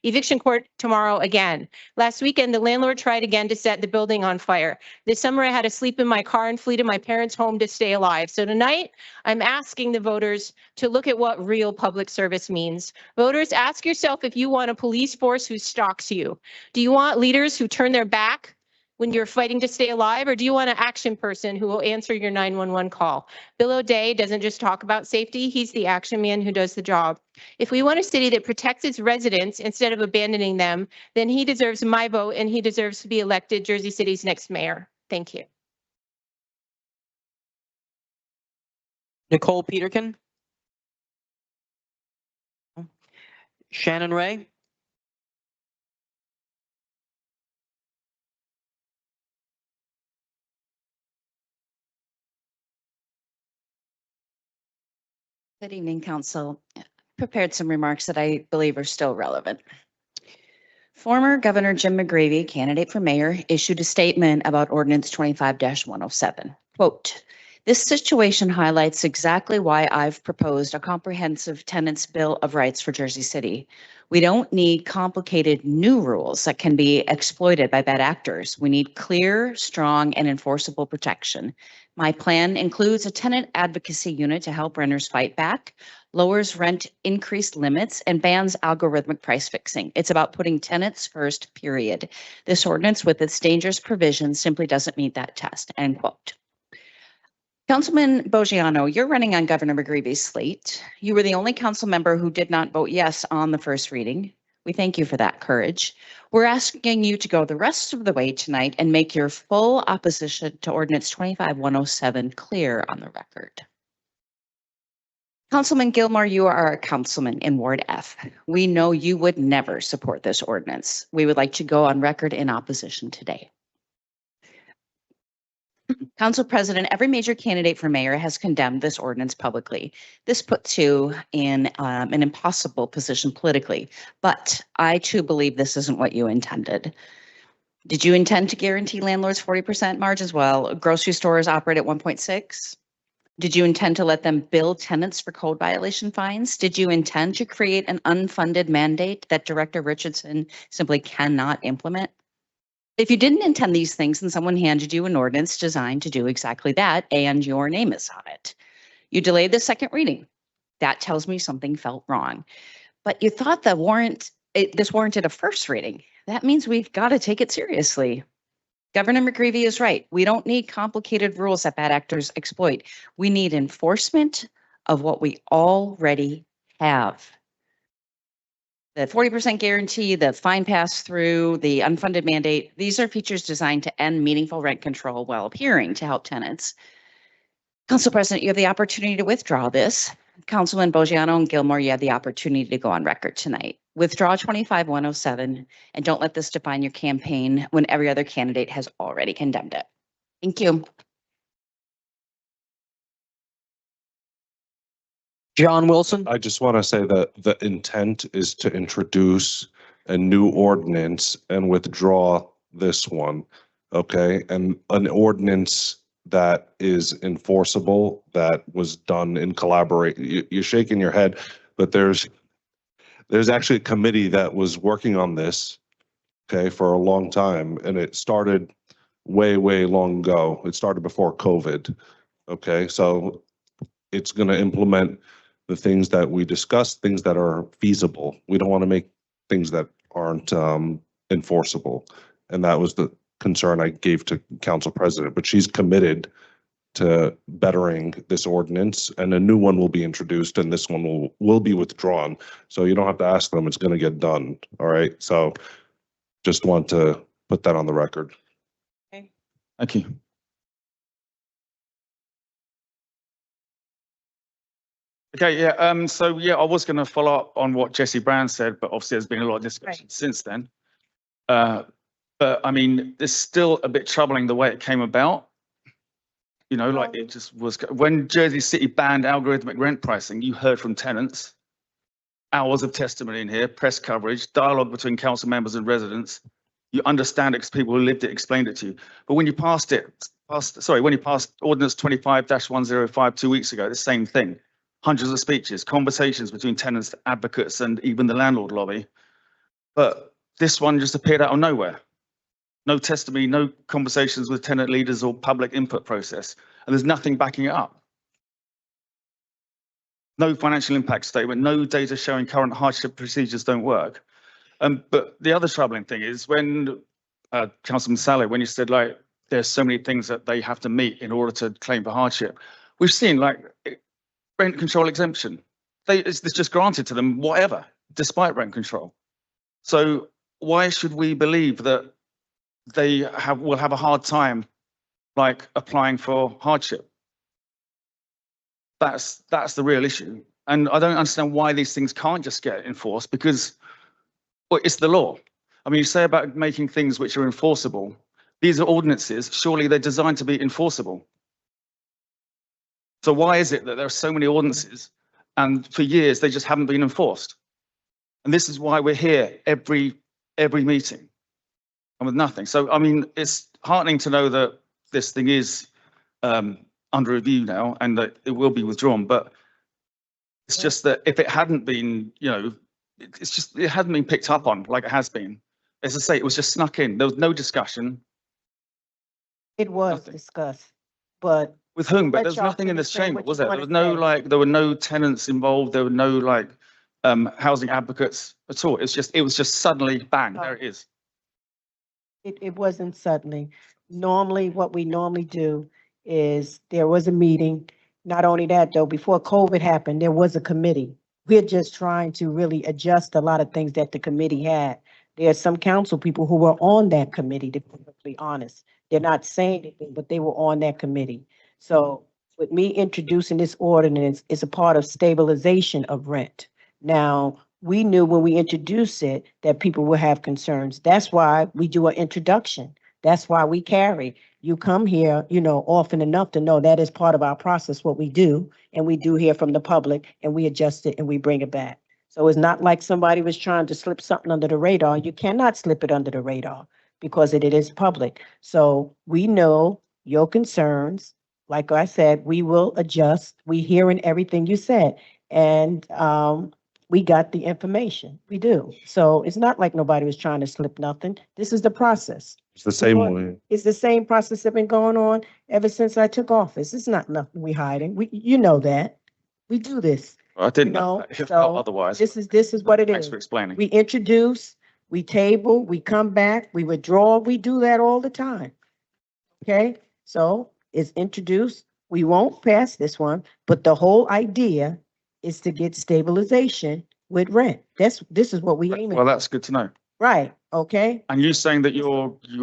eviction court tomorrow again. Last weekend, the landlord tried again to set the building on fire. This summer, I had to sleep in my car and flee to my parents' home to stay alive. So tonight, I'm asking the voters to look at what real public service means. Voters, ask yourself if you want a police force who stalks you. Do you want leaders who turn their back when you're fighting to stay alive, or do you want an action person who will answer your 911 call? Bill O'Day doesn't just talk about safety, he's the action man who does the job. If we want a city that protects its residents instead of abandoning them, then he deserves my vote and he deserves to be elected Jersey City's next mayor. Thank you. Nicole Peterkin. Shannon Ray. Good evening, Council. Prepared some remarks that I believe are still relevant. Former Governor Jim McGravy, candidate for mayor, issued a statement about Ordinance 25-107. Quote, "This situation highlights exactly why I've proposed a comprehensive tenants' bill of rights for Jersey City. We don't need complicated new rules that can be exploited by bad actors. We need clear, strong, and enforceable protection. My plan includes a tenant advocacy unit to help renters fight back, lowers rent increased limits, and bans algorithmic price fixing. It's about putting tenants first, period. This ordinance with its dangerous provisions simply doesn't meet that test," end quote. Councilman Bogiano, you're running on Governor McGreevy's slate. You were the only council member who did not vote yes on the first reading. We thank you for that courage. We're asking you to go the rest of the way tonight and make your full opposition to Ordinance 25-107 clear on the record. Councilman Gilmore, you are a councilman in Ward F. We know you would never support this ordinance. We would like to go on record in opposition today. Council President, every major candidate for mayor has condemned this ordinance publicly. This puts you in an impossible position politically, but I too believe this isn't what you intended. Did you intend to guarantee landlords 40% margins while grocery stores operate at 1.6? Did you intend to let them bill tenants for code violation fines? Did you intend to create an unfunded mandate that Director Richardson simply cannot implement? If you didn't intend these things, then someone handed you an ordinance designed to do exactly that, and your name is on it. You delayed the second reading. That tells me something felt wrong. But you thought this warranted a first reading. That means we've got to take it seriously. Governor McGreevy is right. We don't need complicated rules that bad actors exploit. We need enforcement of what we already have. The 40% guarantee, the fine pass through, the unfunded mandate, these are features designed to end meaningful rent control while appearing to help tenants. Council President, you have the opportunity to withdraw this. Councilman Bogiano and Gilmore, you have the opportunity to go on record tonight. Withdraw 25-107 and don't let this define your campaign when every other candidate has already condemned it. Thank you. John Wilson. I just want to say that the intent is to introduce a new ordinance and withdraw this one, okay? And an ordinance that is enforceable, that was done in collaboration. You're shaking your head, but there's actually a committee that was working on this, okay, for a long time, and it started way, way long ago. It started before COVID, okay? So it's going to implement the things that we discussed, things that are feasible. We don't want to make things that aren't enforceable. And that was the concern I gave to Council President, but she's committed to bettering this ordinance, and a new one will be introduced and this one will be withdrawn. So you don't have to ask them, it's going to get done. All right. So just want to put that on the record. Thank you. Okay, yeah, so yeah, I was going to follow up on what Jesse Brown said, but obviously there's been a lot of discussion since then. But I mean, it's still a bit troubling the way it came about. You know, like it just was, when Jersey City banned algorithmic rent pricing, you heard from tenants, hours of testimony in here, press coverage, dialogue between council members and residents. You understand it because people who lived it explained it to you. But when you passed when you passed Ordinance 25-105 2 weeks ago, the same thing. Hundreds of speeches, conversations between tenants, advocates, and even the landlord lobby. But this one just appeared out of nowhere. No testimony, no conversations with tenant leaders or public input process. And there's nothing backing it up. No financial impact statement, no data showing current hardship procedures don't work. But the other troubling thing is when Councilman Saleh, when you said like, there's so many things that they have to meet in order to claim for hardship. We've seen like rent control exemption. It's just granted to them, whatever, despite rent control. So why should we believe that they will have a hard time like applying for hardship? That's the real issue. And I don't understand why these things can't just get enforced, because well, it's the law. I mean, you say about making things which are enforceable. These are ordinances. Surely they're designed to be enforceable. So why is it that there are so many ordinances and for years they just haven't been enforced? And this is why we're here every meeting and with nothing. So, I mean, it's heartening to know that this thing is under review now and that it will be withdrawn. But it's just that if it hadn't been, you know, it hadn't been picked up on like it has been. As I say, it was just snuck in. There was no discussion. It was discussed, but. With whom? But Let there's y'all nothing in this finish saying chamber, what was you there? There wanna was no say. like, there were no tenants involved. There were no like housing advocates at all. It was just suddenly bang, there it is. It wasn't suddenly. Normally, what we normally do is there was a meeting. Not only that though, before COVID happened, there was a committee. We're just trying to really adjust a lot of things that the committee had. There are some council people who were on that committee, to be perfectly honest. They're not saying anything, but they were on that committee. So with me introducing this ordinance, it's a part of stabilization of rent. Now, we knew when we introduced it that people will have concerns. That's why we do an introduction. That's why we carry. You come here, you know, often enough to know that is part of our process, what we do. And we do hear from the public and we adjust it and we bring it back. So it's not like somebody was trying to slip something under the radar. You cannot slip it under the radar because it is public. So we know your concerns. Like I said, we will adjust. We hearing everything you said. And we got the information. We do. So it's not like nobody was trying to slip nothing. This is the process. It's the same way. It's the same process that's been going on ever since I took office. It's not nothing we hiding. You know that. We do this. I didn't You know know, that. so Otherwise. This is what it Thanks is. for explaining. We introduce, we table, we come back, we withdraw. We do that all the time. Okay? So it's introduced. We won't pass this one, but the whole idea is to get stabilization with rent. This is what we aim Well, at. that's good to know. Right, okay? And you saying that you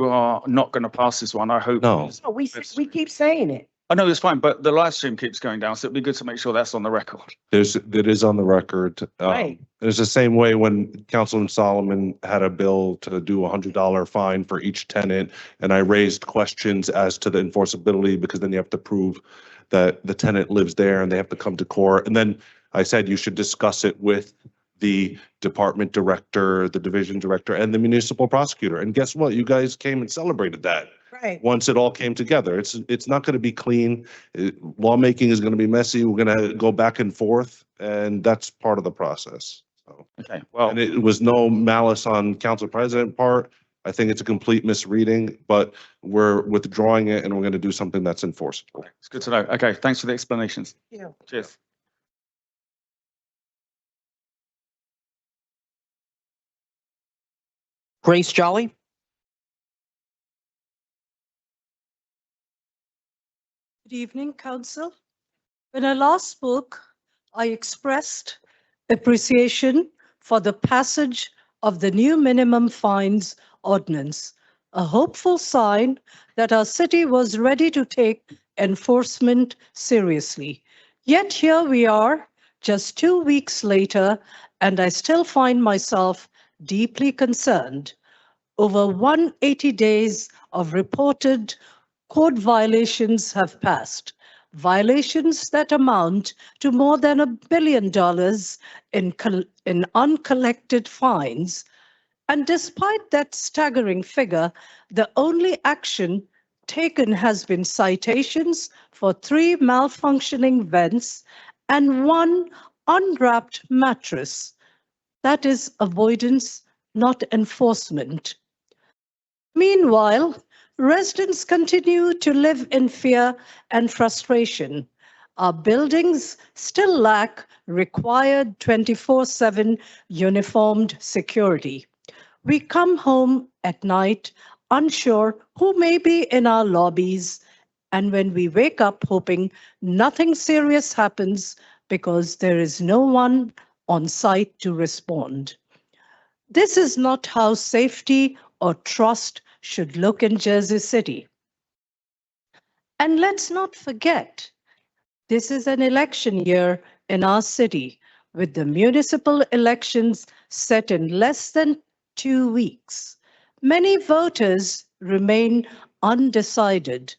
are not going to pass this one, I hope. No. So we keep saying it. I know it's fine, but the live stream keeps going down, so it'd be good to make sure that's on the record. It is on the record. Right. It's the same way when Councilman Solomon had a bill to do $100 fine for each tenant. And I raised questions as to the enforceability because then you have to prove that the tenant lives there and they have to come to court. And then I said you should discuss it with the department director, the division director, and the municipal prosecutor. And guess what? You guys came and celebrated that. Right. Once it all came together. It's not going to be clean. Lawmaking is going to be messy. We're going to go back and forth, and that's part of the process. So, okay, well, and it was no malice on council president part. I think it's a complete misreading, but we're withdrawing it and we're going to do something that's enforceable. It's good to know. Okay, thanks for the explanations. Yeah. Cheers. Grace Jolly. Good evening, Council. When I last spoke, I expressed appreciation for the passage of the new minimum fines ordinance, a hopeful sign that our city was ready to take enforcement seriously. Yet here we are just 2 weeks later, and I still find myself deeply concerned. Over 180 days of reported code violations have passed, violations that amount to more than $1 billion in uncollected fines. And despite that staggering figure, the only action taken has been citations for 3 malfunctioning vents and 1 unwrapped mattress. That is avoidance, not enforcement. Meanwhile, residents continue to live in fear and frustration. Our buildings still lack required 24/7 uniformed security. We come home at night unsure who may be in our lobbies, and when we wake up hoping nothing serious happens because there is no one on site to respond. This is not how safety or trust should look in Jersey City. And let's not forget, this is an election year in our city, with the municipal elections set in less than 2 weeks. Many voters remain undecided.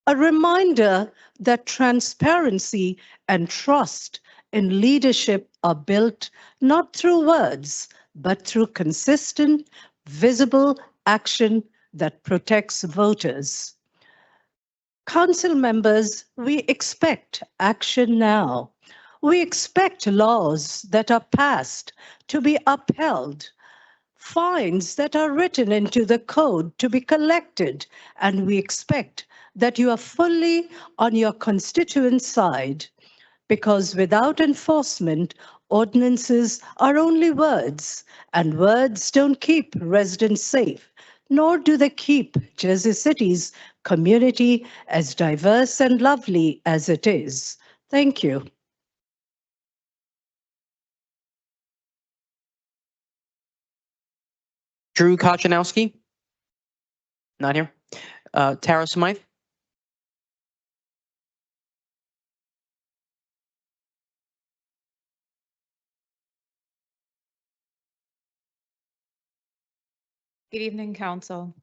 A reminder that transparency and trust in leadership are built not through words, but through consistent, visible action that protects voters. Council members, we expect action now. We expect laws that are passed to be upheld, fines that are written into the code to be collected, and we expect that you are fully on your constituents' side, because without enforcement, ordinances are only words, and words don't keep residents safe, nor do they keep Jersey City's community as diverse and lovely as it is. Thank you. Drew Kochanowski? Not here. Tara Smythe? Good evening, Council.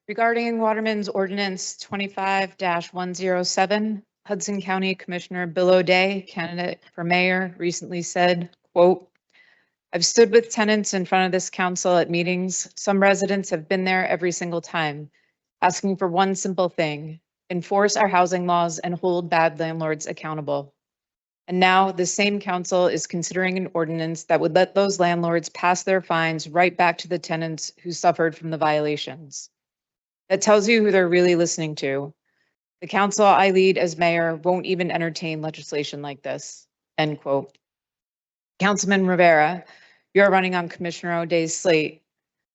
Regarding Waterman's Ordinance 25-107, Hudson County Commissioner Bill O'Day, candidate for mayor, recently said, quote, "I've stood with tenants in front of this council at meetings. Some residents have been there every single time, asking for one simple thing: enforce our housing laws and hold bad landlords accountable. And now the same council is considering an ordinance that would let those landlords pass their fines right back to the tenants who suffered from the violations. That tells you who they're really listening to. The council I lead as mayor won't even entertain legislation like this." End quote. Councilman Rivera, you're running on Commissioner O'Day's slate.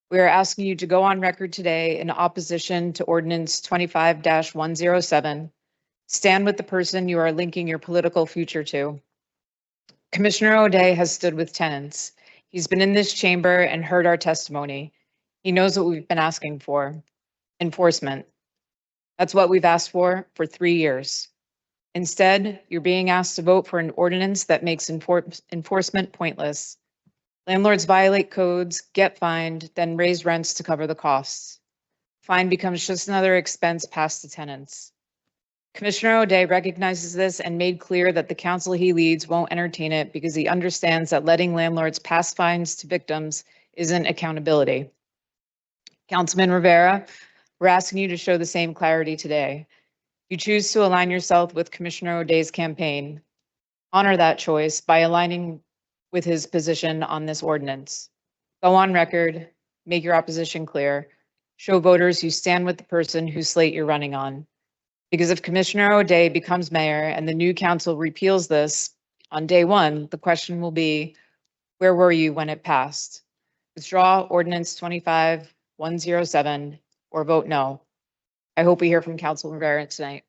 We are asking you to go on record today in opposition to Ordinance 25-107. Stand with the person you are linking your political future to. Commissioner O'Day has stood with tenants. He's been in this chamber and heard our testimony. He knows what we've been asking for: enforcement. That's what we've asked for 3 years. Instead, you're being asked to vote for an ordinance that makes enforcement pointless. Landlords violate codes, get fined, then raise rents to cover the costs. Fine becomes just another expense passed to tenants. Commissioner O'Day recognizes this and made clear that the council he leads won't entertain it because he understands that letting landlords pass fines to victims isn't accountability. Councilman Rivera, we're asking you to show the same clarity today. You choose to align yourself with Commissioner O'Day's campaign. Honor that choice by aligning with his position on this ordinance. Go on record, make your opposition clear, show voters you stand with the person whose slate you're running on. Because if Commissioner O'Day becomes mayor and the new council repeals this on day one, the question will be, where were you when it passed? Withdraw Ordinance 25-107 or vote no. I hope we hear from Councilman Rivera tonight.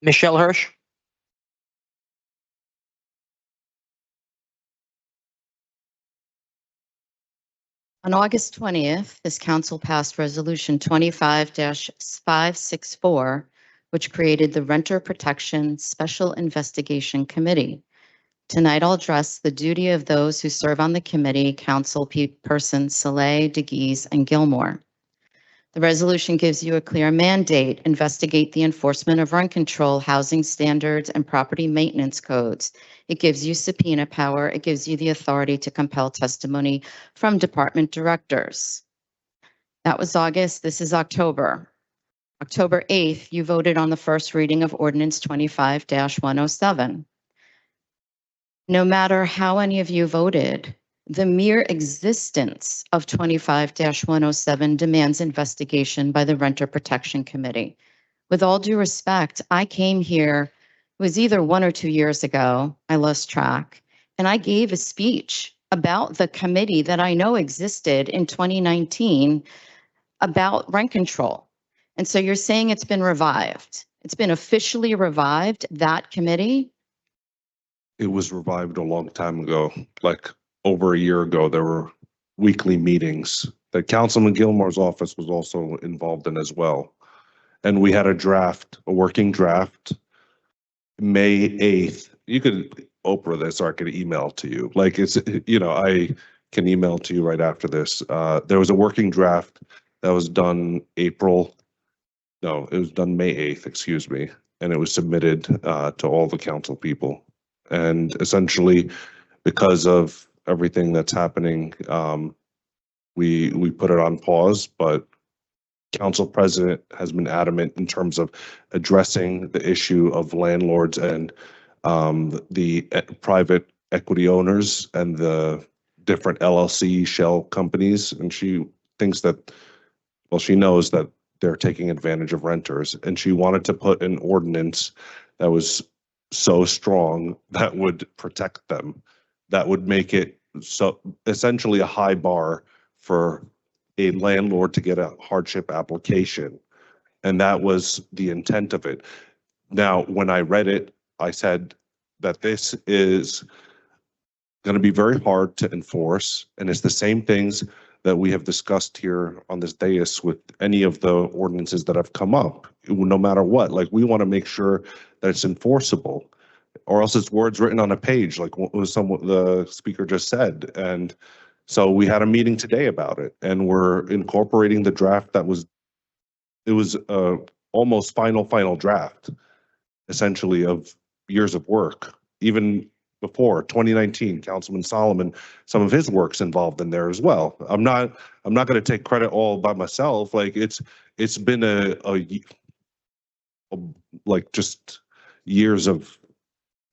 Michelle Hirsch? On August 20th, this council passed Resolution 25-564, which created the Renter Protection Special Investigation Committee. Tonight, I'll address the duty of those who serve on the committee, Councilpersons Saleh, DeGeese, and Gilmore. The resolution gives you a clear mandate: investigate the enforcement of rent control, housing standards, and property maintenance codes. It gives you subpoena power. It gives you the authority to compel testimony from department directors. That was August. This is October. October 8th, you voted on the first reading of Ordinance 25-107. No matter how any of you voted, the mere existence of 25-107 demands investigation by the Renter Protection Committee. With all due respect, I came here, it was either 1 or 2 years ago, I lost track, and I gave a speech about the committee that I know existed in 2019 about rent control. And so you're saying it's been revived. It's been officially revived, that committee? It was revived a long time ago, like over a year ago. There were weekly meetings that Councilman Gilmore's office was also involved in as well. And we had a draft, a working draft, May 8th. You could Oprah this, or I could email to you. Like, it's, you know, I can email to you right after this. There was a working draft that was done it was done May 8th, excuse me. And it was submitted to all the council people. And essentially, because of everything that's happening, we put it on pause, but Council President has been adamant in terms of addressing the issue of landlords and the private equity owners and the different LLC shell companies. And she thinks that, well, she knows that they're taking advantage of renters, and she wanted to put an ordinance that was so strong that would protect them, that would make it so essentially a high bar for a landlord to get a hardship application. And that was the intent of it. Now, when I read it, I said that this is going to be very hard to enforce, and it's the same things that we have discussed here on this dais with any of the ordinances that have come up, no matter what. Like, we want to make sure that it's enforceable, or else it's words written on a page, like what was the speaker just said. And so we had a meeting today about it, and we're incorporating the draft that was, it was almost final draft, essentially, of years of work. Even before 2019, Councilman Solomon, some of his work's involved in there as well. I'm not going to take credit all by myself. Like, it's been a like just years of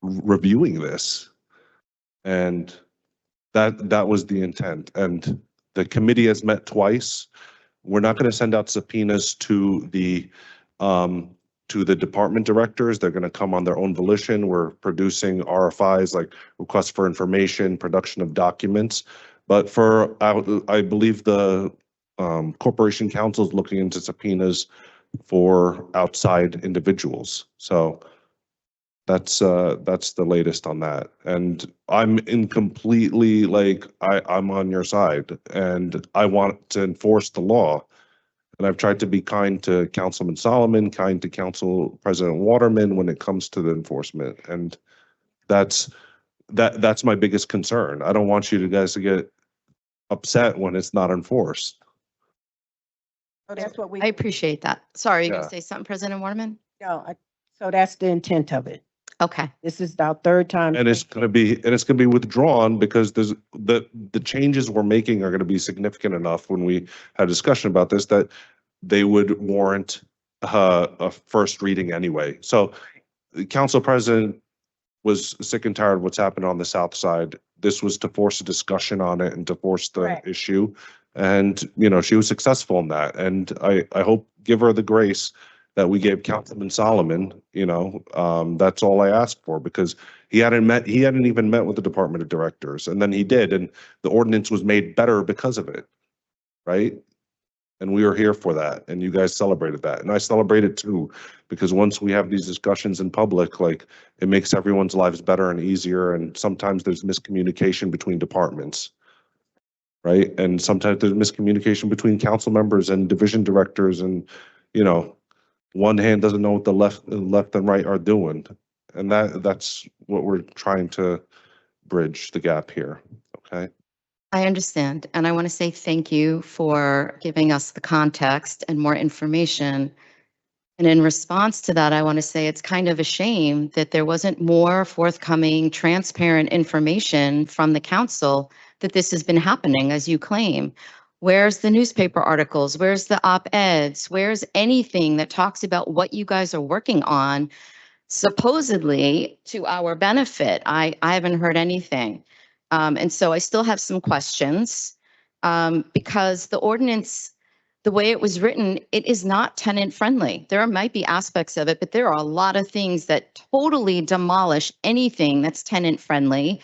reviewing this, and that was the intent. And the committee has met twice. We're not going to send out subpoenas to the department directors. They're going to come on their own volition. We're producing RFIs, like requests for information, production of documents. But for, I believe the Corporation Council is looking into subpoenas for outside individuals. So that's the latest on that. And I'm in completely, like, I'm on your side, and I want to enforce the law. And I've tried to be kind to Councilman Solomon, kind to Council President Waterman when it comes to the enforcement. And that's my biggest concern. I don't want you guys to get upset when it's not enforced. So that's what we, I appreciate that. Sorry, you Yeah. gonna say something, President Waterman? no, so that's the intent of it. Okay. This is our third time. And it's going to be withdrawn because there's the changes we're making are going to be significant enough, when we had a discussion about this, that they would warrant a first reading anyway. So the Council President was sick and tired of what's happened on the South Side. This was to force a discussion on it and to force the Correct. issue. And, you know, she was successful in that. And I hope, give her the grace that we gave Councilman Solomon. You know, that's all I asked for, because he hadn't even met with the Department of Directors, and then he did, and the ordinance was made better because of it, right? And we were here for that, and you guys celebrated that, and I celebrated too, because once we have these discussions in public, like, it makes everyone's lives better and easier, and sometimes there's miscommunication between departments. right? And sometimes there's miscommunication between council members and division directors, and, you know, one hand doesn't know what the left and right are doing. And that's what we're trying to bridge the gap here, okay? I understand, and I want to say thank you for giving us the context and more information. And in response to that, I want to say it's kind of a shame that there wasn't more forthcoming, transparent information from the council that this has been happening, as you claim. Where's the newspaper articles? Where's the op-eds? Where's anything that talks about what you guys are working on, supposedly to our benefit? I haven't heard anything. And so I still have some questions because the ordinance, the way it was written, it is not tenant friendly. There might be aspects of it, but there are a lot of things that totally demolish anything that's tenant friendly.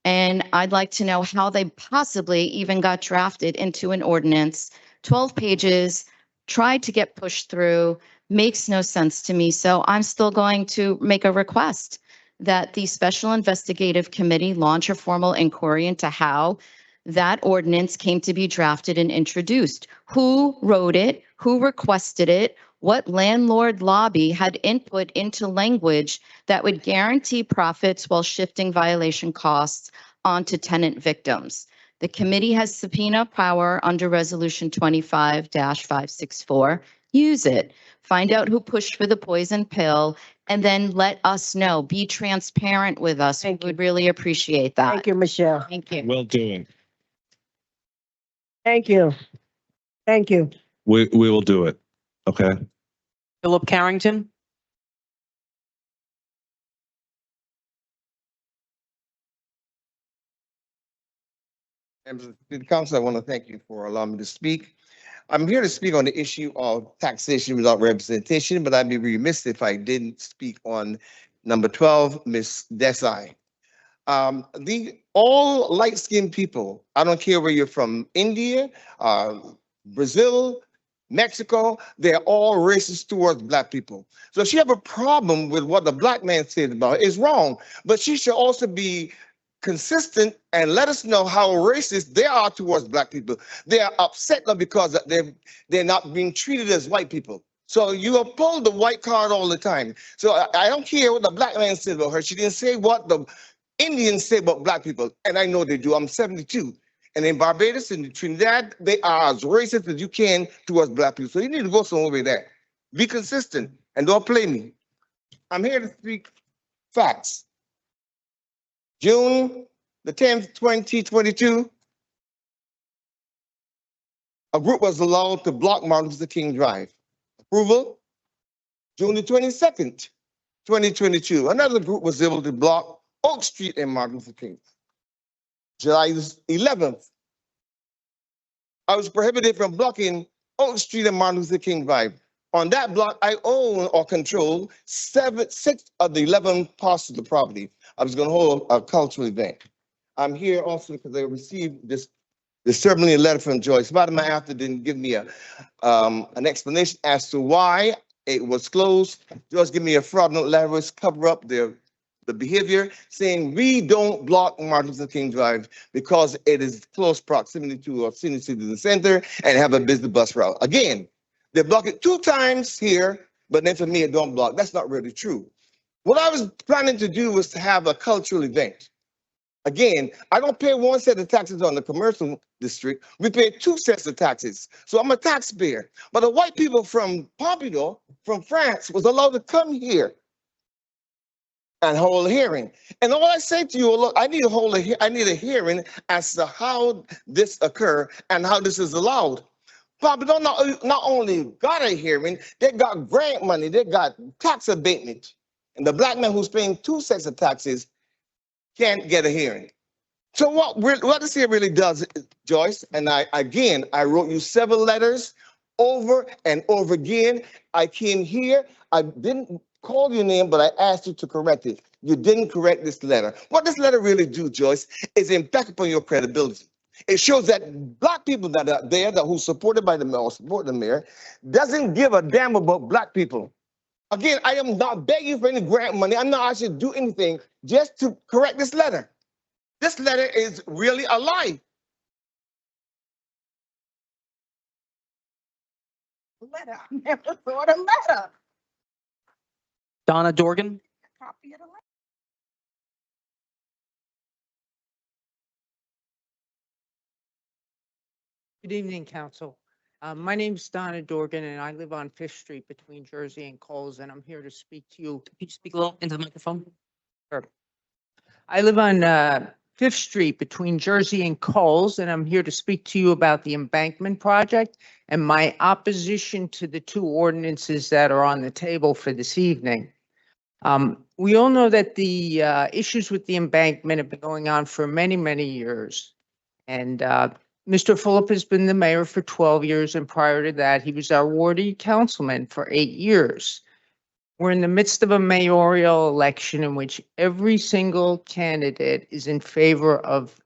And I'd like to know how they possibly even got drafted into an ordinance. 12 pages, tried to get pushed through, makes no sense to me. So I'm still going to make a request that the Special Investigative Committee launch a formal inquiry into how that ordinance came to be drafted and introduced. Who wrote it? Who requested it? What landlord lobby had input into language that would guarantee profits while shifting violation costs onto tenant victims? The committee has subpoena power under Resolution 25-564. Use it. Find out who pushed for the poison pill, and then let us know. Be transparent with us. We would really appreciate that. Thank you, Michelle. Thank you. Will do. Thank you. Thank you. We will do it, okay? Philip Carrington. Members of the council, I want to thank you for allowing me to speak. I'm here to speak on the issue of taxation without representation, but I'd be remiss if I didn't speak on number 12, Ms. Desai. All light-skinned people, I don't care where you're from, India, Brazil, Mexico, they're all racist towards Black people. So if she have a problem with what the Black man said about it, it's wrong, but she should also be consistent and let us know how racist they are towards Black people. They are upset because they're not being treated as white people. So you uphold the white card all the time. So I don't care what the Black man said about her. She didn't say what the Indians say about Black people, and I know they do. I'm 72. And in Barbados and Trinidad, they are as racist as you can towards Black people. So you need to go somewhere with that. Be consistent and don't play me. I'm here to speak facts. June the 10th, 2022, a group was allowed to block Martin Luther King Drive. Approval? June the 22nd, 2022, another group was able to block Oak Street and Martin Luther King. July 11th, I was prohibited from blocking Oak Street and Martin Luther King Drive. On that block, I own or control 6 of the 11 parts of the property. I was going to hold a cultural event. I'm here also because I received this disturbingly letter from Joyce. About a month after, didn't give me an explanation as to why it was closed. Joyce gave me a fraudulent letter, cover up the behavior, saying we don't block Martin Luther King Drive because it is close proximity to a senior citizen center and have a business bus route. Again, they block it 2 times here, but then for me, it don't block. That's not really true. What I was planning to do was to have a cultural event. Again, I don't pay 1 set of taxes on the commercial district. We pay 2 sets of taxes. So I'm a taxpayer. But the white people from Pompidou, from France, was allowed to come here and hold a hearing. And all I say to you, look, I need a hearing as to how this occurred and how this is allowed. Pompidou not only got a hearing, they got grant money, they got tax abatement. And the Black man who's paying 2 sets of taxes can't get a hearing. So what this here really does, Joyce, and I wrote you several letters over and over again. I came here, I didn't call your name, but I asked you to correct it. You didn't correct this letter. What this letter really do, Joyce, is impact upon your credibility. It shows that Black people that are there, who's supported by the mayor or support the mayor, doesn't give a damn about Black people. Again, I am not begging for any grant money. I'm not asking you to do anything just to correct this letter. This letter is really a lie. Letter, I never saw the letter. Donna Dorgan. Copy of the letter. Good evening, Council. My name's Donna Dorgan, and I live on Fifth Street between Jersey and Coles, and I'm here to speak to you. Can you speak a little into the microphone? Sure. I live on Fifth Street between Jersey and Coles, and I'm here to speak to you about the embankment project and my opposition to the two ordinances that are on the table for this evening. We all know that the issues with the embankment have been going on for many, many years. And Mr. Phillip has been the mayor for 12 years, and prior to that, he was our wardie councilman for 8 years. We're in the midst of a mayoral election in which every single candidate is in favor of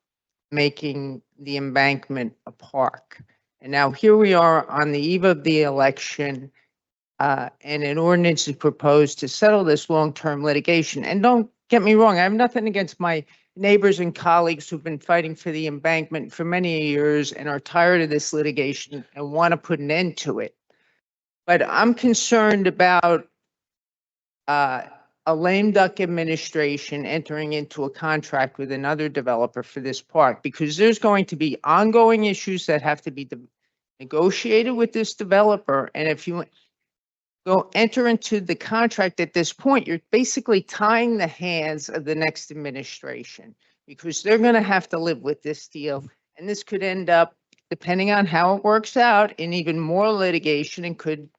making the embankment a park. And now here we are on the eve of the election, and an ordinance is proposed to settle this long-term litigation. And don't get me wrong, I have nothing against my neighbors and colleagues who've been fighting for the embankment for many years and are tired of this litigation and want to put an end to it. But I'm concerned about a lame duck administration entering into a contract with another developer for this park, because there's going to be ongoing issues that have to be negotiated with this developer. And if you go enter into the contract at this point, you're basically tying the hands of the next administration, because they're going to have to live with this deal. And this could end up, depending on how it works out, in even more litigation, and could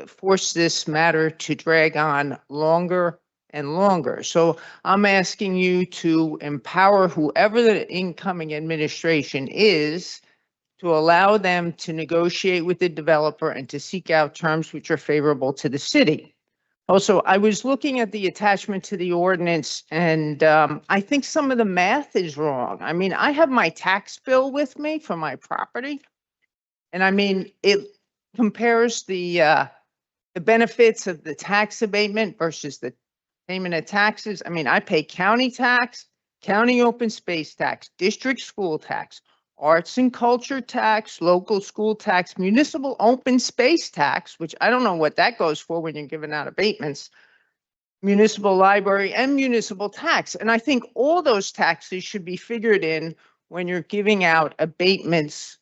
force this matter to drag on longer and longer. So I'm asking you to empower whoever the incoming administration is to allow them to negotiate with the developer and to seek out terms which are favorable to the city. Also, I was looking at the attachment to the ordinance, and I think some of the math is wrong. I mean, I have my tax bill with me for my property, and I mean, it compares the benefits of the tax abatement versus the payment of taxes. I mean, I pay county tax, county open space tax, district school tax, arts and culture tax, local school tax, municipal open space tax, which I don't know what that goes for when you're giving out abatements, municipal library, and municipal tax. And I think all those taxes should be figured in when you're giving out abatements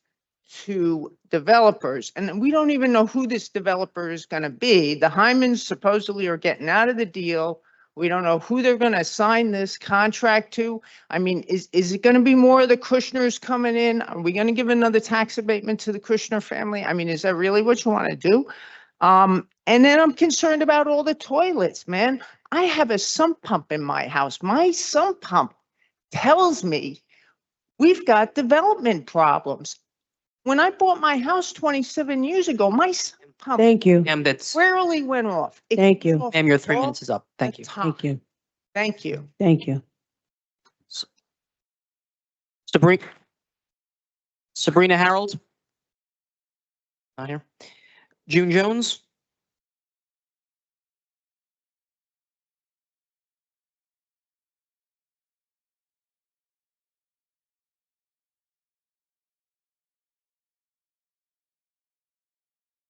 to developers. And we don't even know who this developer is going to be. The Hymans supposedly are getting out of the deal. We don't know who they're going to assign this contract to. I mean, is it going to be more of the Kushners coming in? Are we going to give another tax abatement to the Kushner family? I mean, is that really what you want to do? And then I'm concerned about all the toilets, man. I have a sump pump in my house. My sump pump tells me we've got development problems. When I bought my house 27 years ago, my sump pump Thank you. Ma'am, that's, Rarely went off. It Thank goes you. off ma'am, your 3 all minutes is up. Thank the you. time. Thank you. Thank you. Thank you. Sabrina Harold. Not here. June Jones.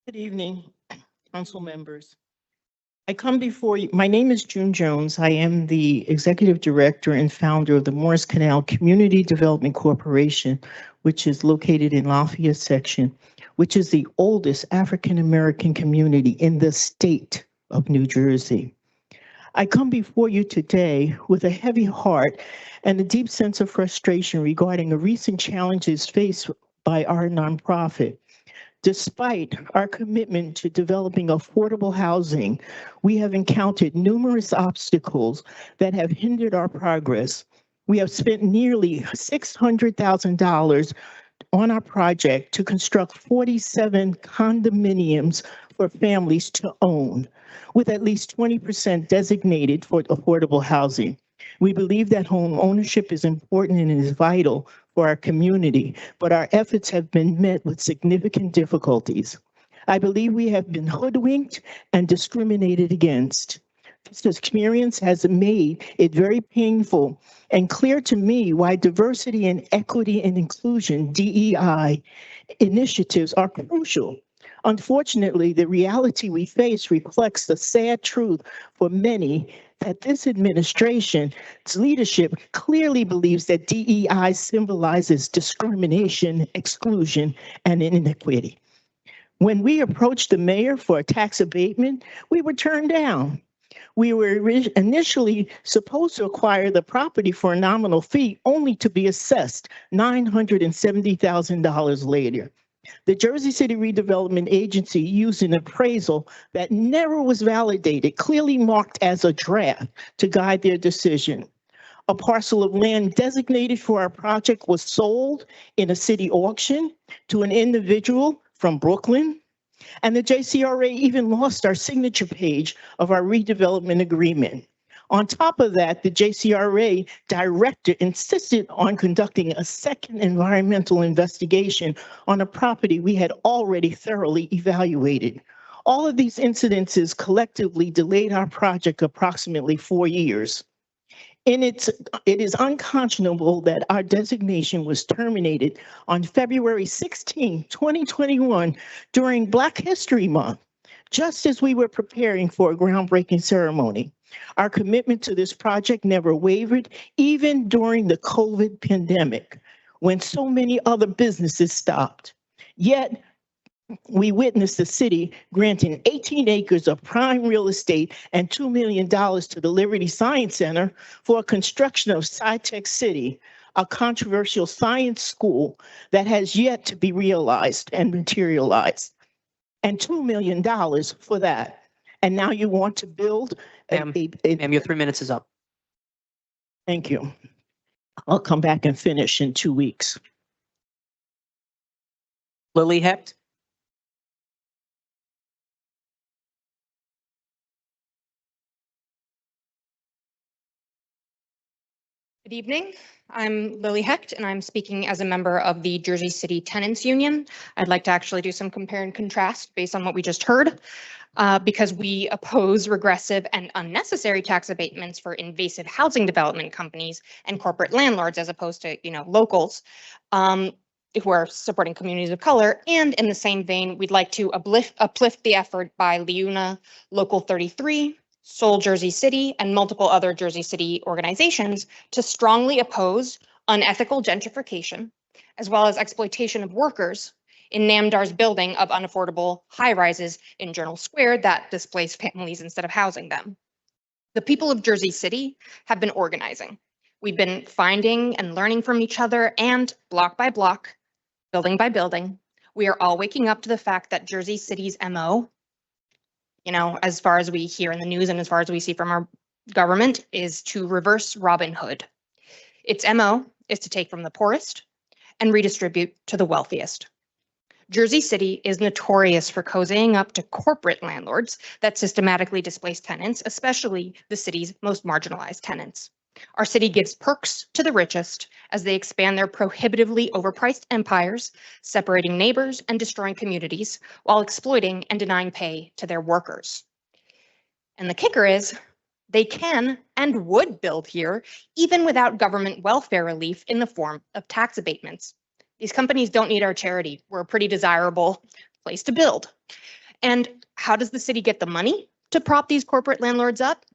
Good evening, council members. I come before you. My name is June Jones. I am the executive director and founder of the Morris Canal Community Development Corporation, which is located in Lafayette Section, which is the oldest African-American community in the state of New Jersey. I come before you today with a heavy heart and a deep sense of frustration regarding the recent challenges faced by our nonprofit. Despite our commitment to developing affordable housing, we have encountered numerous obstacles that have hindered our progress. We have spent nearly $600,000 on our project to construct 47 condominiums for families to own, with at least 20% designated for affordable housing. We believe that home ownership is important and is vital for our community, but our efforts have been met with significant difficulties. I believe we have been hoodwinked and discriminated against. This experience has made it very painful and clear to me why diversity and equity and inclusion, DEI, initiatives are crucial Unfortunately, the reality we face reflects the sad truth for many that this administration's leadership clearly believes that DEI symbolizes discrimination, exclusion, and inequity. When we approached the mayor for a tax abatement, we were turned down. We were initially supposed to acquire the property for a nominal fee, only to be assessed $970,000 later. The Jersey City Redevelopment Agency used an appraisal that never was validated, clearly marked as a draft, to guide their decision. A parcel of land designated for our project was sold in a city auction to an individual from Brooklyn. And the JCRA even lost our signature page of our redevelopment agreement. On top of that, the JCRA director insisted on conducting a second environmental investigation on a property we had already thoroughly evaluated. All of these incidences collectively delayed our project approximately 4 years. It is unconscionable that our designation was terminated on February 16, 2021, during Black History Month, just as we were preparing for a groundbreaking ceremony. Our commitment to this project never wavered, even during the COVID pandemic, when so many other businesses stopped. Yet, we witnessed the city granting 18 acres of prime real estate and $2 million to the Liberty Science Center for construction of SciTech City, a controversial science school that has yet to be realized and materialized. And $2 million for that. And now you want to build Ma'am, your 3 minutes is up. Thank you. I'll come back and finish in 2 weeks. Lily Hecht. Good evening. I'm Lily Hecht, and I'm speaking as a member of the Jersey City Tenants Union. I'd like to actually do some compare and contrast based on what we just heard, because we oppose regressive and unnecessary tax abatements for invasive housing development companies and corporate landlords, as opposed to, locals who are supporting communities of color. And in the same vein, we'd like to uplift the effort by LIUNA Local 33, Soul Jersey City, and multiple other Jersey City organizations to strongly oppose unethical gentrification, as well as exploitation of workers in Namdar's building of unaffordable high-rises in Journal Square that displace families instead of housing them. The people of Jersey City have been organizing. We've been finding and learning from each other, and block by block, building by building, we are all waking up to the fact that Jersey City's MO, as far as we hear in the news and as far as we see from our government, is to reverse Robin Hood. Its MO is to take from the poorest and redistribute to the wealthiest. Jersey City is notorious for cozying up to corporate landlords that systematically displace tenants, especially the city's most marginalized tenants. Our city gives perks to the richest as they expand their prohibitively overpriced empires, separating neighbors and destroying communities while exploiting and denying pay to their workers. And the kicker is, they can and would build here even without government welfare relief in the form of tax abatements. These companies don't need our charity. We're a pretty desirable place to build. And how does the city get the money to prop these corporate landlords up?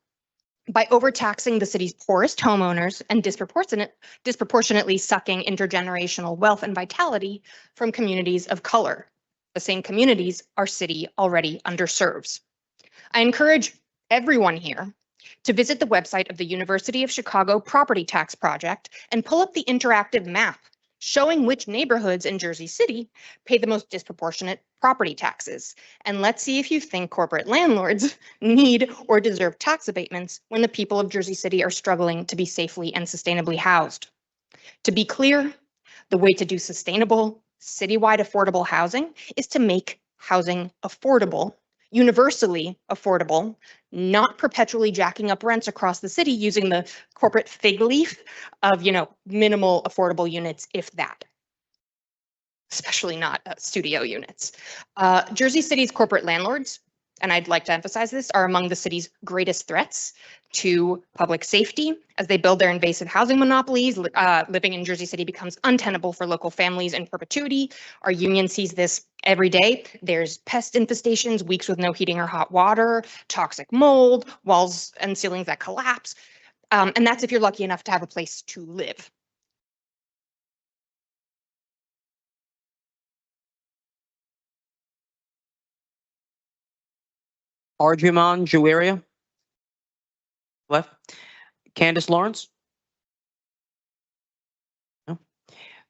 By overtaxing the city's poorest homeowners and disproportionately sucking intergenerational wealth and vitality from communities of color, the same communities our city already underserves. I encourage everyone here to visit the website of the University of Chicago Property Tax Project and pull up the interactive map showing which neighborhoods in Jersey City pay the most disproportionate property taxes. And let's see if you think corporate landlords need or deserve tax abatements when the people of Jersey City are struggling to be safely and sustainably housed. To be clear, the way to do sustainable, citywide affordable housing is to make housing affordable, universally affordable, not perpetually jacking up rents across the city using the corporate fig leaf of, minimal affordable units, if that. Especially not studio units. Jersey City's corporate landlords, and I'd like to emphasize this, are among the city's greatest threats. to public safety. As they build their invasive housing monopolies, living in Jersey City becomes untenable for local families in perpetuity. Our union sees this every day. There's pest infestations, weeks with no heating or hot water, toxic mold, walls and ceilings that collapse. And that's if you're lucky enough to have a place to live. Arjumand Juwaria. Left. Candace Lawrence. No.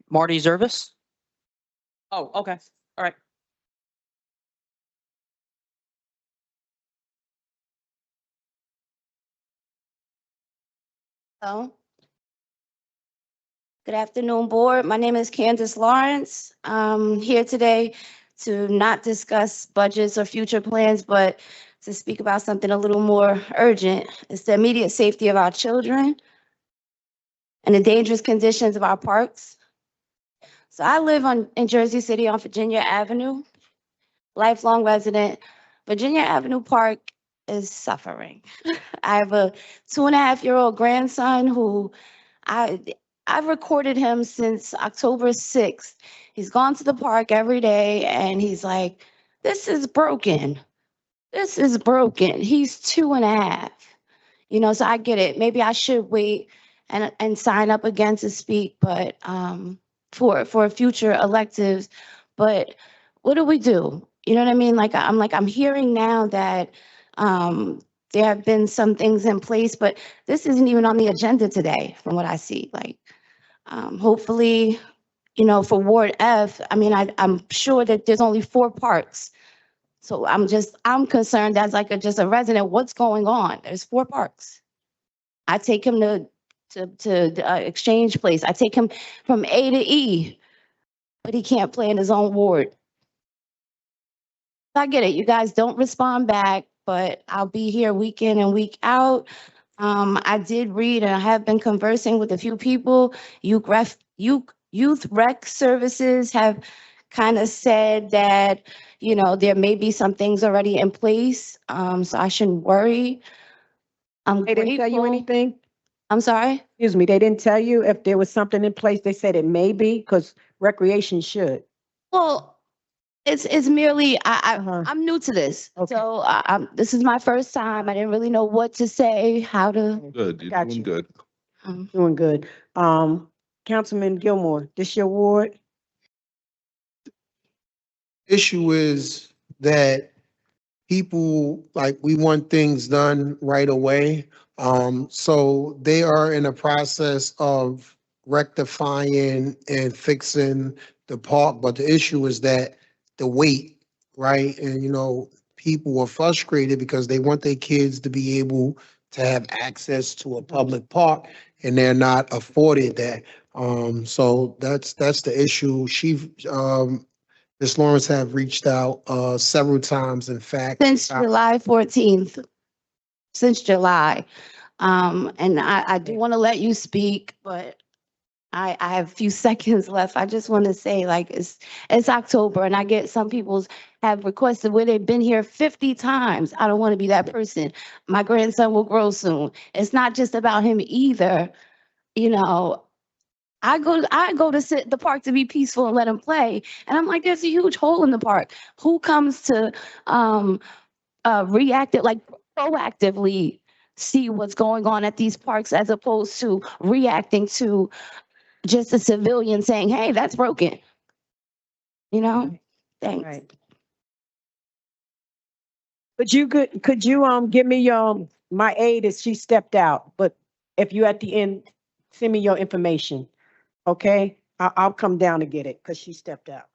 Marty Zervis. Oh, okay. All right. Hello. Good afternoon, board. My name is Candace Lawrence. I'm here today to not discuss budgets or future plans, but to speak about something a little more urgent. It's the immediate safety of our children and the dangerous conditions of our parks. So I live in Jersey City on Virginia Avenue, lifelong resident. Virginia Avenue Park is suffering. I have a 2.5-year-old grandson who I've recorded him since October 6th. He's gone to the park every day and he's like, this is broken. This is broken. He's 2.5. You know, so I get it. Maybe I should wait and sign up again to speak, but for future electives. But what do we do? You know what I mean? I'm hearing now that there have been some things in place, but this isn't even on the agenda today from what I see. Hopefully, you know, for Ward F, I mean, I'm sure that there's only 4 parks. So I'm concerned as just a resident, what's going on? There's 4 parks. I take him to Exchange Place. I take him from A to E, but he can't play in his own ward. I get it. You guys don't respond back, but I'll be here week in and week out. I did read and I have been conversing with a few people. Youth rec services have kind of said that, you know, there may be some things already in place. So I shouldn't worry. They didn't tell you anything? I'm sorry? Excuse me, they didn't tell you if there was something in place? They said it may be, because recreation should. Well, it's merely I'm new to this, so this is my first time. I didn't really know what to say, how to. Good, you're Got doing you. good. Doing good. Councilman Gilmore, this your ward? Issue is that people, we want things done right away. So they are in a process of rectifying and fixing the park, but the issue is that the wait, right? And, you know, people are frustrated because they want their kids to be able to have access to a public park and they're not afforded that. So that's the issue. Ms. Lawrence have reached out several times, in fact. Since July 14th, since July. And I do want to let you speak, but I have a few seconds left. I just want to say, it's October and I get some people have requested where they've been here 50 times. I don't want to be that person. My grandson will grow soon. It's not just about him either. You know, I go to sit at the park to be peaceful and let him play. And I'm like, there's a huge hole in the park. Who comes to proactively see what's going on at these parks as opposed to reacting to just a civilian saying, hey, that's broken. You know? Thanks. Right. Could you give me my aide as she stepped out, but if you at the end, send me your information. Okay? I'll come down to get it because she stepped out.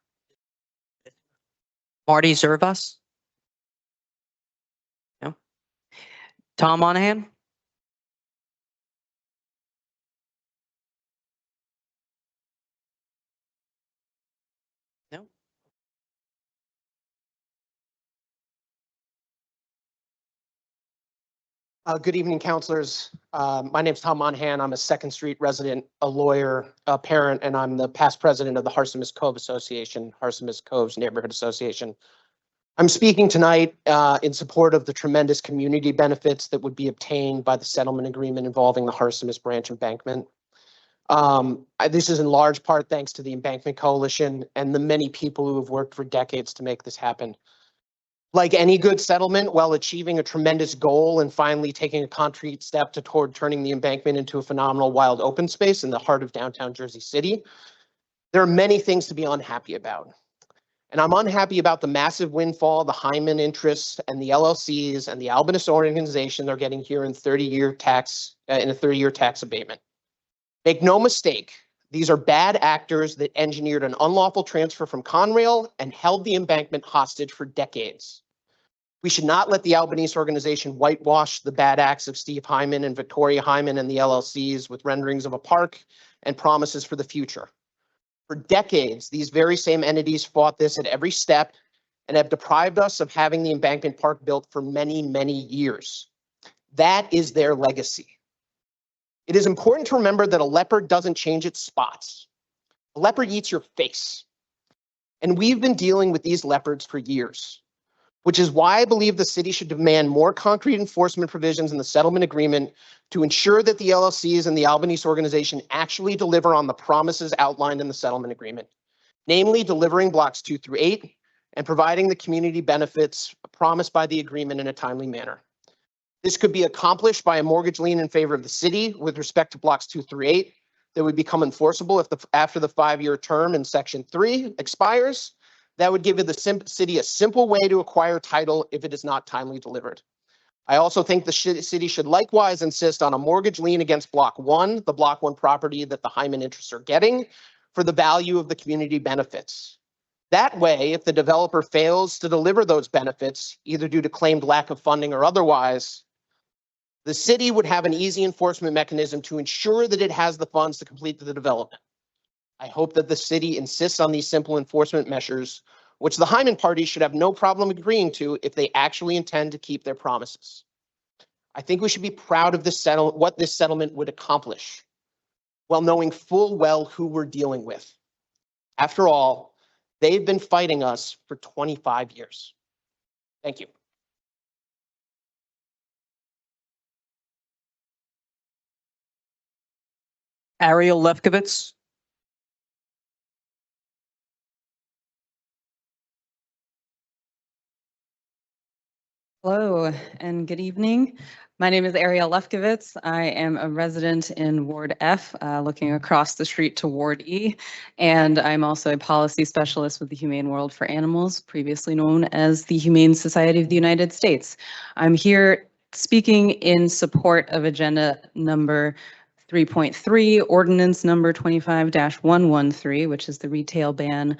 Marty Zervas. No. Tom Monahan. No. Good evening, counselors. My name is Tom Monahan. I'm a Second Street resident, a lawyer, a parent, and I'm the past president of the Harsimus Cove Association, Harsimus Coves Neighborhood Association. I'm speaking tonight in support of the tremendous community benefits that would be obtained by the settlement agreement involving the Harsimus Branch Embankment. This is in large part thanks to the Embankment Coalition and the many people who have worked for decades to make this happen. Like any good settlement, while achieving a tremendous goal and finally taking a concrete step toward turning the embankment into a phenomenal wild open space in the heart of downtown Jersey City, there are many things to be unhappy about. And I'm unhappy about the massive windfall the Hyman interests and the LLCs and the Albanese organization they're getting here in 30-year tax in a 30-year tax abatement. Make no mistake, these are bad actors that engineered an unlawful transfer from Conrail and held the embankment hostage for decades. We should not let the Albanese organization whitewash the bad acts of Steve Hyman and Victoria Hyman and the LLCs with renderings of a park and promises for the future. For decades, these very same entities fought this at every step and have deprived us of having the embankment park built for many, many years. That is their legacy. It is important to remember that a leopard doesn't change its spots. A leopard eats your face. And we've been dealing with these leopards for years, which is why I believe the city should demand more concrete enforcement provisions in the settlement agreement to ensure that the LLCs and the Albanese organization actually deliver on the promises outlined in the settlement agreement, namely delivering blocks 2 through 8 and providing the community benefits promised by the agreement in a timely manner. This could be accomplished by a mortgage lien in favor of the city with respect to blocks 2 through 8 that would become enforceable after the 5-year term in Section 3 expires. That would give the city a simple way to acquire title if it is not timely delivered. I also think the city should likewise insist on a mortgage lien against Block 1, the Block 1 property that the Hyman interests are getting, for the value of the community benefits. That way, if the developer fails to deliver those benefits, either due to claimed lack of funding or otherwise, the city would have an easy enforcement mechanism to ensure that it has the funds to complete the development. I hope that the city insists on these simple enforcement measures, which the Hyman party should have no problem agreeing to if they actually intend to keep their promises. I think we should be proud of this what this settlement would accomplish, while knowing full well who we're dealing with. After all, they've been fighting us for 25 years. Thank you. Ariel Lefkowitz. Hello and good evening. My name is Ariel Lefkowitz. I am a resident in Ward F, looking across the street to Ward E, and I'm also a policy specialist with the Humane World for Animals, previously known as the Humane Society of the United States. I'm here speaking in support of agenda number 3.3, ordinance number 25-113, which is the retail ban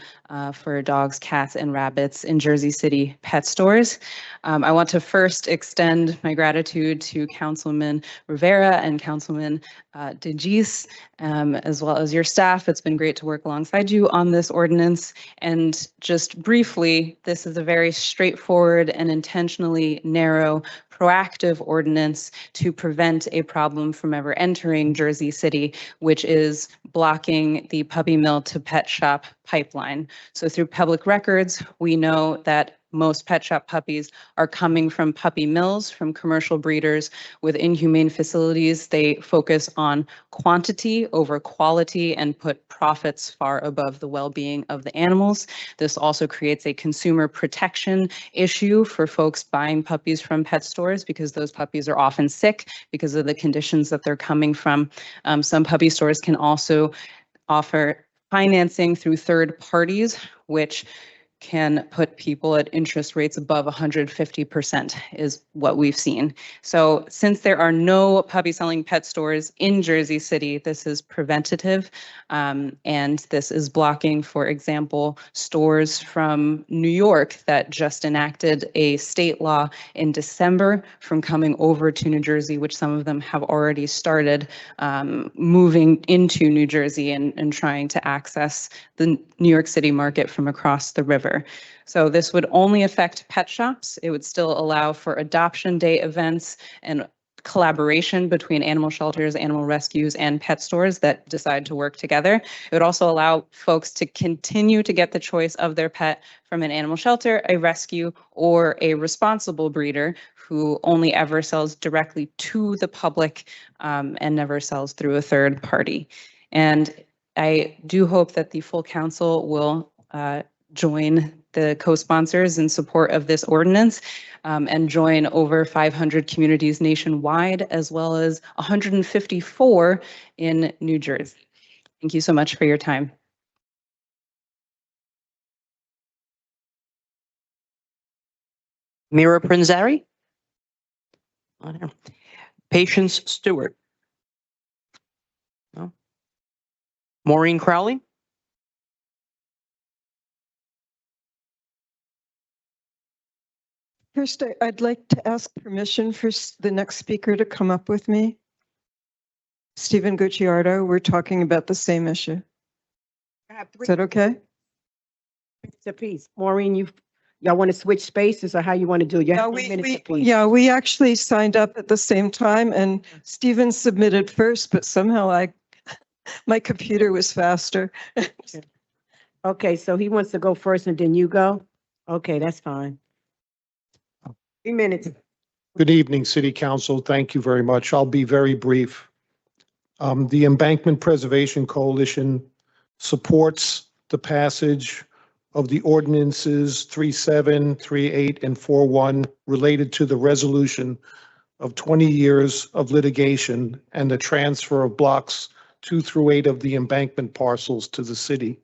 for dogs, cats, and rabbits in Jersey City pet stores. I want to first extend my gratitude to Councilman Rivera and Councilman DeGise, as well as your staff. It's been great to work alongside you on this ordinance. And just briefly, this is a very straightforward and intentionally narrow, proactive ordinance to prevent a problem from ever entering Jersey City, which is blocking the puppy mill to pet shop pipeline. So through public records, we know that most pet shop puppies are coming from puppy mills, from commercial breeders with inhumane facilities. They focus on quantity over quality and put profits far above the well-being of the animals. This also creates a consumer protection issue for folks buying puppies from pet stores because those puppies are often sick because of the conditions that they're coming from. Some puppy stores can also offer financing through third parties, which can put people at interest rates above 150% is what we've seen. So since there are no puppy selling pet stores in Jersey City, this is preventative. And this is blocking, for example, stores from New York that just enacted a state law in December from coming over to New Jersey, which some of them have already started moving into New Jersey and trying to access the New York City market from across the river. So this would only affect pet shops. It would still allow for adoption day events and collaboration between animal shelters, animal rescues, and pet stores that decide to work together. It would also allow folks to continue to get the choice of their pet from an animal shelter, a rescue, or a responsible breeder who only ever sells directly to the public and never sells through a third party. And I do hope that the full council will join the co-sponsors in support of this ordinance and join over 500 communities nationwide, as well as 154 in New Jersey. Thank you so much for your time. Mira Prinzari. Not here. Patience Stewart. No. Maureen Crowley. First, I'd like to ask permission for the next speaker to come up with me. Stephen Gucciardo, we're talking about the same issue. Is that okay? It's a piece. Maureen, y'all want to switch spaces or how you want to do it? You have 3 minutes apiece. Yeah, we actually signed up at the same time and Stephen submitted first, but somehow my computer was faster. Okay, so he wants to go first and then you go? Okay, that's fine. 3 minutes. Good evening, City Council. Thank you very much. I'll be very brief. The Embankment Preservation Coalition supports the passage of the ordinances 37, 38, and 41 related to the resolution of 20 years of litigation and the transfer of blocks 2 through 8 of the embankment parcels to the city.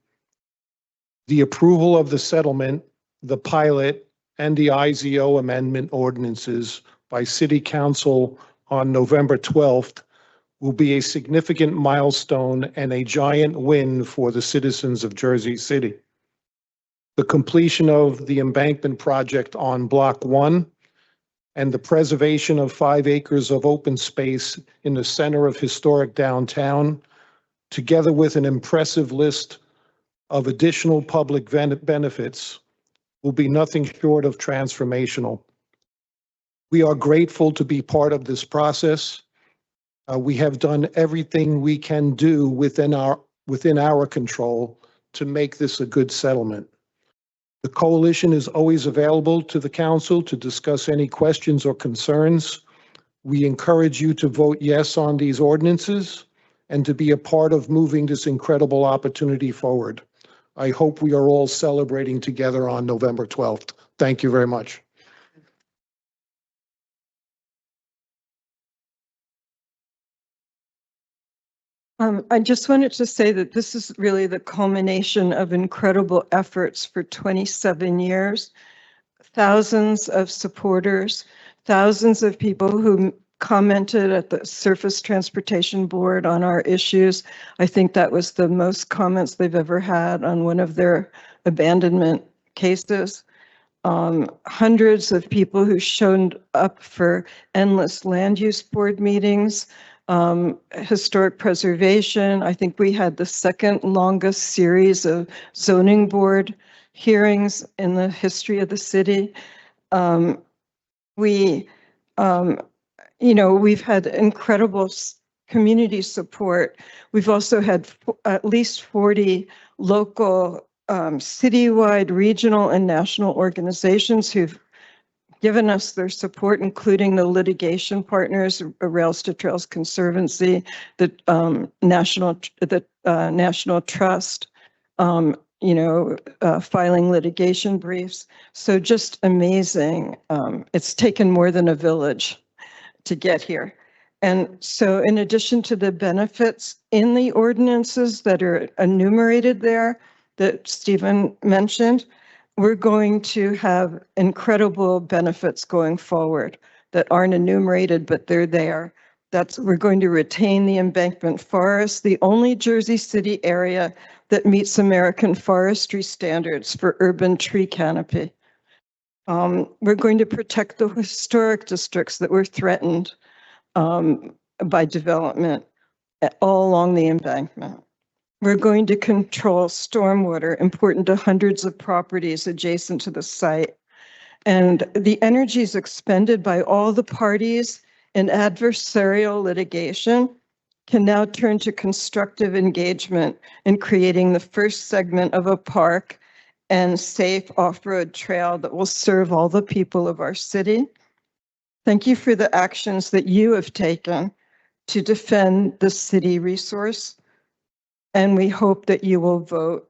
The approval of the settlement, the pilot, and the IZO amendment ordinances by City Council on November 12th will be a significant milestone and a giant win for the citizens of Jersey City. The completion of the embankment project on Block 1 and the preservation of 5 acres of open space in the center of historic downtown, together with an impressive list of additional public benefits, will be nothing short of transformational. We are grateful to be part of this process. We have done everything we can do within our control to make this a good settlement. The coalition is always available to the council to discuss any questions or concerns. We encourage you to vote yes on these ordinances and to be a part of moving this incredible opportunity forward. I hope we are all celebrating together on November 12th. Thank you very much. I just wanted to say that this is really the culmination of incredible efforts for 27 years. Thousands of supporters, thousands of people who commented at the Surface Transportation Board on our issues. I think that was the most comments they've ever had on one of their abandonment cases. Hundreds of people who showed up for endless land use board meetings, historic preservation. I think we had the second longest series of zoning board hearings in the history of the city. We've had incredible community support. We've also had at least 40 local, citywide, regional, and national organizations who've given us their support, including the litigation partners, Rails to Trails Conservancy, the National Trust, filing litigation briefs. So just amazing. It's taken more than a village to get here. And so in addition to the benefits in the ordinances that are enumerated there that Stephen mentioned, we're going to have incredible benefits going forward that aren't enumerated, but they're there. We're going to retain the embankment forest, the only Jersey City area that meets American forestry standards for urban tree canopy. We're going to protect the historic districts that were threatened by development all along the embankment. We're going to control stormwater important to hundreds of properties adjacent to the site. And the energies expended by all the parties in adversarial litigation can now turn to constructive engagement in creating the first segment of a park and safe off-road trail that will serve all the people of our city. Thank you for the actions that you have taken to defend the city resource. And we hope that you will vote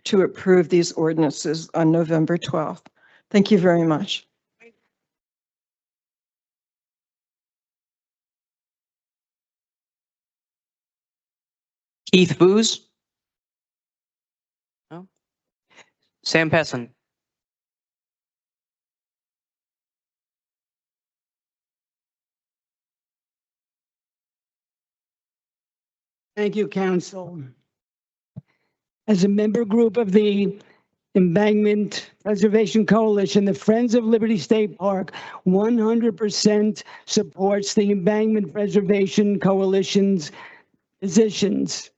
to approve these ordinances on November 12th. Thank you very much. Keith Booz? No. Sam Pessin? Thank you, Council. As a member group of the Embankment Preservation Coalition, the Friends of Liberty State Park 100% supports the Embankment Preservation Coalition's positions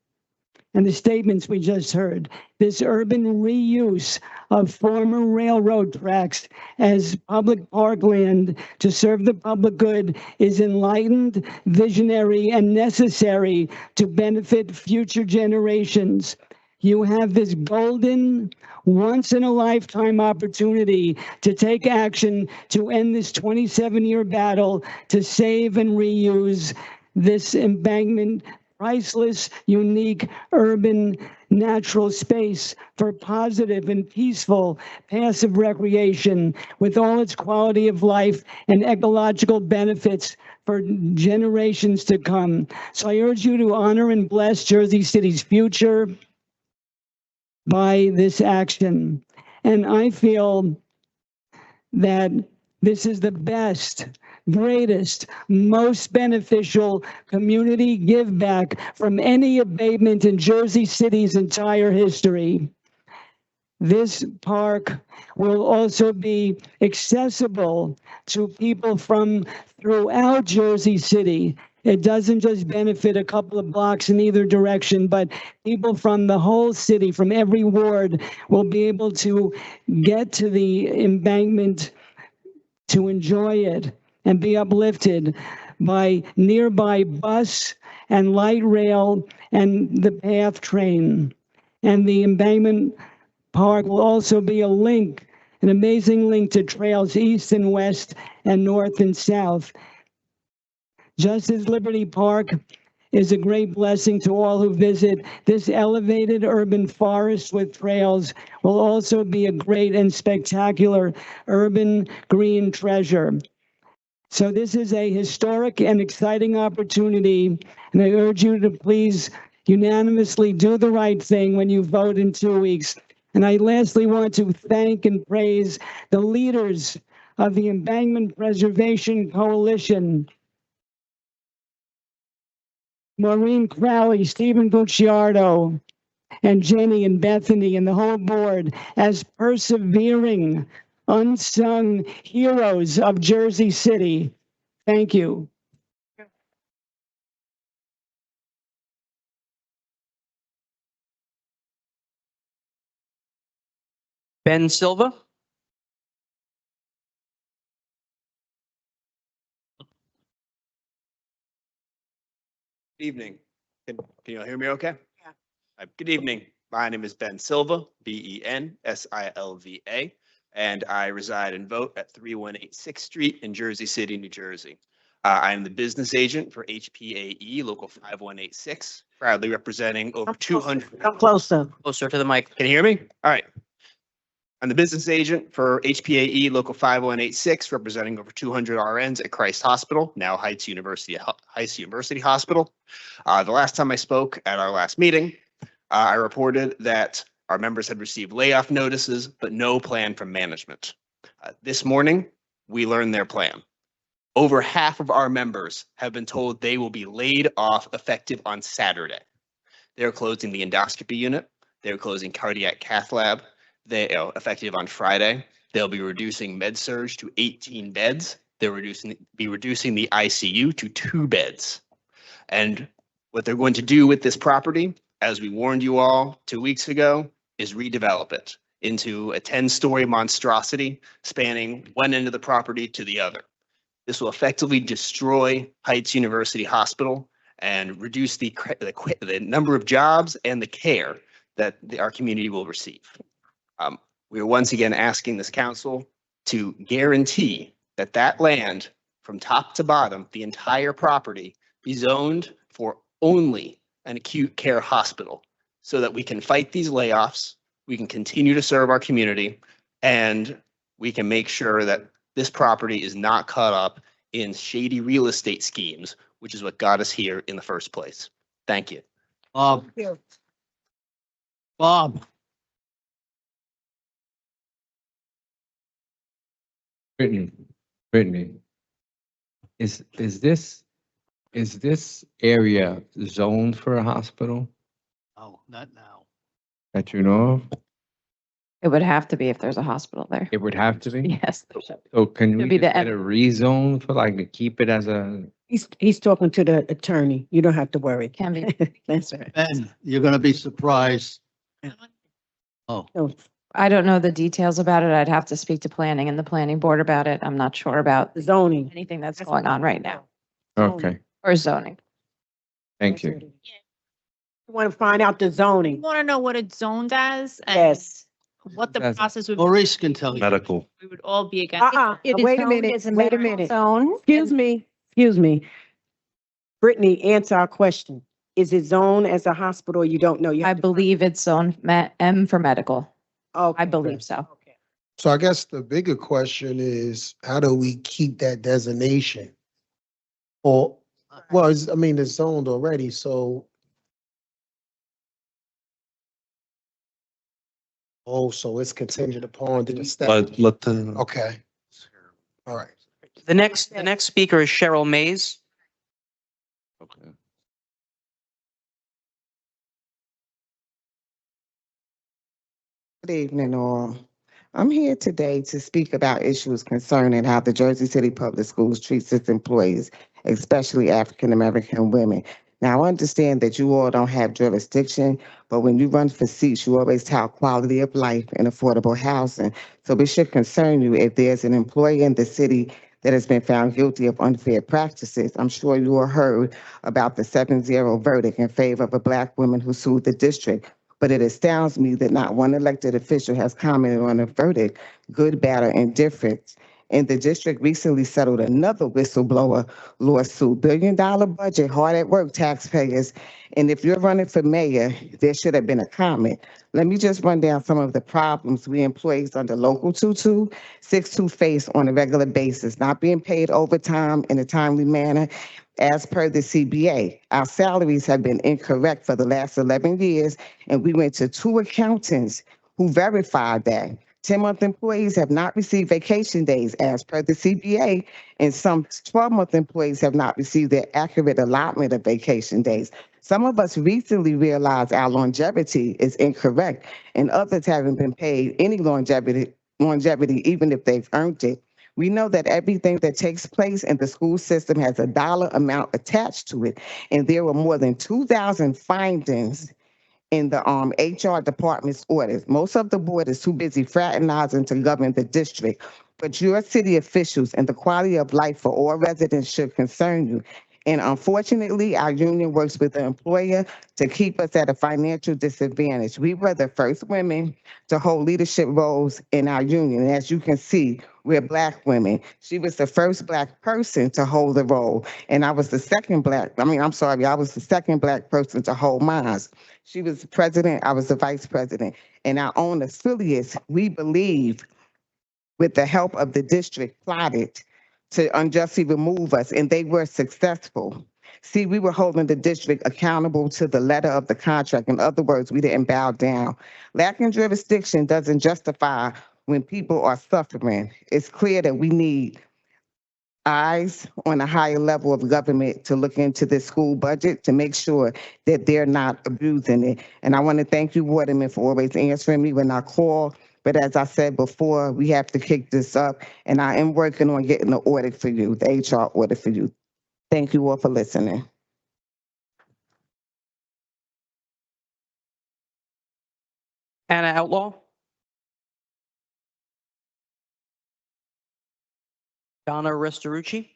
and the statements we just heard. This urban reuse of former railroad tracks as public parkland to serve the public good is enlightened, visionary, and necessary to benefit future generations. You have this golden, once-in-a-lifetime opportunity to take action to end this 27-year battle to save and reuse this embankment, priceless, unique, urban, natural space for positive and peaceful passive recreation with all its quality of life and ecological benefits for generations to come. So I urge you to honor and bless Jersey City's future by this action. And I feel that this is the best, greatest, most beneficial community give back from any abatement in Jersey City's entire history. This park will also be accessible to people from throughout Jersey City. It doesn't just benefit a couple of blocks in either direction, but people from the whole city, from every ward, will be able to get to the embankment to enjoy it and be uplifted by nearby bus and light rail and the PATH train. And the embankment park will also be a link, an amazing link to trails east and west and north and south. Just as Liberty Park is a great blessing to all who visit, this elevated urban forest with trails will also be a great and spectacular urban green treasure. So this is a historic and exciting opportunity, and I urge you to please unanimously do the right thing when you vote in 2 weeks. And I lastly want to thank and praise the leaders of the Embankment Preservation Coalition, Maureen Crowley, Stephen Bucciardo, and Jenny and Bethany and the whole board as persevering, unsung heroes of Jersey City. Thank you. Ben Silva? Good evening. Can you all hear me okay? Yeah. Good evening. My name is Ben Silva, Bensilva, and I reside and vote at 3186 6th Street in Jersey City, New Jersey. I am the business agent for HPAE Local 5186, proudly representing over 200. Come closer. Closer to the mic. Can you hear me? All right. I'm the business agent for HPAE Local 5186, representing over 200 RNs at Christ Hospital, now Heights University Hospital. The last time I spoke at our last meeting, I reported that our members had received layoff notices, but no plan from management. This morning, we learned their plan. Over half of our members have been told they will be laid off effective on Saturday. They're closing the endoscopy unit. They're closing cardiac cath lab. They effective on Friday. They'll be reducing med surge to 18 beds. They're be reducing the ICU to 2 beds. And what they're going to do with this property, as we warned you all 2 weeks ago, is redevelop it into a 10-story monstrosity spanning one end of the property to the other. This will effectively destroy Heights University Hospital and reduce the number of jobs and the care that our community will receive. We are once again asking this council to guarantee that that land from top to bottom, the entire property, be zoned for only an acute care hospital so that we can fight these layoffs, we can continue to serve our community, and we can make sure that this property is not caught up in shady real estate schemes, which is what got us here in the first place. Thank you. Bob. Bob. Brittany, is this area zoned for a hospital Oh, not now. that you know of? It would have to be if there's a hospital there. It would have to be? Yes. there should be. So can we Should be just the get a rezone for like to keep it as a, He's talking to the attorney. You don't have to worry. Can be. That's right. Ben, you're gonna be surprised. Oh, I don't know the details about it. I'd have to speak to planning and the planning board about it. I'm not sure about Zoning. anything that's going on right now okay, or zoning. thank you. You want to find out the zoning? Want to know what it's zoned as? and Yes. What the That's- process would, Maurice can tell you. Medical. we would all be against. Wait a minute, wait a minute. Excuse me. Brittany, answer our question. Is it zoned as a hospital or you don't know? You I have to- believe it's zoned M for medical. Oh, I believe so. So I guess the bigger question is, how do we keep that designation? Or, well, I mean, it's zoned already, so. Oh, so it's contingent upon the step. Let the, Okay. All right. The next speaker is Cheryl Mays. okay. Good evening, all. I'm here today to speak about issues concerning how the Jersey City Public Schools treats its employees, especially African-American women. Now, I understand that you all don't have jurisdiction, but when you run for seats, you always tout quality of life and affordable housing. So it should concern you if there's an employee in the city that has been found guilty of unfair practices. I'm sure you all heard about the 7-0 verdict in favor of a Black woman who sued the district. But it astounds me that not one elected official has commented on the verdict, good, bad, or indifferent. And the district recently settled another whistleblower lawsuit, $1 billion budget, hard at work taxpayers. And if you're running for mayor, there should have been a comment. Let me just run down some of the problems we employees under Local 2262 face on a regular basis, not being paid overtime in a timely manner. As per the CBA, our salaries have been incorrect for the last 11 years, and we went to 2 accountants who verified that. 10-month employees have not received vacation days as per the CBA, and some 12-month employees have not received their accurate allotment of vacation days. Some of us recently realized our longevity is incorrect, and others haven't been paid any longevity, even if they've earned it. We know that everything that takes place in the school system has a dollar amount attached to it, and there were more than 2,000 findings in the HR department's audit. Most of the board is too busy fraternizing to govern the district, but your city officials and the quality of life for all residents should concern you. And unfortunately, our union works with the employer to keep us at a financial disadvantage. We were the first women to hold leadership roles in our union. And as you can see, we're Black women. She was the first Black person to hold the role. And I was the second I was the second Black person to hold mine. She was the president, I was the vice president. And our own affiliates, we believe, with the help of the district, plotted to unjustly remove us, and they were successful. See, we were holding the district accountable to the letter of the contract. In other words, we didn't bow down. Lacking jurisdiction doesn't justify when people are suffering. It's clear that we need eyes on a higher level of government to look into this school budget to make sure that they're not abusing it. And I want to thank you, Waterman, for always answering me when I call. But as I said before, we have to kick this up, and I am working on getting the audit for you, the HR audit for you. Thank you all for listening. Anna Outlaw. Donna Restorucci.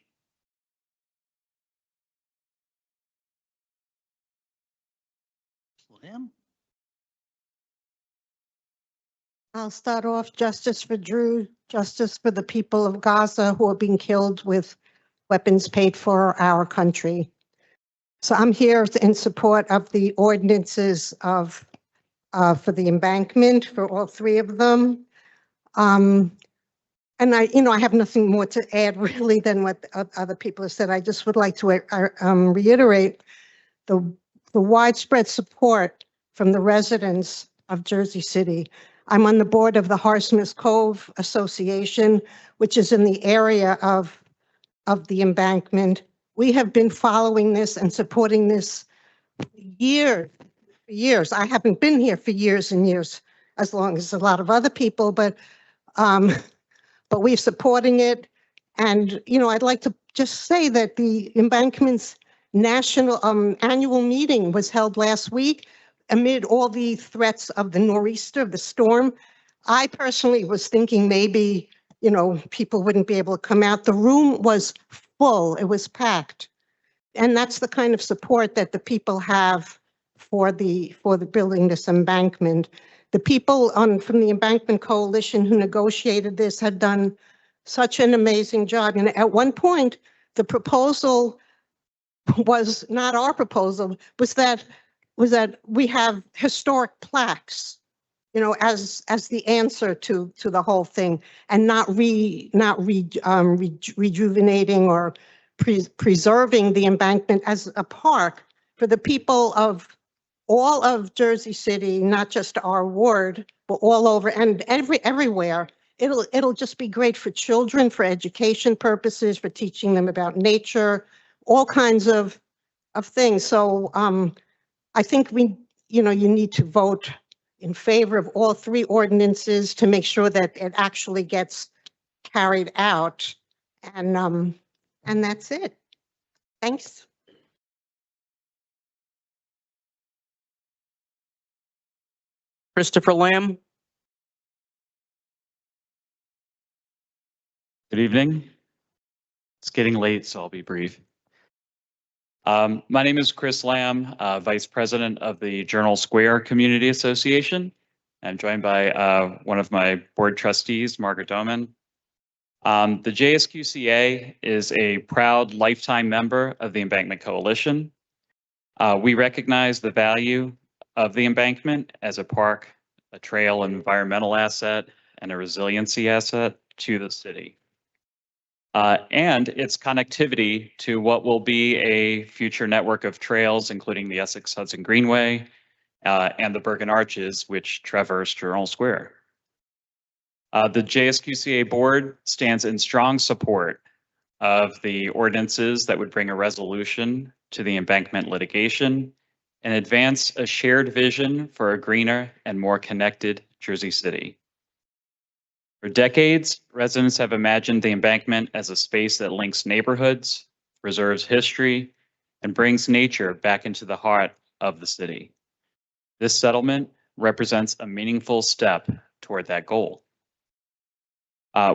I'll start off justice for Drew, justice for the people of Gaza who are being killed with weapons paid for our country. So I'm here in support of the ordinances of for the embankment for all three of them. And I have nothing more to add really than what other people have said. I just would like to reiterate the widespread support from the residents of Jersey City. I'm on the board of the Harsmith Cove Association, which is in the area of the embankment. We have been following this and supporting this for years. I haven't been here for years and years, as long as a lot of other people, but we're supporting it. And, I'd like to just say that the embankment's national annual meeting was held last week amid all the threats of the nor'easter, of the storm. I personally was thinking maybe, people wouldn't be able to come out. The room was full, it was packed. And that's the kind of support that the people have for the building this embankment. The people from the Embankment Coalition who negotiated this had done such an amazing job. And at one point, the proposal was not our proposal, was that we have historic plaques, as the answer to the whole thing, and not rejuvenating or preserving the embankment as a park for the people of all of Jersey City, not just our ward, but all over and everywhere. It'll just be great for children, for education purposes, for teaching them about nature, all kinds of things. So I think you need to vote in favor of all three ordinances to make sure that it actually gets carried out. And that's it. Thanks. Christopher Lamb. Good evening. It's getting late, so I'll be brief. My name is Chris Lamb, Vice President of the Journal Square Community Association. I'm joined by one of my board trustees, Margaret Doman. The JSQCA is a proud lifetime member of the Embankment Coalition. We recognize the value of the embankment as a park, a trail, an environmental asset, and a resiliency asset to the city. And its connectivity to what will be a future network of trails, including the Essex Hudson Greenway and the Bergen Arches, which traverse Journal Square. The JSQCA board stands in strong support of the ordinances that would bring a resolution to the embankment litigation and advance a shared vision for a greener and more connected Jersey City. For decades, residents have imagined the embankment as a space that links neighborhoods, preserves history, and brings nature back into the heart of the city. This settlement represents a meaningful step toward that goal.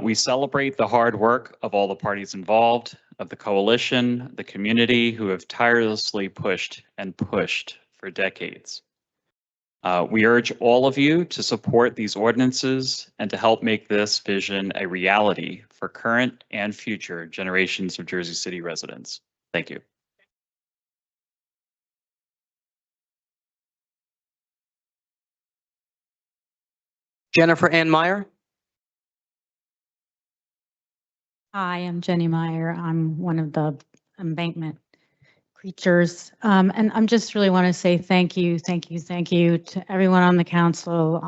We celebrate the hard work of all the parties involved, of the coalition, the community who have tirelessly pushed and pushed for decades. We urge all of you to support these ordinances and to help make this vision a reality for current and future generations of Jersey City residents. Thank you. Jennifer Ann Meyer. Hi, I'm Jenny Meyer. I'm one of the embankment creatures. And I'm just really want to say thank you to everyone on the council,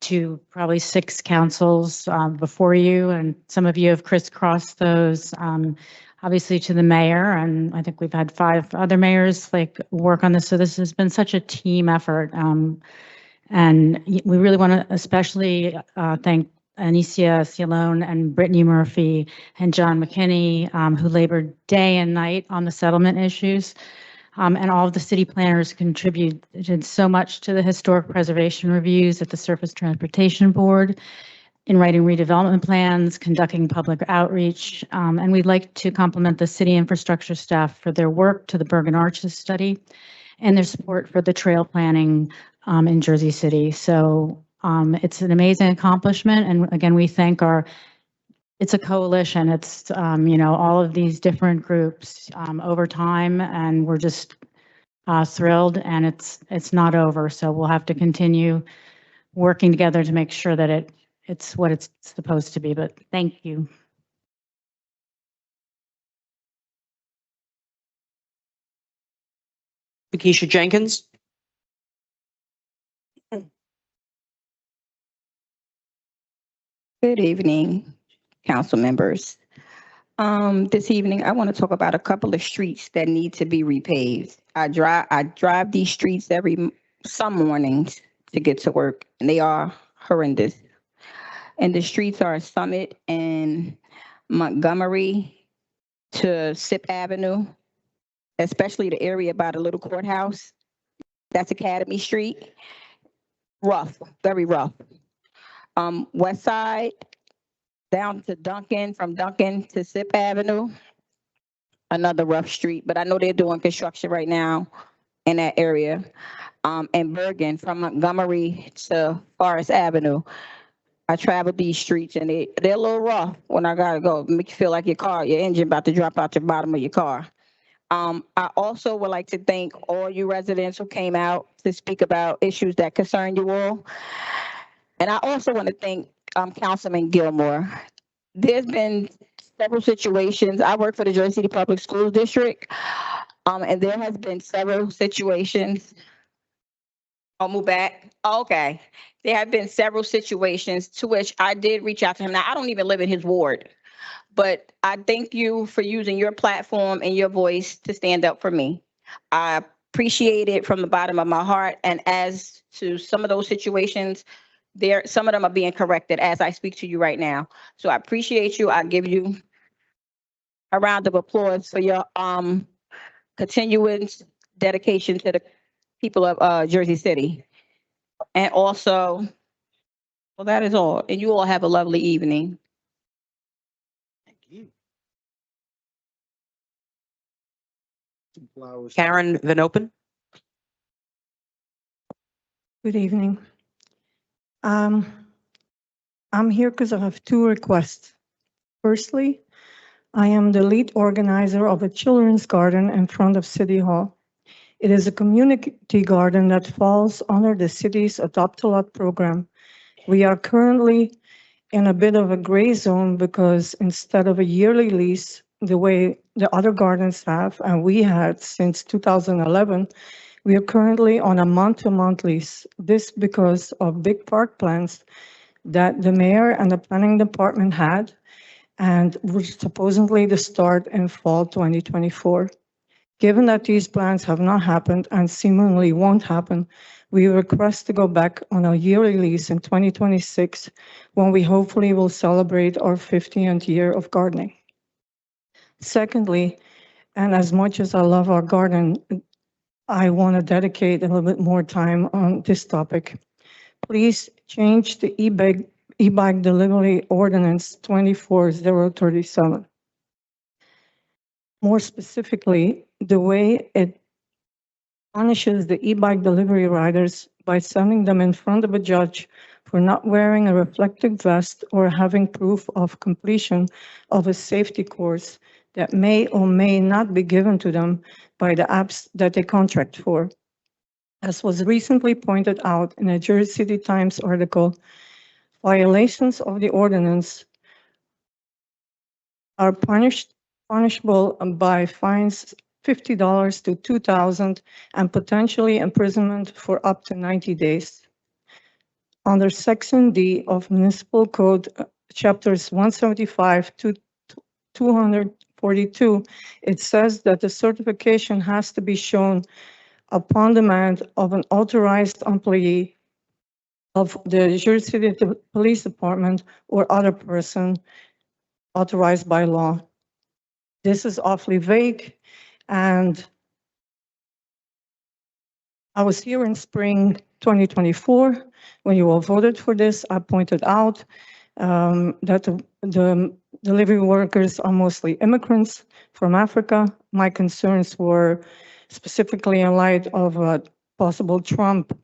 to probably 6 councils before you, and some of you have crisscrossed those. Obviously to the mayor, and I think we've had 5 other mayors work on this. So this has been such a team effort. And we really want to especially thank Anicia Cialone and Brittany Murphy and John McKinney, who labored day and night on the settlement issues. And all of the city planners contributed so much to the historic preservation reviews at the Surface Transportation Board, in writing redevelopment plans, conducting public outreach. And we'd like to compliment the city infrastructure staff for their work to the Bergen Arches study and their support for the trail planning in Jersey City. So It's an amazing accomplishment. And again, we thank it's a coalition. It's, all of these different groups over time, and we're just thrilled, and it's not over. So we'll have to continue working together to make sure that it's what it's supposed to be. But thank you. Makisha Jenkins. Good evening, council members. This evening, I want to talk about a couple of streets that need to be repaved. I drive these streets some mornings to get to work, and they are horrendous. And the streets are Summit and Montgomery to Sip Avenue, especially the area by the little courthouse. That's Academy Street. Rough, very rough. West Side down to Duncan, from Duncan to Sip Avenue, another rough street, but I know they're doing construction right now in that area. And Bergen from Montgomery to Forest Avenue. I traveled these streets and they're a little rough when I gotta go. Make you feel like your engine about to drop out the bottom of your car. I also would like to thank all you residents who came out to speak about issues that concern you all. And I also want to thank Councilman Gilmore. There's been several situations. I work for the Jersey City Public Schools District, and there has been several situations. I'll move back. Okay. There have been several situations to which I did reach out to him. Now, I don't even live in his ward, but I thank you for using your platform and your voice to stand up for me. I appreciate it from the bottom of my heart. And as to some of those situations, some of them are being corrected as I speak to you right now. So I appreciate you. I give you a round of applause for your continuous dedication to the people of Jersey City. And also, well, that is all. And you all have a lovely evening. Karen Van Open. Good evening. I'm here because I have two requests. Firstly, I am the lead organizer of a children's garden in front of City Hall. It is a community garden that falls under the city's Adopt a Lot program. We are currently in a bit of a gray zone because instead of a yearly lease, the way the other gardens have, and we had since 2011, we are currently on a month-to-month lease. This because of big park plans that the mayor and the planning department had and were supposedly to start in fall 2024. Given that these plans have not happened and seemingly won't happen, we request to go back on a yearly lease in 2026 when we hopefully will celebrate our 50th year of gardening. Secondly, and as much as I love our garden, I want to dedicate a little bit more time on this topic. Please change the e-bike delivery ordinance 24037. More specifically, the way it punishes the e-bike delivery riders by sending them in front of a judge for not wearing a reflective vest or having proof of completion of a safety course that may or may not be given to them by the apps that they contract for. As was recently pointed out in a Jersey City Times article, violations of the ordinance are punishable by fines $50 to $2,000 and potentially imprisonment for up to 90 days. Under Section D of Municipal Code, Chapters 175 to 242, it says that the certification has to be shown upon demand of an authorized employee of the Jersey City Police Department or other person authorized by law. This is awfully vague, and I was here in spring 2024 when you all voted for this. I pointed out that the delivery workers are mostly immigrants from Africa. My concerns were specifically in light of a possible Trump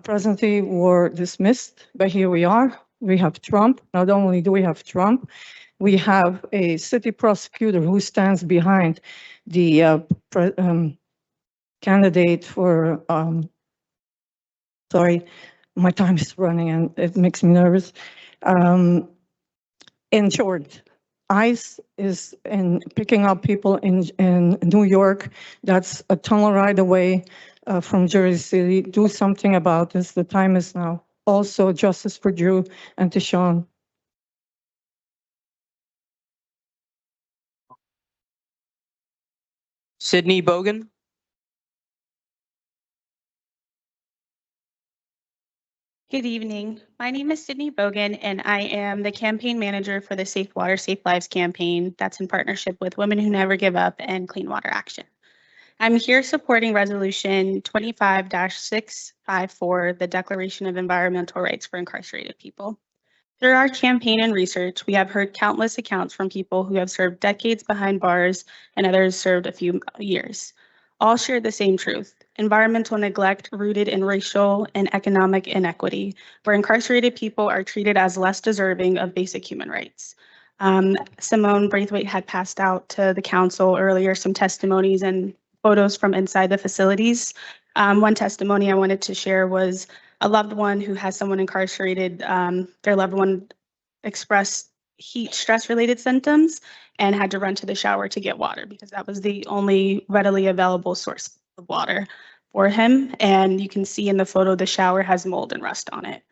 presently were dismissed, but here we are. We have Trump. Not only do we have Trump, we have a city prosecutor who stands behind the candidate for, sorry, my time is running and it makes me nervous. In short, ICE is picking up people in New York. That's a tunnel ride away from Jersey City. Do something about this. The time is now. Also, justice for Drew and Tishon. Sydney Bogan. Good evening. My name is Sydney Bogan, and I am the campaign manager for the Safe Water, Safe Lives campaign that's in partnership with Women Who Never Give Up and Clean Water Action. I'm here supporting Resolution 25-654, the Declaration of Environmental Rights for Incarcerated People. Through our campaign and research, we have heard countless accounts from people who have served decades behind bars and others served a few years. All share the same truth: environmental neglect rooted in racial and economic inequity, where incarcerated people are treated as less deserving of basic human rights. Simone Braithwaite had passed out to the council earlier some testimonies and photos from inside the facilities. One testimony I wanted to share was a loved one who has someone incarcerated. Their loved one expressed heat stress-related symptoms and had to run to the shower to get water because that was the only readily available source of water for him. And you can see in the photo, the shower has mold and rust on it.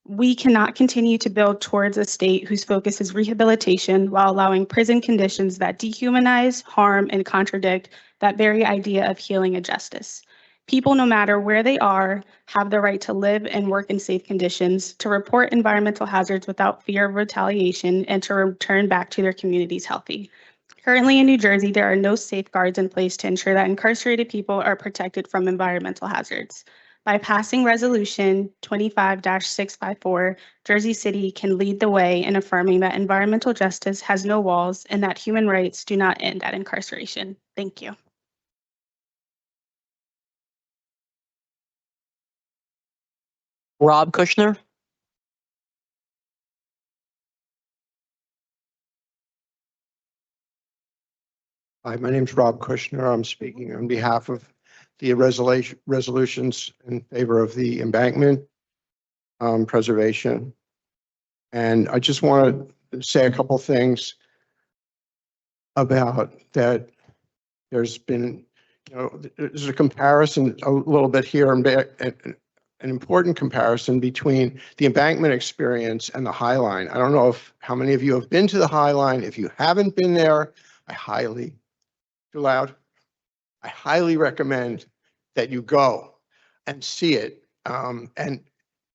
We cannot continue to build towards a state whose focus is rehabilitation while allowing prison conditions that dehumanize, harm, and contradict that very idea of healing and justice. People, no matter where they are, have the right to live and work in safe conditions, to report environmental hazards without fear of retaliation, and to return back to their communities healthy. Currently in New Jersey, there are no safeguards in place to ensure that incarcerated people are protected from environmental hazards. By passing Resolution 25-654, Jersey City can lead the way in affirming that environmental justice has no walls and that human rights do not end at incarceration. Thank you. Rob Kushner. Hi, my name's Rob Kushner. I'm speaking on behalf of the resolutions in favor of the embankment preservation. And I just want to say a couple things about that. There's been, there's a comparison a little bit here, and an important comparison between the embankment experience and the High Line. I don't know how many of you have been to the High Line. If you haven't been there, too loud. I highly recommend that you go and see it. And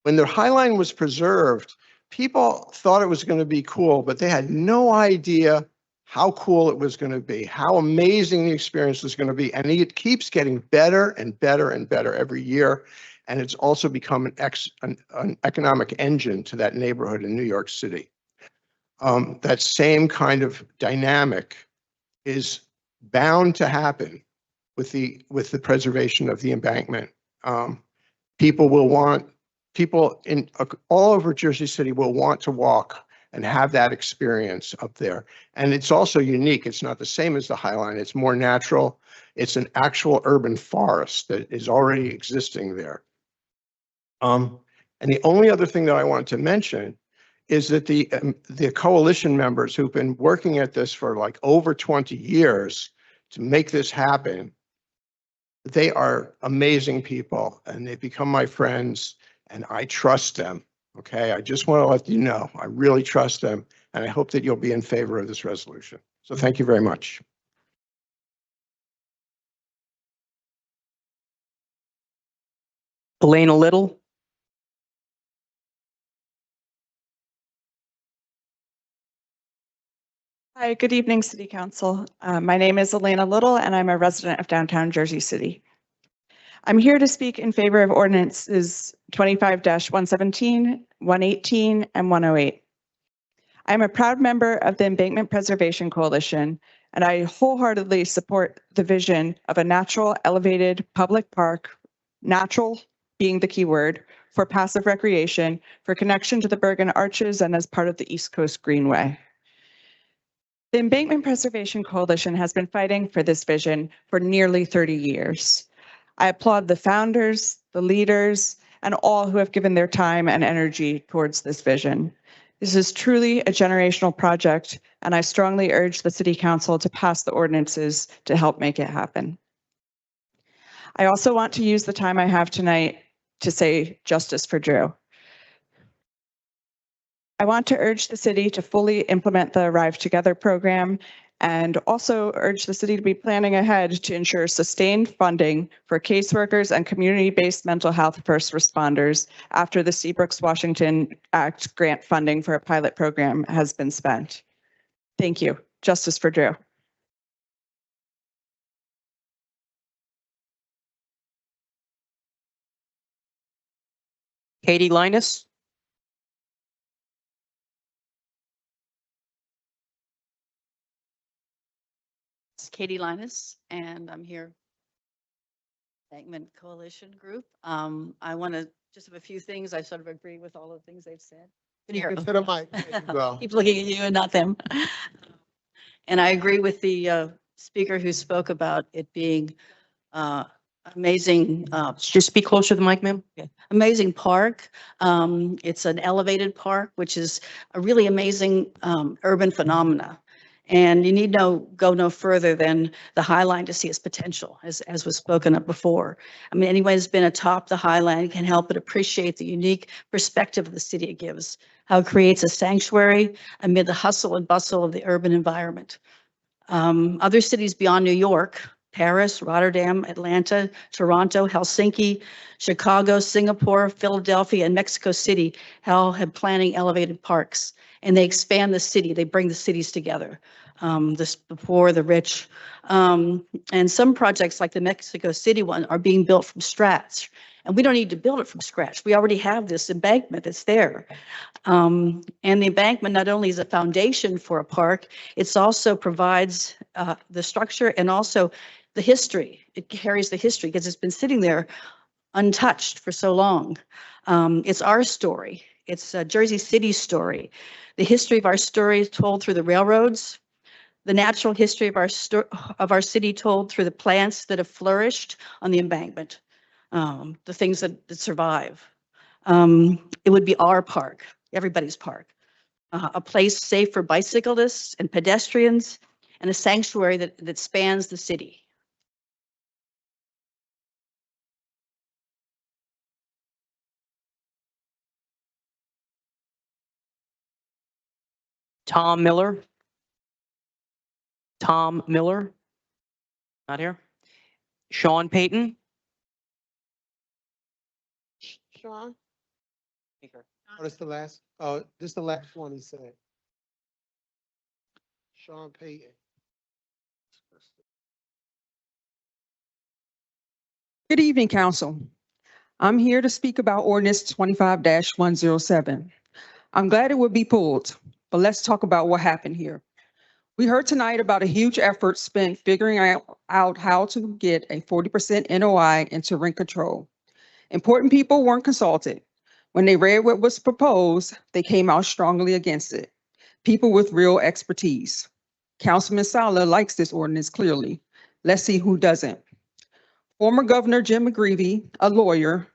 when the High Line was preserved, people thought it was going to be cool, but they had no idea how cool it was going to be, how amazing the experience was going to be. And it keeps getting better and better and better every year. And it's also become an economic engine to that neighborhood in New York City. That same kind of dynamic is bound to happen with the preservation of the embankment. People in all over Jersey City will want to walk and have that experience up there. And it's also unique. It's not the same as the High Line. It's more natural. It's an actual urban forest that is already existing there. And the only other thing that I wanted to mention is that the coalition members who've been working at this for like over 20 years to make this happen, they are amazing people and they've become my friends and I trust them. Okay, I just want to let you know, I really trust them and I hope that you'll be in favor of this resolution. So thank you very much. Elena Little. Hi, good evening, City Council. My name is Elena Little, and I'm a resident of downtown Jersey City. I'm here to speak in favor of ordinances 25-117, 118, and 108. I'm a proud member of the Embankment Preservation Coalition, and I wholeheartedly support the vision of a natural, elevated public park natural being the key word, for passive recreation, for connection to the Bergen Arches, and as part of the East Coast Greenway. The Embankment Preservation Coalition has been fighting for this vision for nearly 30 years. I applaud the founders, the leaders, and all who have given their time and energy towards this vision. This is truly a generational project, and I strongly urge the City Council to pass the ordinances to help make it happen. I also want to use the time I have tonight to say justice for Drew. I want to urge the city to fully implement the Arrive Together program and also urge the city to be planning ahead to ensure sustained funding for caseworkers and community-based mental health first responders after the Seabrooks Washington Act grant funding for a pilot program has been spent. Thank you. Justice for Drew. Katie Linus. It's Katie Linus, and I'm here. Embankment Coalition Group. I want to just have a few things. I sort of agree with all the things they've said. To the mic. There you go. Keep looking at you and not them. And I agree with the speaker who spoke about it being amazing. Just speak closer to the mic, ma'am. Amazing park. It's an elevated park, which is a really amazing urban phenomena. And you need go no further than the High Line to see its potential, as was spoken of before. I mean, anyone who's been atop the High Line can help but appreciate the unique perspective of the city it gives, how it creates a sanctuary amid the hustle and bustle of the urban environment. Other cities beyond New York, Paris, Rotterdam, Atlanta, Toronto, Helsinki, Chicago, Singapore, Philadelphia, and Mexico City all have planning elevated parks. And they expand the city. They bring the cities together, the poor, the rich. And some projects like the Mexico City one are being built from scratch. And we don't need to build it from scratch. We already have this embankment that's there. And the embankment not only is a foundation for a park, it also provides the structure and also the history. It carries the history because it's been sitting there untouched for so long. It's our story. It's Jersey City's story. The history of our story is told through the railroads, the natural history of our city told through the plants that have flourished on the embankment, the things that survive. It would be our park, everybody's park, a place safe for bicyclists and pedestrians, and a sanctuary that spans the city. Tom Miller. Tom Miller. Not here. Sean Payton. Sean? Oh, this the last, oh, this the last one he said. Sean Payton. Good evening, Council. I'm here to speak about ordinance 25-107. I'm glad it would be pulled, but let's talk about what happened here. We heard tonight about a huge effort spent figuring out how to get a 40% NOI into rent control. Important people weren't consulted. When they read what was proposed, they came out strongly against it. People with real expertise. Councilman Sala likes this ordinance clearly. Let's see who doesn't. Former Governor Jim McGreevey, a lawyer,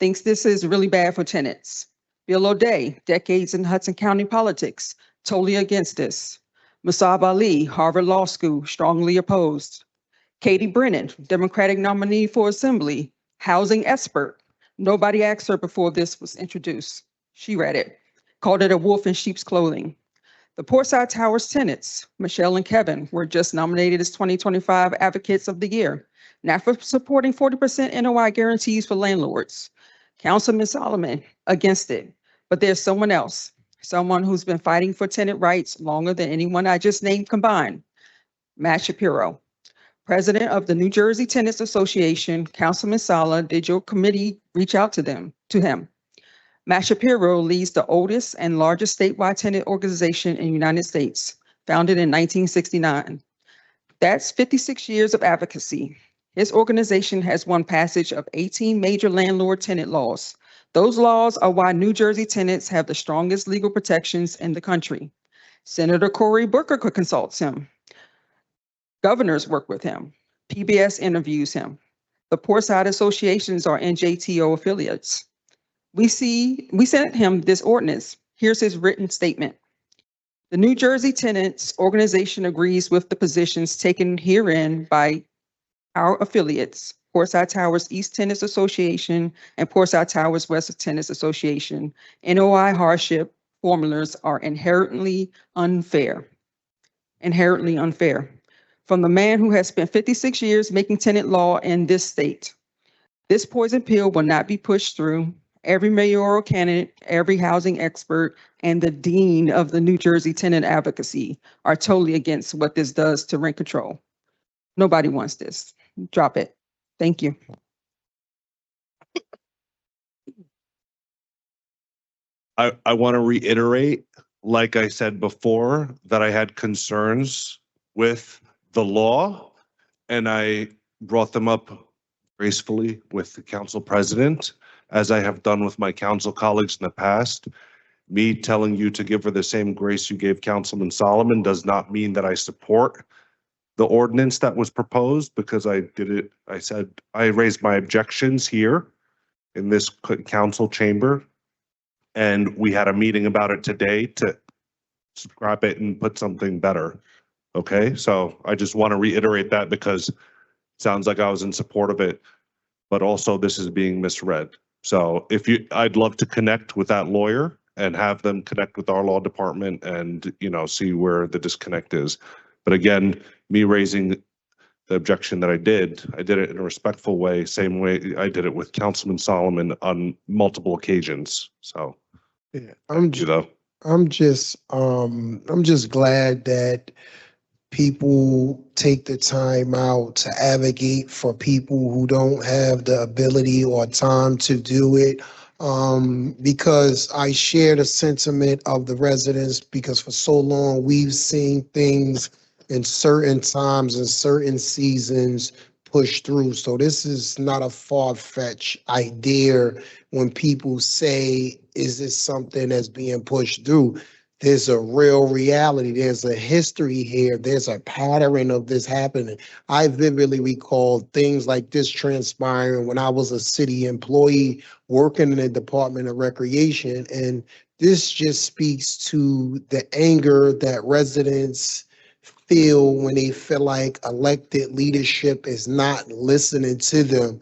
thinks this is really bad for tenants. Bill O'Day, decades in Hudson County politics, totally against this. Musab Ali, Harvard Law School, strongly opposed. Katie Brennan, Democratic nominee for Assembly, housing expert. Nobody asked her before this was introduced. She read it, called it a wolf in sheep's clothing. The Portside Towers tenants, Michelle and Kevin, were just nominated as 2025 Advocates of the Year, not for supporting 40% NOI guarantees for landlords. Councilman Solomon against it, but there's someone else, someone who's been fighting for tenant rights longer than anyone I just named combined, Matt Shapiro. President of the New Jersey Tenants Association, Councilman Sala, did your committee reach out to him? Matt Shapiro leads the oldest and largest statewide tenant organization in the United States, founded in 1969. That's 56 years of advocacy. His organization has won passage of 18 major landlord-tenant laws. Those laws are why New Jersey tenants have the strongest legal protections in the country. Senator Cory Booker consults him. Governors work with him. PBS interviews him. The Portside Associations are NJTO affiliates. We sent him this ordinance. Here's his written statement. The New Jersey Tenants Organization agrees with the positions taken herein by our affiliates, Portside Towers East Tenants Association and Portside Towers West Tenants Association. NOI hardship formulas are inherently unfair. Inherently unfair. From the man who has spent 56 years making tenant law in this state. This poison pill will not be pushed through. Every mayoral candidate, every housing expert, and the dean of the New Jersey Tenant Advocacy are totally against what this does to rent control. Nobody wants this. Drop it. Thank you. I want to reiterate, like I said before, that I had concerns with the law, and I brought them up gracefully with the council president, as I have done with my council colleagues in the past. Me telling you to give her the same grace you gave Councilman Solomon does not mean that I support the ordinance that was proposed, because I did it, I said, I raised my objections here in this council chamber. And we had a meeting about it today to scrap it and put something better. Okay, so I just want to reiterate that, because it sounds like I was in support of it, but also this is being misread. So I'd love to connect with that lawyer and have them connect with our law department and, see where the disconnect is. But again, me raising the objection that I did it in a respectful way, same way I did it with Councilman Solomon on multiple occasions. So, Yeah, I'm just glad that people take the time out to advocate for people who don't have the ability or time to do it. Because I share the sentiment of the residents, because for so long we've seen things in certain times and certain seasons push through. So this is not a far-fetched idea when people say, is this something that's being pushed through? There's a real reality. There's a history here. There's a pattern of this happening. I vividly recall things like this transpiring when I was a city employee working in the Department of Recreation. And this just speaks to the anger that residents feel when they feel like elected leadership is not listening to them.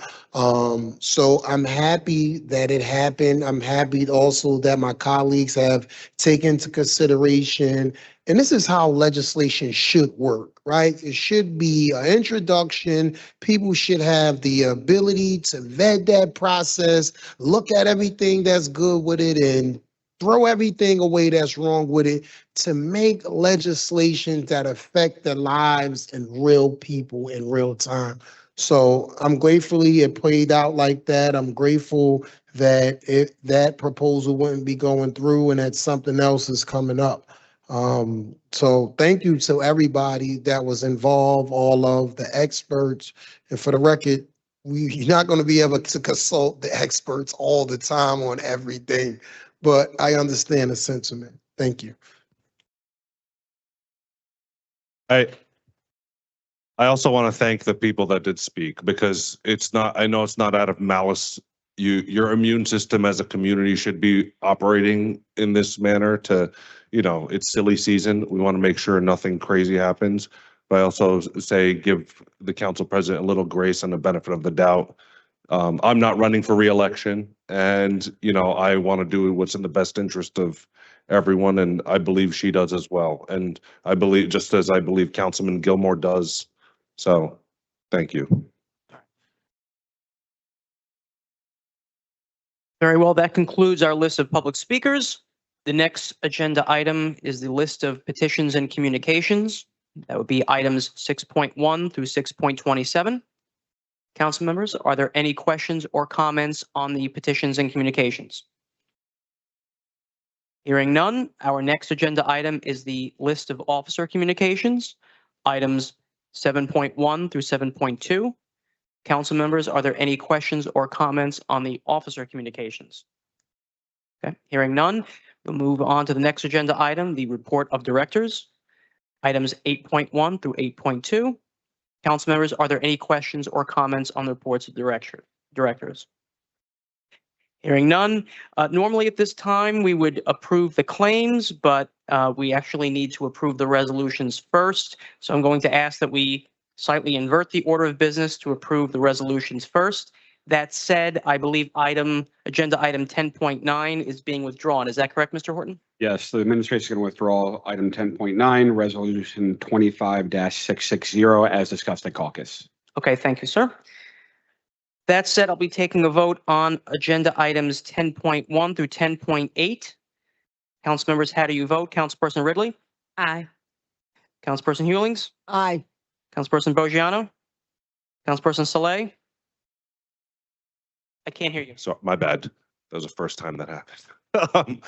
So I'm happy that it happened. I'm happy also that my colleagues have taken into consideration, and this is how legislation should work, right? It should be an introduction. People should have the ability to vet that process, look at everything that's good with it, and throw everything away that's wrong with it, to make legislation that affect the lives and real people in real time. So I'm gratefully it played out like that. I'm grateful that that proposal wouldn't be going through and that something else is coming up. So thank you to everybody that was involved, all of the experts. And for the record, you're not going to be able to consult the experts all the time on everything, but I understand the sentiment. Thank you. I also want to thank the people that did speak, because I know it's not out of malice. Your immune system as a community should be operating in this manner it's silly season. We want to make sure nothing crazy happens. But I also say give the council president a little grace and the benefit of the doubt. I'm not running for reelection, and I want to do what's in the best interest of everyone, and I believe she does as well. And I believe, just as I believe Councilman Gilmore does. So, thank you. Very well, that concludes our list of public speakers. The next agenda item is the list of petitions and communications. That would be items 6.1 through 6.27. Council members, are there any questions or comments on the petitions and communications? Hearing none, our next agenda item is the list of officer communications, items 7.1 through 7.2. Council members, are there any questions or comments on the officer communications? Okay, hearing none, we'll move on to the next agenda item, the report of directors. Items 8.1 through 8.2. Council members, are there any questions or comments on the reports of directors? Hearing none. Normally at this time, we would approve the claims, but we actually need to approve the resolutions first. So I'm going to ask that we slightly invert the order of business to approve the resolutions first. That said, I believe agenda item 10.9 is being withdrawn. Is that correct, Mr. Horton? Yes, the administration is going to withdraw item 10.9, resolution 25-660 as discussed at caucus. Okay, thank you, sir. That said, I'll be taking a vote on agenda items 10.1 through 10.8. Council members, how do you vote? Councilperson Ridley? Aye. Councilperson Hewlings? Aye. Councilperson Bogiano? Councilperson Saleh? I can't hear you. So my bad. That was the first time that happened.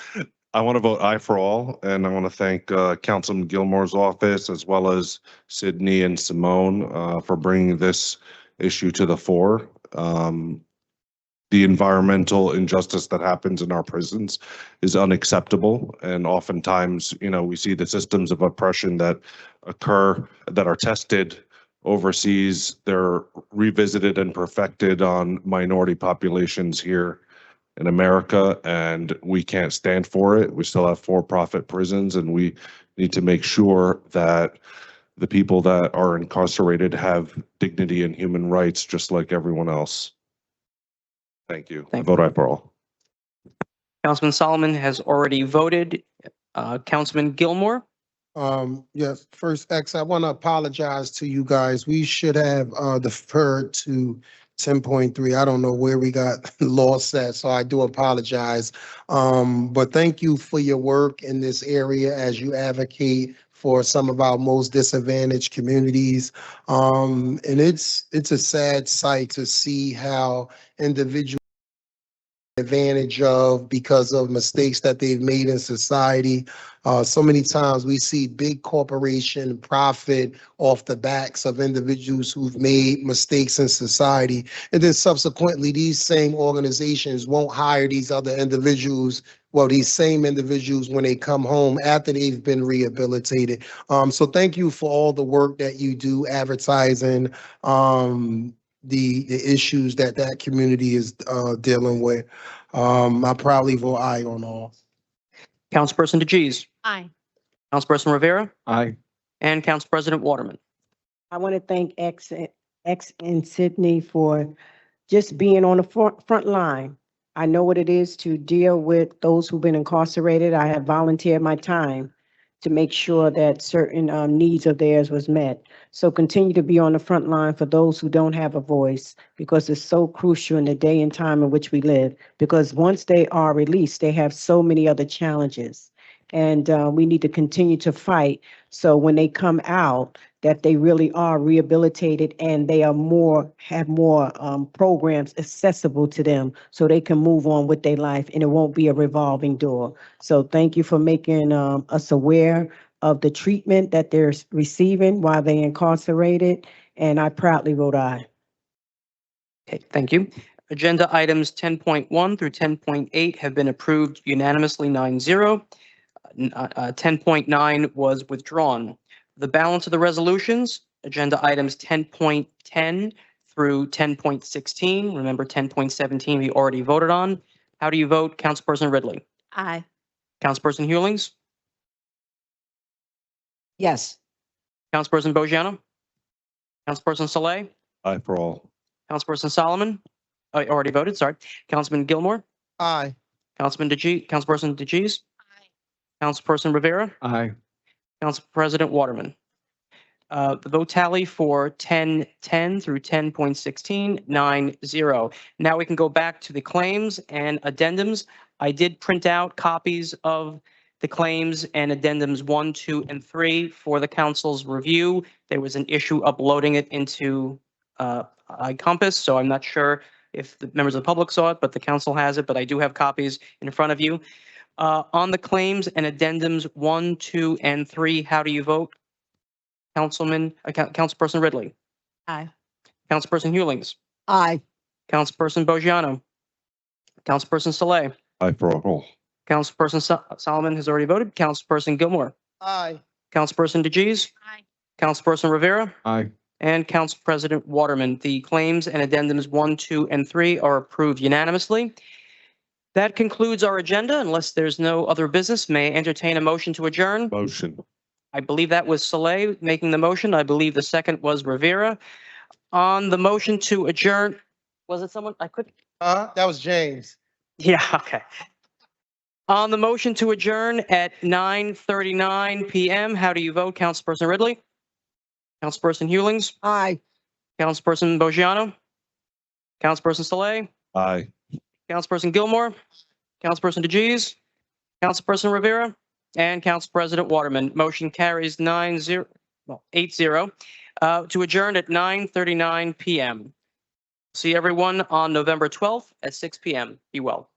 I want to vote aye for all, and I want to thank Councilman Gilmore's office as well as Sydney and Simone for bringing this issue to the fore. The environmental injustice that happens in our prisons is unacceptable, and oftentimes, we see the systems of oppression that occur that are tested overseas. They're revisited and perfected on minority populations here in America, and we can't stand for it. We still have for-profit prisons, and we need to make sure that the people that are incarcerated have dignity and human rights just like everyone else. Thank you. I vote aye for all. Councilman Solomon has already voted. Councilman Gilmore? Yes, first, I want to apologize to you guys. We should have deferred to 10.3. I don't know where we got lost at, so I do apologize. But thank you for your work in this area as you advocate for some of our most disadvantaged communities. And it's a sad sight to see how individuals advantage of because of mistakes that they've made in society. So many times we see big corporation profit off the backs of individuals who've made mistakes in society. And then subsequently, these same organizations won't hire these other individuals, these same individuals when they come home after they've been rehabilitated. So thank you for all the work that you do advertising the issues that community is dealing with. I probably vote aye on all. Councilperson DeGise? Aye. Councilperson Rivera? Aye. And Council President Waterman? I want to thank X and Sydney for just being on the front line. I know what it is to deal with those who've been incarcerated. I have volunteered my time to make sure that certain needs of theirs was met. So continue to be on the front line for those who don't have a voice, because it's so crucial in the day and time in which we live. Because once they are released, they have so many other challenges. And we need to continue to fight. So when they come out, that they really are rehabilitated and they are have more programs accessible to them so they can move on with their life and it won't be a revolving door. So thank you for making us aware of the treatment that they're receiving while they're incarcerated. And I proudly vote aye. Okay, thank you. Agenda items 10.1 through 10.8 have been approved unanimously 9-0. 10.9 was withdrawn. The balance of the resolutions, agenda items 10.10 through 10.16. Remember 10.17 we already voted on. How do you vote, Councilperson Ridley? Aye. Councilperson Hewlings? Yes. Councilperson Bogiano? Councilperson Saleh? Aye for all. Councilperson Solomon? I already voted, sorry. Councilman Gilmore? Aye. Councilperson DeGise? Councilperson Rivera? Aye. Council President Waterman. The vote tally for 10.10 through 10.16, 9-0. Now we can go back to the claims and addendums. I did print out copies of the claims and addendums 1, 2, and 3 for the council's review. There was an issue uploading it into iCompass, so I'm not sure if the members of the public saw it, but the council has it, but I do have copies in front of you. On the claims and addendums 1, 2, and 3, how do you vote? Councilperson Ridley? Aye. Councilperson Hewlings? Aye. Councilperson Bogiano. Councilperson Saleh. Aye for all. Councilperson Solomon has already voted. Councilperson Gilmore. Aye. Councilperson DeGees. Aye. Councilperson Rivera. Aye. And Council President Waterman. The claims and addendums 1, 2, and 3 are approved unanimously. That concludes our agenda. Unless there's no other business, may I entertain a motion to adjourn? Motion. I believe that was Saleh making the motion. I believe the second was Rivera. On the motion to adjourn, was it someone? I could. That was James. Yeah, okay. On the motion to adjourn at 9:39 PM, how do you vote? Councilperson Ridley? Councilperson Hewlings? Aye. Councilperson Bogiano? Councilperson Saleh? Aye. Councilperson Gilmore? Councilperson DeGees? Councilperson Rivera? And Council President Waterman. Motion carries 8-0 to adjourn at 9:39 PM. See everyone on November 12th at 6 PM. Be well.